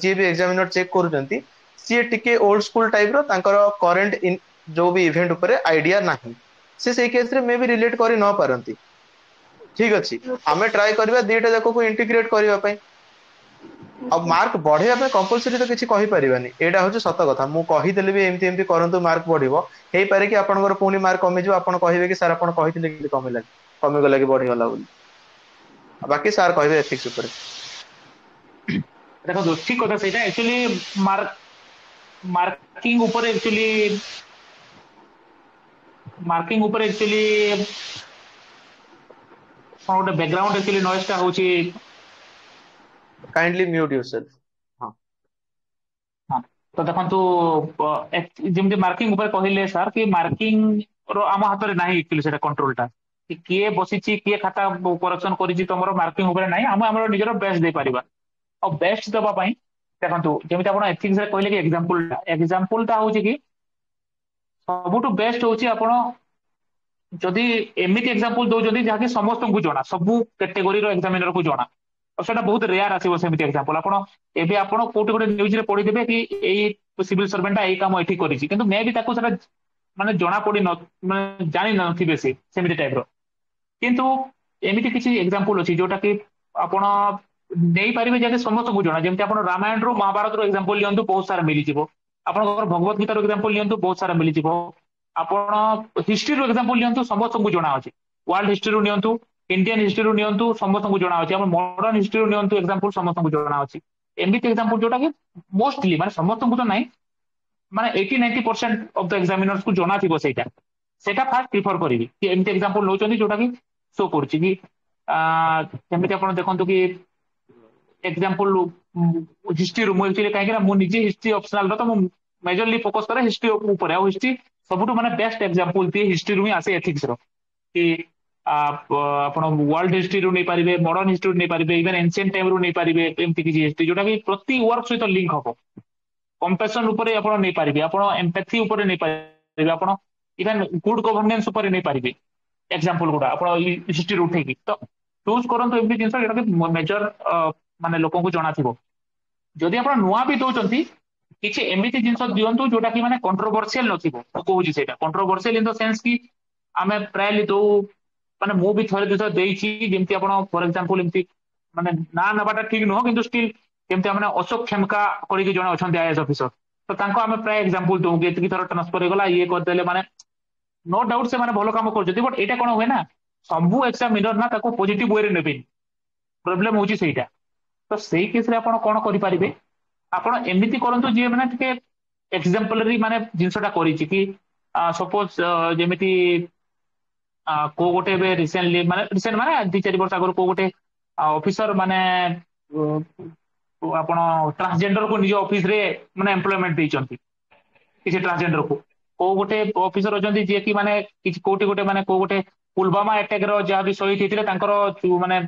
जे भी एग्जामिनर चेक करूचंती सी टिके ओल्ड स्कूल टाइप रो तांकर करंट इन जो भी इवेंट ऊपर आइडिया नाही से सेई केस रे मे भी रिलेट करि न पारंती ठीक अछि आमे ट्राई करबा दीटा जाको को इंटीग्रेट करबा पई अब मार्क बढ़िया पे कंपलसरी तो किसी कहि परिबानी एटा होचे सत कथा मु कहि देले भी एमती एमती करंतु मार्क बढ़िबो हेई पारे कि आपनकर पुनी मार्क कमी जो आपण कहिबे कि सर आपण कहिथिले कि कमी गला कि बढ़ी गला बोली बाकी सर कहिबे एथिक्स ऊपर देखो ठीक कथा सेटा एक्चुअली मार्किंग ऊपर एक्चुअली गोटे बैकग्राउंड एक्चुअली नॉइस टा होची काइंडली म्यूट योरसेल्फ हां हाँ तो देखंतु जेमति मार्किंग ऊपर कहिले सर कि मार्किंग रो आम हाथ रे नाही एक्चुअली सेटा कंट्रोलटा कि किए बसिची किए खाता करेक्शन करिची तमरो मार्किंग ऊपर नाही हम हमरो निजरो बेस्ट दे परिबा और बेस्ट दबा पई देखंतु जेमति आपण एथिक्स रे कहिले कि एग्जांपलटा होची कि सबुटु बेस्ट होची आपण जदि एमिति एग्जांपल दो जदि जाके समस्त को जणा सब कैटेगरी रो एग्जामिनर को जणा और सेटा बहुत रेयर आसीबो सेमिति एग्जांपल आपण एबे आपण कोटी कोटी न्यूज रे पढि देबे कि एई सिविल सर्वेंट एई काम एठी करिछि किंतु मे भी ताको सेटा माने जणा पडी न माने जानि नथिबे से सेमिति टाइप रो किंतु एमिति किछि एग्जांपल अछि जोटा कि आपण नेई पारिबे जे समस्त को जणा जेमति आपण रामायण रो महाभारत रो एग्जांपल लियंतु बहुत सारा मिलि जिवो आपण भगवत गीता रो एग्जांपल लियंतु बहुत सारा मिलि जिवो आपण हिस्ट्री रो एग्जांपल लियंतु समस्त को जणा अछि वर्ल्ड हिस्ट्री रो नियंतु इंडियन हिस्ट्री रो नियंतु समस्त को जणा अछि आपण मॉडर्न हिस्ट्री रो नियंतु एग्जांपल समस्त को जणा अछि एमिति एग्जांपल जोटा कि मोस्टली माने समस्त को तो नाही माने 80-90% ऑफ द एग्जामिनर्स को जणा थिबो सेटा सेटा फास्ट प्रिफर करिवि कि एमिति एग्जांपल नोचंदी जोटा कि शो करछि कि एमिति आपण देखंतु कि एग्जांपल हिस्ट्री रो मु एक्चुअली काहे कि मु निजे हिस्ट्री ऑप्शनल रो तो मु मेजरली फोकस करे हिस्ट्री ऊपर आ हिस्ट्री सबुठु माने बेस्ट एग्जांपल ती हिस्ट्री रू ही आसे एथिक्स रो कि आपण वर्ल्ड हिस्ट्री रू नै पारिबे मॉडर्न हिस्ट्री रू नै पारिबे इवन एंशिएंट टाइम रू नै पारिबे एमती कि हिस्ट्री जोटा कि प्रति वर्क सहित लिंक हबो कंपैशन ऊपर आपण नै पारिबे आपण एम्पैथी ऊपर नै पारिबे आपण इवन गुड गवर्नेंस ऊपर नै पारिबे एग्जांपल गुडा आपण हिस्ट्री रू उठेकी तो चूज करंतु एमती जिंस जोटा कि मेजर माने लोकन को जणा थिबो जदि आपण नुवा भी दोचंती किछि एमिति जिंस दियंतु जोटा कि माने कंट्रोवर्शियल नथिबो कहूची सेटा कंट्रोवर्शियल इन द सेंस कि आमे प्रायली दो माने मु भी थरे दुथर देइछि जेमति आपण फॉर एग्जांपल एमति माने ना नबाटा ठीक नो किंतु स्टिल जेमति माने अशोक खेमका करी कि जण अछन आईएएस ऑफिसर तो तांको आमे प्राय एग्जांपल दउ कि एतकी थर ट्रांसफर हेगला ये कर देले माने नो डाउट से माने भलो काम करजति बट एटा कोन होय ना सबु एग्जामिनर ना ताको पॉजिटिव वे रे नेबे प्रॉब्लम होची सेटा तो सेई केस रे आपण कोन करि परिबे आपण एमिति करंतु जे माने टिके एग्जांपलरी माने जिंसटा करिछि कि सपोज जेमिति को गोटे बे रिसेंटली माने 2-4 वर्ष आगर को गोटे ऑफिसर माने आपण ट्रांसजेंडर को निज ऑफिस रे माने एम्प्लॉयमेंट दैचंती किसी ट्रांसजेंडर को गोटे ऑफिसर अछंती जे कि माने किछि कोटी गोटे माने को गोटे पुलवामा अटैक रो जहा भी शहीद हेतिले तांकर माने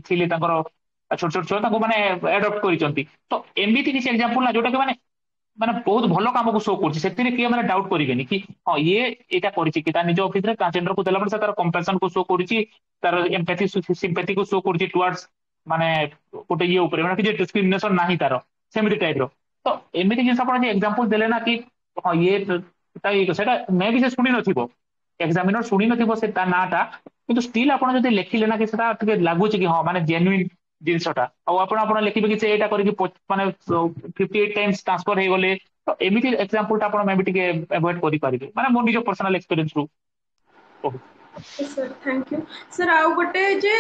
थिले तांकर छोट छोट छुआ माने एडॉप्ट करिसंती तो एमिति किसी एग्जांपल ना जोटा कि माने माने बहुत भलो काम को शो करछि सेतिरे किए माने डाउट करिवेनी कि हां ये एटा करिछि कि ता निज ऑफिस रे ट्रांसजेंडर को देला पर तार कंपैशन को शो करिछि तार एम्पैथी सिंपैथी को शो करिछि टुवर्ड्स माने गोटे ये ऊपर माने कि डिस्क्रिमिनेशन नाही तार सेमिति टाइप रो तो एमिति जिंस आपण जे एग्जांपल देले ना कि हां ये सेटा मे भी से सुनी नथिबो एग्जामिनर सुनी नथिबो से ता नाटा किंतु स्टिल आपण जदि लेखिले ना कि सेटा टिके लागुछि कि हां माने जेन्युइन जिनसटा आ आपण लिखिबे कि से एटा करिकि माने 58 टाइम्स ट्रांसफर हे गले तो एमिति एग्जांपल ता आपण मे भी टिके अवॉइड करि परिबे माने मोर निजो पर्सनल एक्सपीरियंस रु सर थैंक यू सर आउ गोटे जे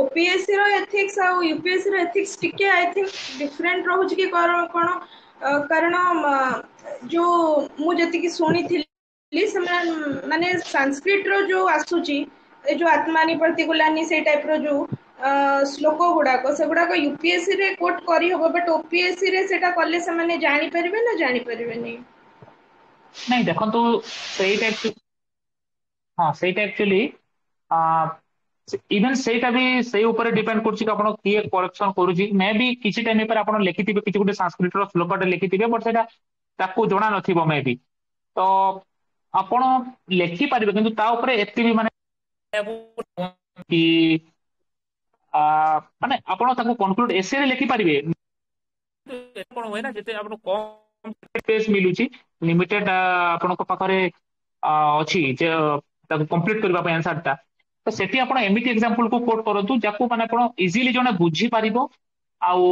ओपीएससी रो एथिक्स आ यूपीएससी रो एथिक्स टिके आई थिंक डिफरेंट रहउछ कि कोन कारण जो मु जति कि सुनी थिली माने संस्कृत रो जो आसुची ए जो आत्मानि प्रतिकुलानि से टाइप रो जो श्लोक गुड़ाक से गुड़ाक यूपीएससी रे कोट करी होबो बट ओपीएससी रे सेटा कले से माने जानि परिबे ना जानि परिबे नहीं देखंतु सेटा हां सेटा एक्चुअली इवन सेटा भी से ऊपर डिपेंड करछि कि आपण किए करेक्शन करूछि मे भी किछि टाइम पर आपण लिखिथिबे किछि गुटे संस्कृत रो श्लोकटे लिखिथिबे बट सेटा ताकू जणा नथिबो मे भी तो आपण लिखि परिबे किंतु ता ऊपर एत्ति भी माने कि ମାନେ ଆପଣ ତାକୁ କନକ୍ଲୁଡ ଏସେ ରେ ଲେଖି ପାରିବେ। କଣ ହୁଏ ନା ଯେତେ ଆପଣ କମ ସ୍ପେସ୍ ମିଳୁଛି ଲିମିଟେଡ ଆପଣଙ୍କ ପାଖରେ ଅଛି ଯେ ତାକୁ କମ୍ପ୍ଲିଟ କରିବା ପାଇଁ ଆନ୍ସର ଟା, ତ ସେଠି ଆପଣ ଏମିତି ଏକ୍ସାମ୍ପଲ କୁ କୋଟ କରନ୍ତୁ ଯାକୁ ମାନେ ଆପଣ ଇଜିଲି ଜଣେ ବୁଝିପାରିବ ଆଉ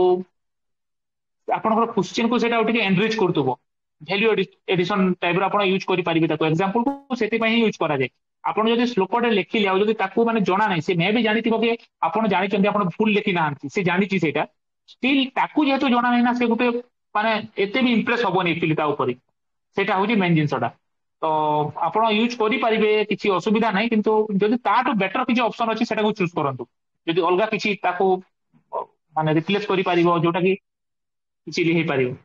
ଆପଣଙ୍କର କ୍ୱେଶ୍ଚିନ୍ କୁ ସେଇଟା ଆଉ ଟିକେ ଏନରିଚ୍ କରୁଥିବ। ଭ୍ୟାଲ୍ୟୁ ଏଡିସନ ଟାଇପ ର ଆପଣ ୟୁଜ କରିପାରିବେ ତାକୁ ଏକ୍ସାମ୍ପଲ କୁ ସେଥିପାଇଁ ହିଁ ୟୁଜ କରାଯାଏ। ଆପଣ ଯଦି ଶ୍ଲୋକଟେ ଲେଖିଲେ ଆଉ ଯଦି ତାକୁ ମାନେ ଜଣା ନାହିଁ, ସେ ମେ ବି ଜାଣିଥିବ କି ଆପଣ ଜାଣିଛନ୍ତି ଆପଣ ଭୁଲ ଲେଖି ନାହାନ୍ତି, ସେ ଜାଣିଛି ସେଇଟା, ଷ୍ଟିଲ୍ ତାକୁ ଯେହେତୁ ଜଣା ନାହିଁ ନା ସେ ଗୋଟେ ମାନେ ଏତେ ବି ଇମ୍ପ୍ରେସ ହବନି ଆକ୍ଚୁଆଲି ତା ଉପରେ। ସେଇଟା ହଉଛି ମେନ୍ ଜିନିଷଟା। ତ ଆପଣ ୟୁଜ କରିପାରିବେ କିଛି ଅସୁବିଧା ନାହିଁ, କିନ୍ତୁ ଯଦି ତାଠୁ ବେଟର କିଛି ଅପସନ ଅଛି ସେଟାକୁ ଚୁଜ କରନ୍ତୁ। ଯଦି ଅଲଗା କିଛି ତାକୁ ମାନେ ରିପ୍ଲେସ କରିପାରିବ ଯୋଉଟା କି ଇଜିଲି ହେଇପାରିବ।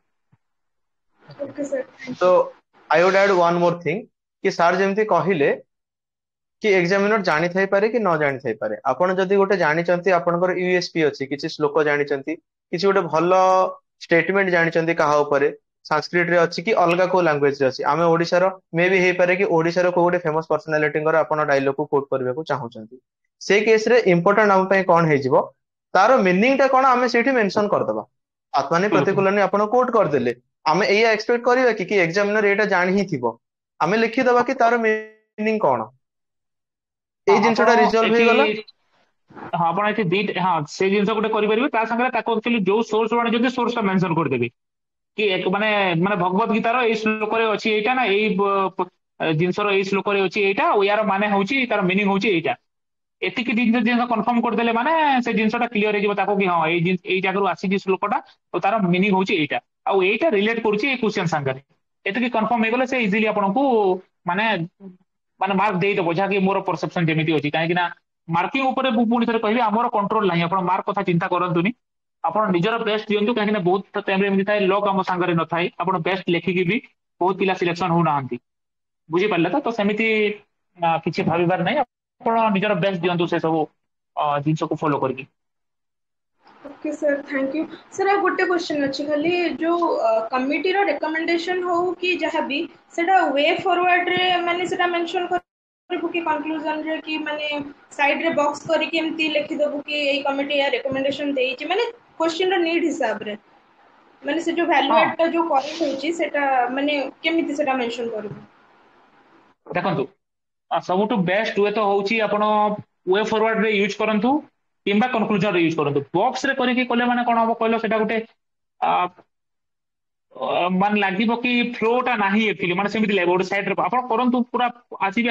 ଓକେ ସାର୍, ତ thank you. I would add one more thing କି ସାର୍ ଯେମିତି କହିଲେ କି ଏକ୍ସାମିନର ଜାଣିଥାଇପାରେ କି ନ ଜାଣିଥାଇପାରେ। ଆପଣ ଯଦି ଗୋଟେ ଜାଣିଛନ୍ତି ଆପଣଙ୍କର ୟୁଏସପି ଅଛି, କିଛି ଶ୍ଲୋକ ଜାଣିଛନ୍ତି, କିଛି ଗୋଟେ ଭଲ ଷ୍ଟେଟମେଣ୍ଟ ଜାଣିଛନ୍ତି କାହା ଉପରେ, ସାଂସ୍କ୍ରିଟ ରେ ଅଛି କି ଅଲଗା କୋଉ ଲାଙ୍ଗୁଏଜ ରେ ଅଛି, ଆମେ ଓଡିଶାର ମେ ବି ହେଇପାରେ କି ଓଡିଶାର କୋଉ ଗୋଟେ ଫେମସ ପର୍ସନାଲିଟିଙ୍କର ଆପଣ ଡାଇଲଗ କୁ କୋଟ କରିବାକୁ ଚାହୁଁଛନ୍ତି, ସେଇ କେସରେ ଇମ୍ପୋର୍ଟାଣ୍ଟ ଆମ ପାଇଁ କଣ ହେଇଯିବ, ତାର ମିନିଂ ଟା କଣ ଆମେ ସେଇଠି ମେନସନ କରିଦବା। ଆତ୍ମାନି ପ୍ରତିକୂଳନି ଆପଣ କୋଟ କରିଦେଲେ, ଆମେ ଏଇଆ ଏକ୍ସପେକ୍ଟ କରିବା କି ଏକ୍ସାମିନର ଏଇଟା ଜାଣି ହିଁ ଥିବ, ଆମେ ଲେଖିଦବା କି ତାର ମିନିଂ କଣ। ହଁ ଏଇ ଆପଣ ଜିନିଷଟା ରିଜଲ୍ଭ ଏଠି ହେଇଗଲା। ହଁ ଆପଣ ଏଠି ଦିଟା ହଁ ସେଇ ଜିନିଷ ଗୋଟେ କରିପାରିବେ, ତା ସାଙ୍ଗରେ ତାକୁ ଆକ୍ଚୁଆଲି ଯୋଉ ସୋର୍ସ ରୁ ଆଣିଛନ୍ତି ସୋର୍ସ ଟା ମେନସନ କରିଦେବେ କି ମାନେ ମାନେ ଭଗବତ ଗୀତାର ଏଇ ଶ୍ଲୋକରେ ଅଛି ଏଇଟା ନା, ଏଇ ଜିନିଷର ଏଇ ଶ୍ଲୋକରେ ଅଛି ଏଇଟା, ଆଉ ୟାର ମାନେ ହଉଛି ତାର ମିନିଂ ହଉଛି ଏଇଟା। ଏତିକି ଜିନିଷ କନଫର୍ମ କରିଦେଲେ ମାନେ ସେ ଜିନିଷଟା କ୍ଲିୟର ହେଇଯିବ ତାକୁ କି ହଁ ଏଇ ଜାଗାରୁ ଆସିଛି ଶ୍ଲୋକଟା ଆଉ ତାର ମିନିଂ ହଉଛି ଏଇଟା, ଆଉ ଏଇଟା ରିଲେଟ କରୁଛି ଏଇ କ୍ୱେଶ୍ଚନ ସାଙ୍ଗରେ। ଏତିକି କନଫର୍ମ ହେଇଗଲେ ସେ ଇଜିଲି ଆପଣଙ୍କୁ ମାନେ ମାନେ ମାର୍କ ଦେଇଦବ, ଯାହାକି ମୋର ପରସେପସନ ଯେମିତି ଅଛି। କାହିଁକି ନା ମାର୍କିଂ ଉପରେ ମୁଁ ପୁଣି ଥରେ କହିବି ଆମର କଣ୍ଟ୍ରୋଲ ନାହିଁ, ଆପଣ ମାର୍କ କଥା ଚିନ୍ତା କରନ୍ତୁନି, ଆପଣ ନିଜର ବେଷ୍ଟ ଦିଅନ୍ତୁ। କାହିଁକି ନା ବହୁତ ଟାଇମରେ ଏମିତି ଥାଏ ଲକ୍ ଆମ ସାଙ୍ଗରେ ନଥାଏ, ଆପଣ ବେଷ୍ଟ ଲେଖିକି ବି ବହୁତ ପିଲା ସିଲେକ୍ସନ ହଉନାହାନ୍ତି, ବୁଝିପାରିଲେ ତ? ତ ସେମିତି କିଛି ଭାବିବାର ନାହିଁ, ଆପଣ ନିଜର ବେଷ୍ଟ ଦିଅନ୍ତୁ ସେ ସବୁ ଜିନିଷକୁ ଫଲୋ କରିକି। Okay sir, thank you sir. ଆଉ ଗୋଟେ କ୍ୱେଶ୍ଚନ୍ ଅଛି ଖାଲି, ଯୋଉ କମିଟିର ରେକମେଣ୍ଡେସନ ହଉ କି ଯାହାବି, ସେଟା ୱେ ଫରୱାର୍ଡରେ ମାନେ ସେଟା ମେନସନ କରିବୁ କି କନକ୍ଲୁଜନରେ, କି ମାନେ ସାଇଡରେ ବକ୍ସ କରିକି ଏମିତି ଲେଖିଦବୁ କି ଏଇ କମିଟି ୟା ରେକମେଣ୍ଡେସନ ଦେଇଛି, ମାନେ କ୍ୱେଶ୍ଚନ ର ନିଡ୍ ହିସାବରେ, ମାନେ ସେ ଯୋଉ ଭ୍ୟାଲୁ ହଁ ଆଡ୍ ଟା ଯୋଉ କରାହଉଛି ସେଟା ମାନେ କେମିତି ସେଟା ମେନସନ କରିବୁ? ଦେଖନ୍ତୁ ସବୁଠୁ ବେଷ୍ଟ ୱେ ତ ହଉଛି ଆପଣ ୱେ ଫରୱାର୍ଡରେ ୟୁଜ କରନ୍ତୁ କିମ୍ବା କନକ୍ଲୁଜନରେ ୟୁଜ କରନ୍ତୁ। ବକ୍ସ ରେ କରିକି କଲେ ମାନେ କଣ ହବ କହିଲ, ସେଟା ଗୋଟେ ମାନେ ଲାଗିବ କି ଫ୍ଲୋ ଟା ନାହିଁ ଏକ୍ଚୁଆଲି, ମାନେ ସେମିତି ଲାଗିବ ଗୋଟେ ସାଇଡରେ ଆପଣ କରନ୍ତୁ ପୁରା ଆସିବେ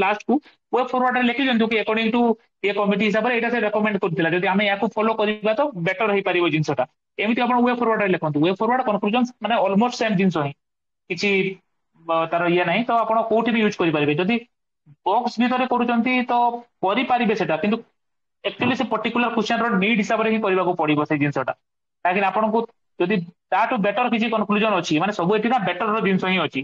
ଲାଷ୍ଟକୁ ୱେ ଫରୱାର୍ଡରେ ଲେଖି ଦିଅନ୍ତୁ କି ଆକର୍ଡିଂ ଟୁ ଏ କମିଟି ହିସାବରେ ଏଇଟା ସେ ରେକମେଣ୍ଡ କରିଥିଲା, ଯଦି ଆମେ ୟାକୁ ଫଲୋ କରିବା ତ ବେଟର ହେଇପାରିବ ଜିନିଷଟା। ଏମିତି ଆପଣ ୱେ ଫରୱାର୍ଡରେ ଲେଖନ୍ତୁ। ୱେ ଫରୱାର୍ଡ କନକ୍ଲୁଜନ ମାନେ ଅଲମୋଷ୍ଟ ସେମ୍ ଜିନିଷ ହିଁ, କିଛି ତାର ଇଏ ନାହିଁ। ତ ଆପଣ କୋଉଠି ବି ୟୁଜ କରିପାରିବେ। ଯଦି ବକ୍ସ ଭିତରେ କରୁଛନ୍ତି ତ କରିପାରିବେ ସେଟା, କିନ୍ତୁ ଆକ୍ଚୁଆଲି ସେ ପର୍ଟିକୁଲାର କ୍ୱେଶ୍ଚନ ର ନିଡ୍ ହିସାବରେ ହିଁ କରିବାକୁ ପଡିବ ସେଇ ଜିନିଷଟା। କାହିଁକି ନା ଆପଣଙ୍କୁ ଯଦି ତାଠୁ ବେଟର କିଛି କନକ୍ଲୁଜନ ଅଛି, ମାନେ ସବୁ ଏଠି ନା ବେଟର ର ଜିନିଷ ହିଁ ଅଛି,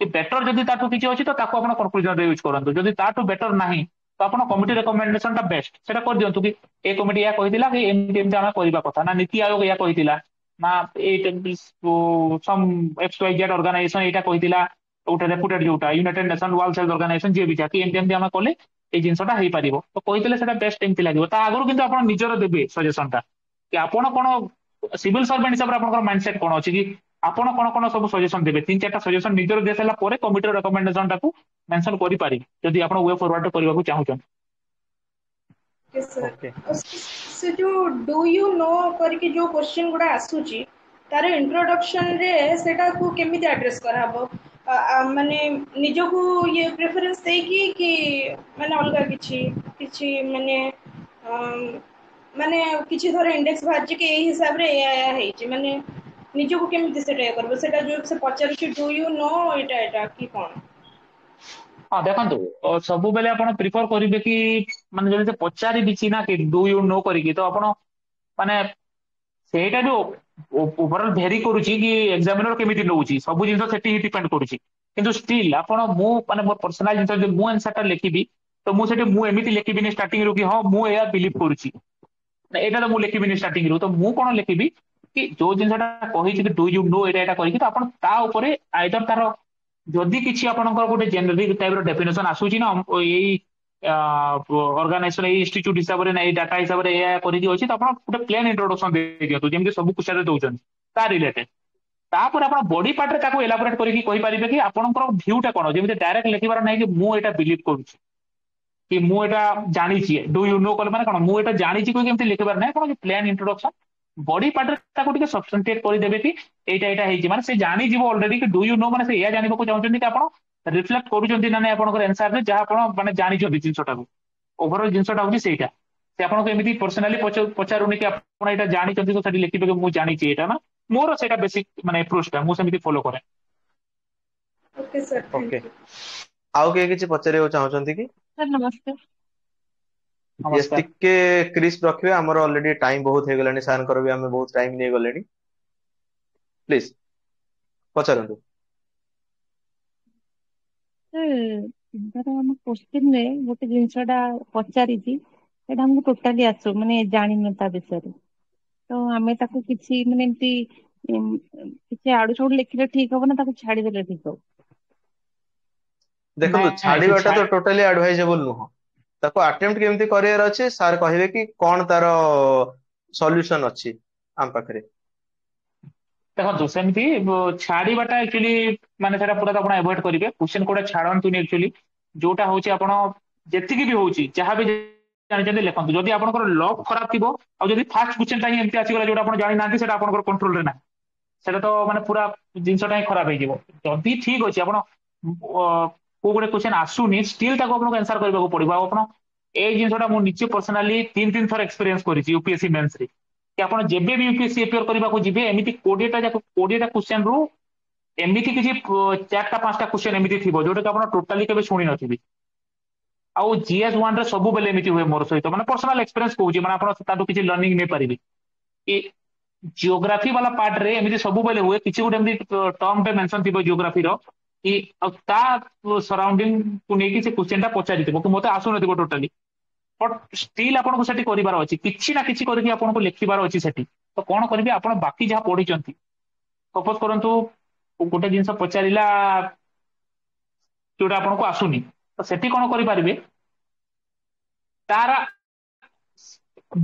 କି ବେଟର ଯଦି ତାଠୁ କିଛି ଅଛି ତ ତାକୁ ଆପଣ କନକ୍ଲୁଜନରେ ୟୁଜ କରନ୍ତୁ। ଯଦି ତାଠୁ ବେଟର ନାହିଁ ତ ଆପଣ କମିଟି ରେକମେଣ୍ଡେସନ ଟା ବେଷ୍ଟ, ସେଟା କରିଦିଅନ୍ତୁ କି ଏ କମିଟି ଏହା କହିଥିଲା କି ଏମିତି ଏମିତି ଆମେ କରିବା କଥା, ନା ନୀତି ଆୟୋଗ ଏହା କହିଥିଲା, ନା XYZ ଅର୍ଗାନାଇଜେସନ ଏଇଟା କହିଥିଲା, ଗୋଟେ ରେପୁଟେଡ୍ ଯୋଉଟା United nation world health organisation ଯିଏ ବି ଯାହା କି ଏମିତି ଏମିତି ଆମେ କଲେ ଏଇ ଜିନିଷଟା ହେଇପାରିବ, ତ କହିଥିଲେ ସେଟା ବେଷ୍ଟ ଏମିତି ଲାଗିବ। ତା ଆଗରୁ କିନ୍ତୁ ଆପଣ ନିଜର ଦେବେ ସଜେସନ ଟା, କି ଆପଣ କଣ ସିଭିଲ ସର୍ଭେଣ୍ଟ ହିସାବରେ ଆପଣଙ୍କର ମାଇଣ୍ଡ ସେଟ୍ କଣ ଅଛି, କି ଆପଣ କଣ କଣ ସବୁ ସଜେସନ ଦେବେ। 3-4ଟା ସଜେସନ ନିଜର ଦେଇ ସାରିଲା ପରେ କମିଟିର ରେକମେଣ୍ଡେସନ ଟାକୁ ମେନସନ କରିପାରିବେ, ଯଦି ଆପଣ ୱେ ଫରୱାର୍ଡ କରିବାକୁ ଚାହୁଁଛନ୍ତି। ଓକେ। ସେ ଯୋଉ ଡୁ ୟୁ ନୋ କରିକି ଯୋଉ କ୍ୱେଶ୍ଚନ ଗୁଡା ଆସୁଛି, ତାର ଇଣ୍ଟ୍ରୋଡକ୍ସନ ରେ ସେଟାକୁ କେମିତି ଆଡ୍ରେସ କରାହବ? ମାନେ ନିଜକୁ ଇଏ ପ୍ରେଫରେନ୍ସ ଦେଇକି କି ମାନେ ଅଲଗା କିଛି କିଛି ମାନେ ମାନେ କିଛି ଧର ଇଣ୍ଡେକ୍ସ ବାହାରିଛି କି ଏଇ ହିସାବରେ ଏଇଆ ହେଇଛି, ମାନେ ନିଜକୁ କେମିତି ସେଟା ଇଏ କରିବ? ସେଟା ଯୋଉ ସେ ପଚାରୁଛି ଡୁ ୟୁ ନୋ ଏଇଟା କି କଣ? ହଁ ଦେଖନ୍ତୁ ସବୁବେଳେ ଆପଣ ପ୍ରିଫର କରିବେ କି ମାନେ ଯଦି ସେ ପଚାରିବି ନା କି ଡୁ ୟୁ ନୋ କରିକି, ତ ଆପଣ ମାନେ ସେଇଟା ବି ଓଭରଅଲ୍ ଭେରି କରୁଛି କି ଏକ୍ସାମିନର କେମିତି ନଉଛି, ସବୁ ଜିନିଷ ସେଠି ହିଁ ଡିପେଣ୍ଡ କରୁଛି। କିନ୍ତୁ ଷ୍ଟିଲ୍ ଆପଣ ମୁଁ ମାନେ ମୋର ପର୍ସନାଲ ଜିନିଷ ଯଦି ମୁଁ ଆନ୍ସର ଟା ଲେଖିବି ତ ମୁଁ ସେଠି ମୁଁ ଏମିତି ଲେଖିବିନି ଷ୍ଟାର୍ଟିଂରୁ କି ହଁ ମୁଁ ଏହା ବିଲିଭ କରୁଛି, ଏଇଟା ତ ମୁଁ ଲେଖିବିନି ଷ୍ଟାର୍ଟିଂରୁ। ତ ମୁଁ କଣ ଲେଖିବି କି ଯୋଉ ଜିନିଷଟା କହିଛି କି ଡୁ ୟୁ ନୋ ଏଇଟା କରିକି, ତ ଆପଣ ତା ଉପରେ ଆଇଦର ତାର ଯଦି କିଛି ଆପଣଙ୍କର ଗୋଟେ ଜେନେରିକ ଟାଇପ ର ଡେଫିନେସନ ଆସୁଛି ନା ଏଇ ऑर्गेनाइजेशन ए इंस्टीट्यूट हिसाब से ना ए डाटा हिसाब से एया करिକି ଅଛି ତ ଆପଣ ଗୋଟେ ପ୍ଲେन इंट्रोडक्शन ଦେଇ ଦିଅନ୍ତୁ ଯେମିତି ସବୁ क्वेश्चन ଦଉଛନ୍ତି ତା रिलेटेड तापर आप बॉडी पार्ट रे ताको एलाबोरेट करके कहि परिबे कि आपनकर व्यूटा कोन जेମିତି डायरेक्ट लिखिबार नाही कि मु एटा बिलीव करूची कि मु एटा जानी छी डू यू नो कल माने कोन मु एटा जानी छी कोइ केमति लिखिबार नाही कोन प्लान इंट्रोडक्शन बॉडी पार्ट रे ताको टिके सब्सटेंटिएट करि देबे कि एटा हेजी माने से जानी जीवो ऑलरेडी कि डू यू नो माने से या जानिबो को चाहउछन्ती कि आपण रिफ्लेक्ट करूछन्ती ना नाही आपनकर आंसर रे जहा आपण माने जानि छथि जिंसटा को ओवरऑल जिंसटा होची सेटा से आपनको एमिति पर्सनली पचारुनी कि आपण एटा जानि छथि तो सेठी लिखिबे कि मु जानि छी एटा ना मोर सेटा बेसिक माने अप्रोच टा मु सेमिति फॉलो करे okay sir okay thank you आउ किए किछि पचारिବାକୁ चाहउछन्ती कि सर नमस्ते। यस नमस्कार टिके क्रिस्प रखिबे हमर ऑलरेडी टाइम बहुत हे गलानी सार कर भी हमें बहुत टाइम नै गलेनी प्लीज पचारंतु सर हम क्वेश्चन रे गोटे जिनसटा पचारिछि सेटा हमको टोटाली आसु माने जानि न ता विषय रे तो हमें ताको किछि माने एमती किछि आडू छोड़ लिखले ठीक हो ना ताको छाड़ी देले ठीक हो। देखंतु ନାଇଁ ସେ छाड़ीबाटा तो टोटली एडवाइजेबल नुह ताको अटेम्प्ट केमती करियर अछि सार कहिबे कि कोन तार सॉल्यूशन अछि आम पाखरे देखो सेमती छाड़ीबाटा एक्चुअली माने सेटा पूरा आपण अवॉइड करिवे क्वेश्चन कोडा छाड़ंतुनी एक्चुअली जोटा होची आपण जेतिकी भी होची जहां भी जानिचंदी लेखंतु जदि आपनकर लक खराब थिबो आ जदि फास्ट क्वेश्चन ता ही एमती आसी गला जोटा आपण जानि नांती सेटा आपनकर कंट्रोल रे ना सेटा तो माने पूरा जिंसटा ही खराब हे जिवो जदि ठीक अछि आपण को गोटे क्वेश्चन आसुनी स्टिल ताको आपनको आंसर करबा को पड़िबो आपण ए जिंसटा मु निचे पर्सनली 3 थर एक्सपीरियंस करिछि यूपीएससी मेंस रे कि आपण जेबे भी यूपीएससी अपियर करबा को जिबे एमिति 20टा क्वेश्चन रु एमिति किछि 4टा 5टा क्वेश्चन एमिति थिबो जोटा कि आपण टोटली केबे सुनि नथिबी आउ जीएस 1 रे सब बेले एमिति हुए मोर सहित माने पर्सनल एक्सपीरियंस कहूची माने आपण तादु किछि लर्निंग नै परिबे कि जियोग्राफी वाला पार्ट रे एमिति सब बेले हुए किछि गुटे एमिति टर्म पे मेंशन थिबो जियोग्राफी रो कि ता सराउंडिंग को नेकी से क्वेश्चन टा पचारि थिबो कि मते आसु नथिबो टोटली बट स्टिल आपको सेठी करिवार अछि किछि ना किछि करके आपको लिखिबार अछि सेठी तो कोन करिवे आपण बाकी जहा पढिचंती सपोज करंतु गोटे जिंस पचारिला जोटा आपको आसुनी तो सेठी कोन करि परिबे तारा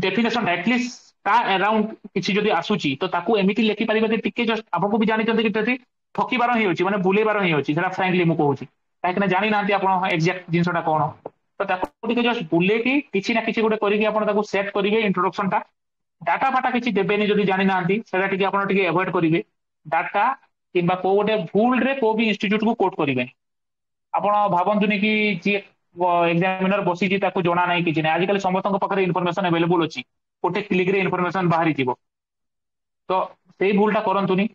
डेफिनेशन एटलीस्ट ता अराउंड किछि जदि आसुची तो ताकू एमिति लिखि परिबे जे टिके जस्ट आपको भी जानि कि तथि ठकीबार ही होची माने बुलेबार ही होची सेटा फ्रैंकली मु कहूची काहे कि जानि नांती आपण एग्जैक्ट जिंसटा कोन तो ताकू टिके जस्ट बुले कि किछि ना किछि गोटे करिके आपण ताकू सेट करिवे इंट्रोडक्शन टा डाटा फाटा किछि देबेनी जदि जानि नांती सेटा टिके आपण टिके अवॉइड करिवे डाटा किंबा को गोटे भूल रे को भी इंस्टीट्यूट को कोट करिवे आपण भाबंतुनी कि जे एग्जामिनर बसी जी ताकू जणा नाही किछि नै आजिकल समस्तक पाखरे इन्फॉर्मेशन अवेलेबल अछि गोटे क्लिक रे इन्फॉर्मेशन बाहरी जीवो तो सेई भूलटा करंतुनी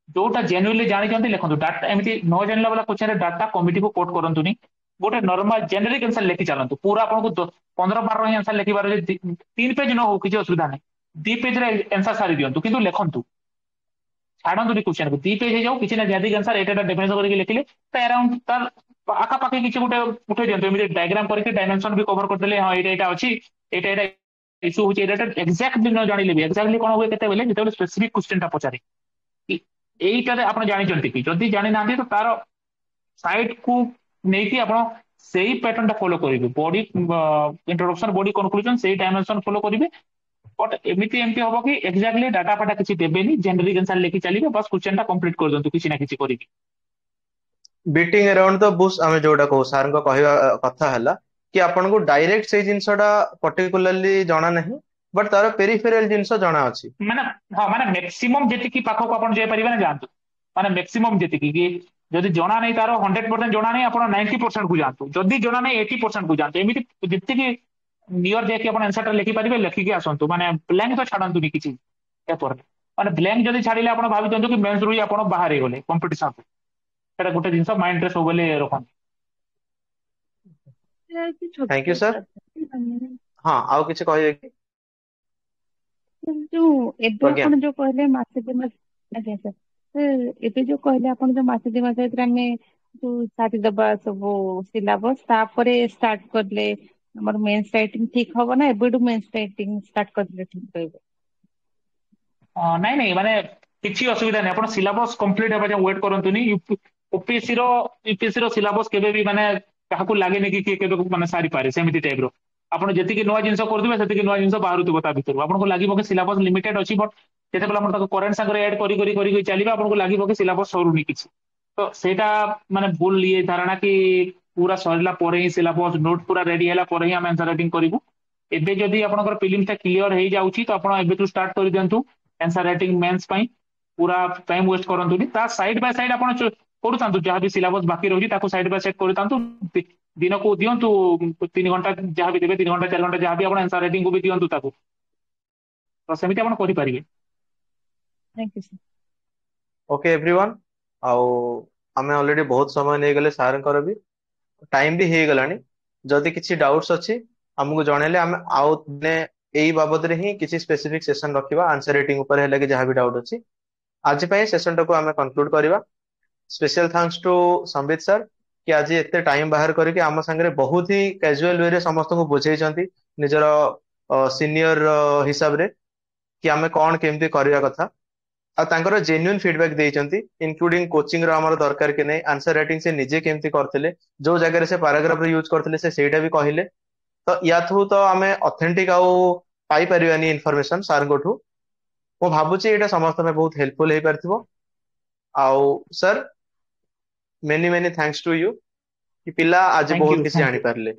जोटा जेन्युइनली जानि जंती लिखंतु डाटा एमिति न जानला वाला क्वेश्चन रे डाटा कमिटी को कोट करंतुनी गोटे नॉर्मल जेनेरिक आंसर लिखि चलंतु पूरा आपको 15-12 ही आंसर लिखिबार 3 पेज न हो किछि असुविधा नै 2 पेज रे आंसर सारी दियंतु किंतु लिखंतु छाड़ंतु क्वेश्चन को 2 पेज हे जाऊ किछि ना जेनेरिक आंसर एटा डेफिनेशन करके लिखिले त अराउंड तार आखा पाखे किछि गोटे उठे दियंतु एमिति डायग्राम करके डायमेंशन भी कवर कर देले हां एटा अछि एटा इशू होची एटा एक्जेक्टली न जानिले भी एक्जेक्टली कोन होय केते बेले जेते स्पेसिफिक क्वेश्चन टा पचारे कि एइटारे आपण जानि चंती कि जदि जानि नांती तो तार साइड को नेकी आपण सेही पैटर्न टा फॉलो करिवे बॉडी इंट्रोडक्शन बॉडी कंक्लूजन सेही डायमेंशन फॉलो करिवे बट एमती होबो कि एक्जेक्टली डाटा फाटा किछि देबेनी जेनरिक आंसर लेके चलिबे बस क्वेश्चन टा कंप्लीट कर दंतु किछि ना किछि करिके बीटिंग अराउंड द बुश आमे जोटा को सार को कहवा कथा हला कि आपन को डायरेक्ट से जिंसटा पर्टिकुलरली जाना नहीं बट तार पेरिफेरल जिंस जाना अछि माने हां माने मैक्सिमम जेतिकी पाखो को आपण जे परिबे ना जानतु माने मैक्सिमम जेतिकी कि जदि जणा नहीं तार 100% जणा नहीं आपण 90% को जानतु जदि जणा नहीं 80% को जानतु एमिति जेतिकी नियर जे कि आपण आंसर टा लिखि परिबे लिखि के आसंतु माने ब्लैंक तो छाडंतु नि किछि पेपर माने ब्लैंक जदि छाडिले आपण भाबि जंतु कि मेंस रुई आपण बाहर गले कंपटीशन सेटा गोटे जिंस माइंड रे सब बेले रखन थैंक यू सर हां आउ किछ कहबे कि जो एबे प्रज्ञा आपण जो कहले मासे दे मास आज्ञा सर एबे जो कहले आपण जो मासे दे मास इतरा में जो साथी दबा सब सिलेबस तापरे स्टार्ट करले हमर मेंस राइटिंग ठीक हबो ना एबेडू मेंस राइटिंग स्टार्ट करले ठीक रहबो नहीं नहीं माने किछि असुविधा नहीं आपण सिलेबस कंप्लीट हेबा जे वेट करंतु नि यूपीएससी रो सिलेबस केबे भी माने କାହାକୁ ଲାଗେନି କି କିଏ କେବେ ମାନେ ସାରିପାରେ ସେମିତି ଟାଇପ୍ର। ଆପଣ ଯେତିକି ନୂଆ ଜିନିଷ କରୁଥିବେ ସେତିକି ନୂଆ ଜିନିଷ ବାହାରୁଥିବ ତା ଭିତରୁ। ଆପଣଙ୍କୁ ଲାଗିବ କି ସିଲାବସ୍ ଲିମିଟେଡ୍ ଅଛି, ବଟ୍ ଯେତେବେଳେ ଆପଣ ତାକୁ କରେଣ୍ଟ ସାଙ୍ଗରେ ଆଡ୍ କରି କରି କରି କରି ଚାଲିବେ ଆପଣଙ୍କୁ ଲାଗିବ କି ସିଲାବସ୍ ସରୁନି କିଛି। ତ ସେଇଟା ମାନେ ଭୁଲ ଇଏ ଧାରଣା କି ପୁରା ସରିଲା ପରେ ହିଁ ସିଲାବସ୍ ନୋଟ୍ ପୁରା ରେଡି ହେଲା ପରେ ହିଁ ଆମେ ଆନ୍ସର ରାଇଟିଂ କରିବୁ। ଏବେ ଯଦି ଆପଣଙ୍କର ପ୍ରିଲିମ୍ସଟା କ୍ଲିୟର ହେଇଯାଉଛି ତ ଆପଣ ଏବେଠୁ ଷ୍ଟାର୍ଟ କରିଦିଅନ୍ତୁ ଆନ୍ସର ରାଇଟିଂ ମେନ୍ସ ପାଇଁ। ପୁରା ଟାଇମ ୱେଷ୍ଟ କରନ୍ତୁନି। ତା ସାଇଡ୍ ବାଇ ସାଇଡ୍ ଆପଣ କରୁଥାନ୍ତୁ, ଯାହା ବି ସିଲାବସ୍ ବାକି ରହୁଛି ତାକୁ ସାଇଡ୍ ବାଇ ସାଇଡ୍ କରିଥାନ୍ତୁ। ଦିନକୁ ଦିଅନ୍ତୁ 3 ଘଣ୍ଟା ଯାହା ବି ଦେବେ, 3 ଘଣ୍ଟା 4 ଘଣ୍ଟା ଯାହା ବି ଆପଣ ଆନ୍ସର ରାଇଟିଂକୁ ବି ଦିଅନ୍ତୁ ତାକୁ। ତ ସେମିତି ଆପଣ କରିପାରିବେ। Thank you sir. Okay everyone, ଆଉ ଆମେ ଅଲରେଡି ବହୁତ ସମୟ ନେଇଗଲେ, ସାର୍ଙ୍କର ବି ଟାଇମ ବି ହେଇଗଲାଣି। ଯଦି କିଛି ଡାଉଟ୍ସ ଅଛି ଆମକୁ ଜଣେଇଲେ ଆମେ ଆଉ ଦିନେ ଏଇ ବାବଦରେ ହିଁ କିଛି ସ୍ପେସିଫିକ ସେସନ ରଖିବା, ଆନ୍ସର ରାଇଟିଂ ଉପରେ ହେଲେ କି ଯାହା ବି ଡାଉଟ୍ ଅଛି। ଆଜି ପାଇଁ ସେସନ ଟାକୁ ଆମେ କନକ୍ଲୁଡ କରିବା। Special thanks to Sambit sir କି ଆଜି ଏତେ ଟାଇମ ବାହାର କରିକି ଆମ ସାଙ୍ଗରେ ବହୁତ ହି କ୍ୟାଜୁଆଲ ୱେରେ ସମସ୍ତଙ୍କୁ ବୁଝେଇଛନ୍ତି ନିଜର ସିନିୟର ହିସାବରେ କି ଆମେ କଣ କେମିତି କରିବା କଥା। ଆଉ ତାଙ୍କର ଜେନ୍ୟୁନ୍ ଫିଡବ୍ୟାକ୍ ଦେଇଛନ୍ତି, ଇନକ୍ଲୁଡିଂ କୋଚିଂ ର ଆମର ଦରକାର କି ନାହିଁ, ଆନ୍ସର ରାଇଟିଂ ସେ ନିଜେ କେମିତି କରିଥିଲେ, ଯୋଉ ଜାଗାରେ ସେ ପାରାଗ୍ରାଫ ୟୁଜ କରିଥିଲେ ସେ ସେଇଟା ବି କହିଲେ। ତ ୟା ଥ୍ରୁ ତ ଆମେ ଅଥେଣ୍ଟିକ ଆଉ ପାଇପାରିବାନି ଇନଫର୍ମେସନ ସାର୍ଙ୍କଠୁ। ମୁଁ ଭାବୁଛି ଏଇଟା ସମସ୍ତଙ୍କ ପାଇଁ ବହୁତ ହେଲ୍ପଫୁଲ ହେଇପାରିଥିବ। ଆଉ sir many many thanks to you କି ପିଲା ଆଜି ଥ୍ୟାଙ୍କ ବହୁତ ୟୁ କିଛି ଥ୍ୟାଙ୍କ ୟୁ ଜାଣିପାରିଲେ।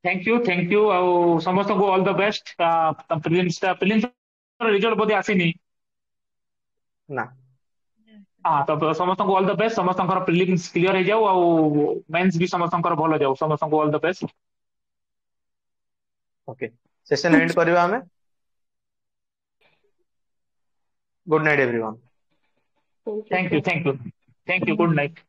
Thank you. ଆଉ ସମସ୍ତଙ୍କୁ all the best. Prelims result ବୋଧେ ଆସିନି। ନା ହଁ, ତ ସମସ୍ତଙ୍କୁ ଅଲ୍ ଦ ବେଷ୍ଟ। ସମସ୍ତଙ୍କର ପ୍ରିଲିମ୍ସ କ୍ଲିୟର ହେଇଯାଉ ଆଉ ମେନ୍ସ ବି ସମସ୍ତଙ୍କର ଭଲ ଯାଉ। ସମସ୍ତଙ୍କୁ all the best. Okay, session end କରିବା ଆମେ। Good night everyone. Thank you, thank you sir. Thank you thank you. Good night.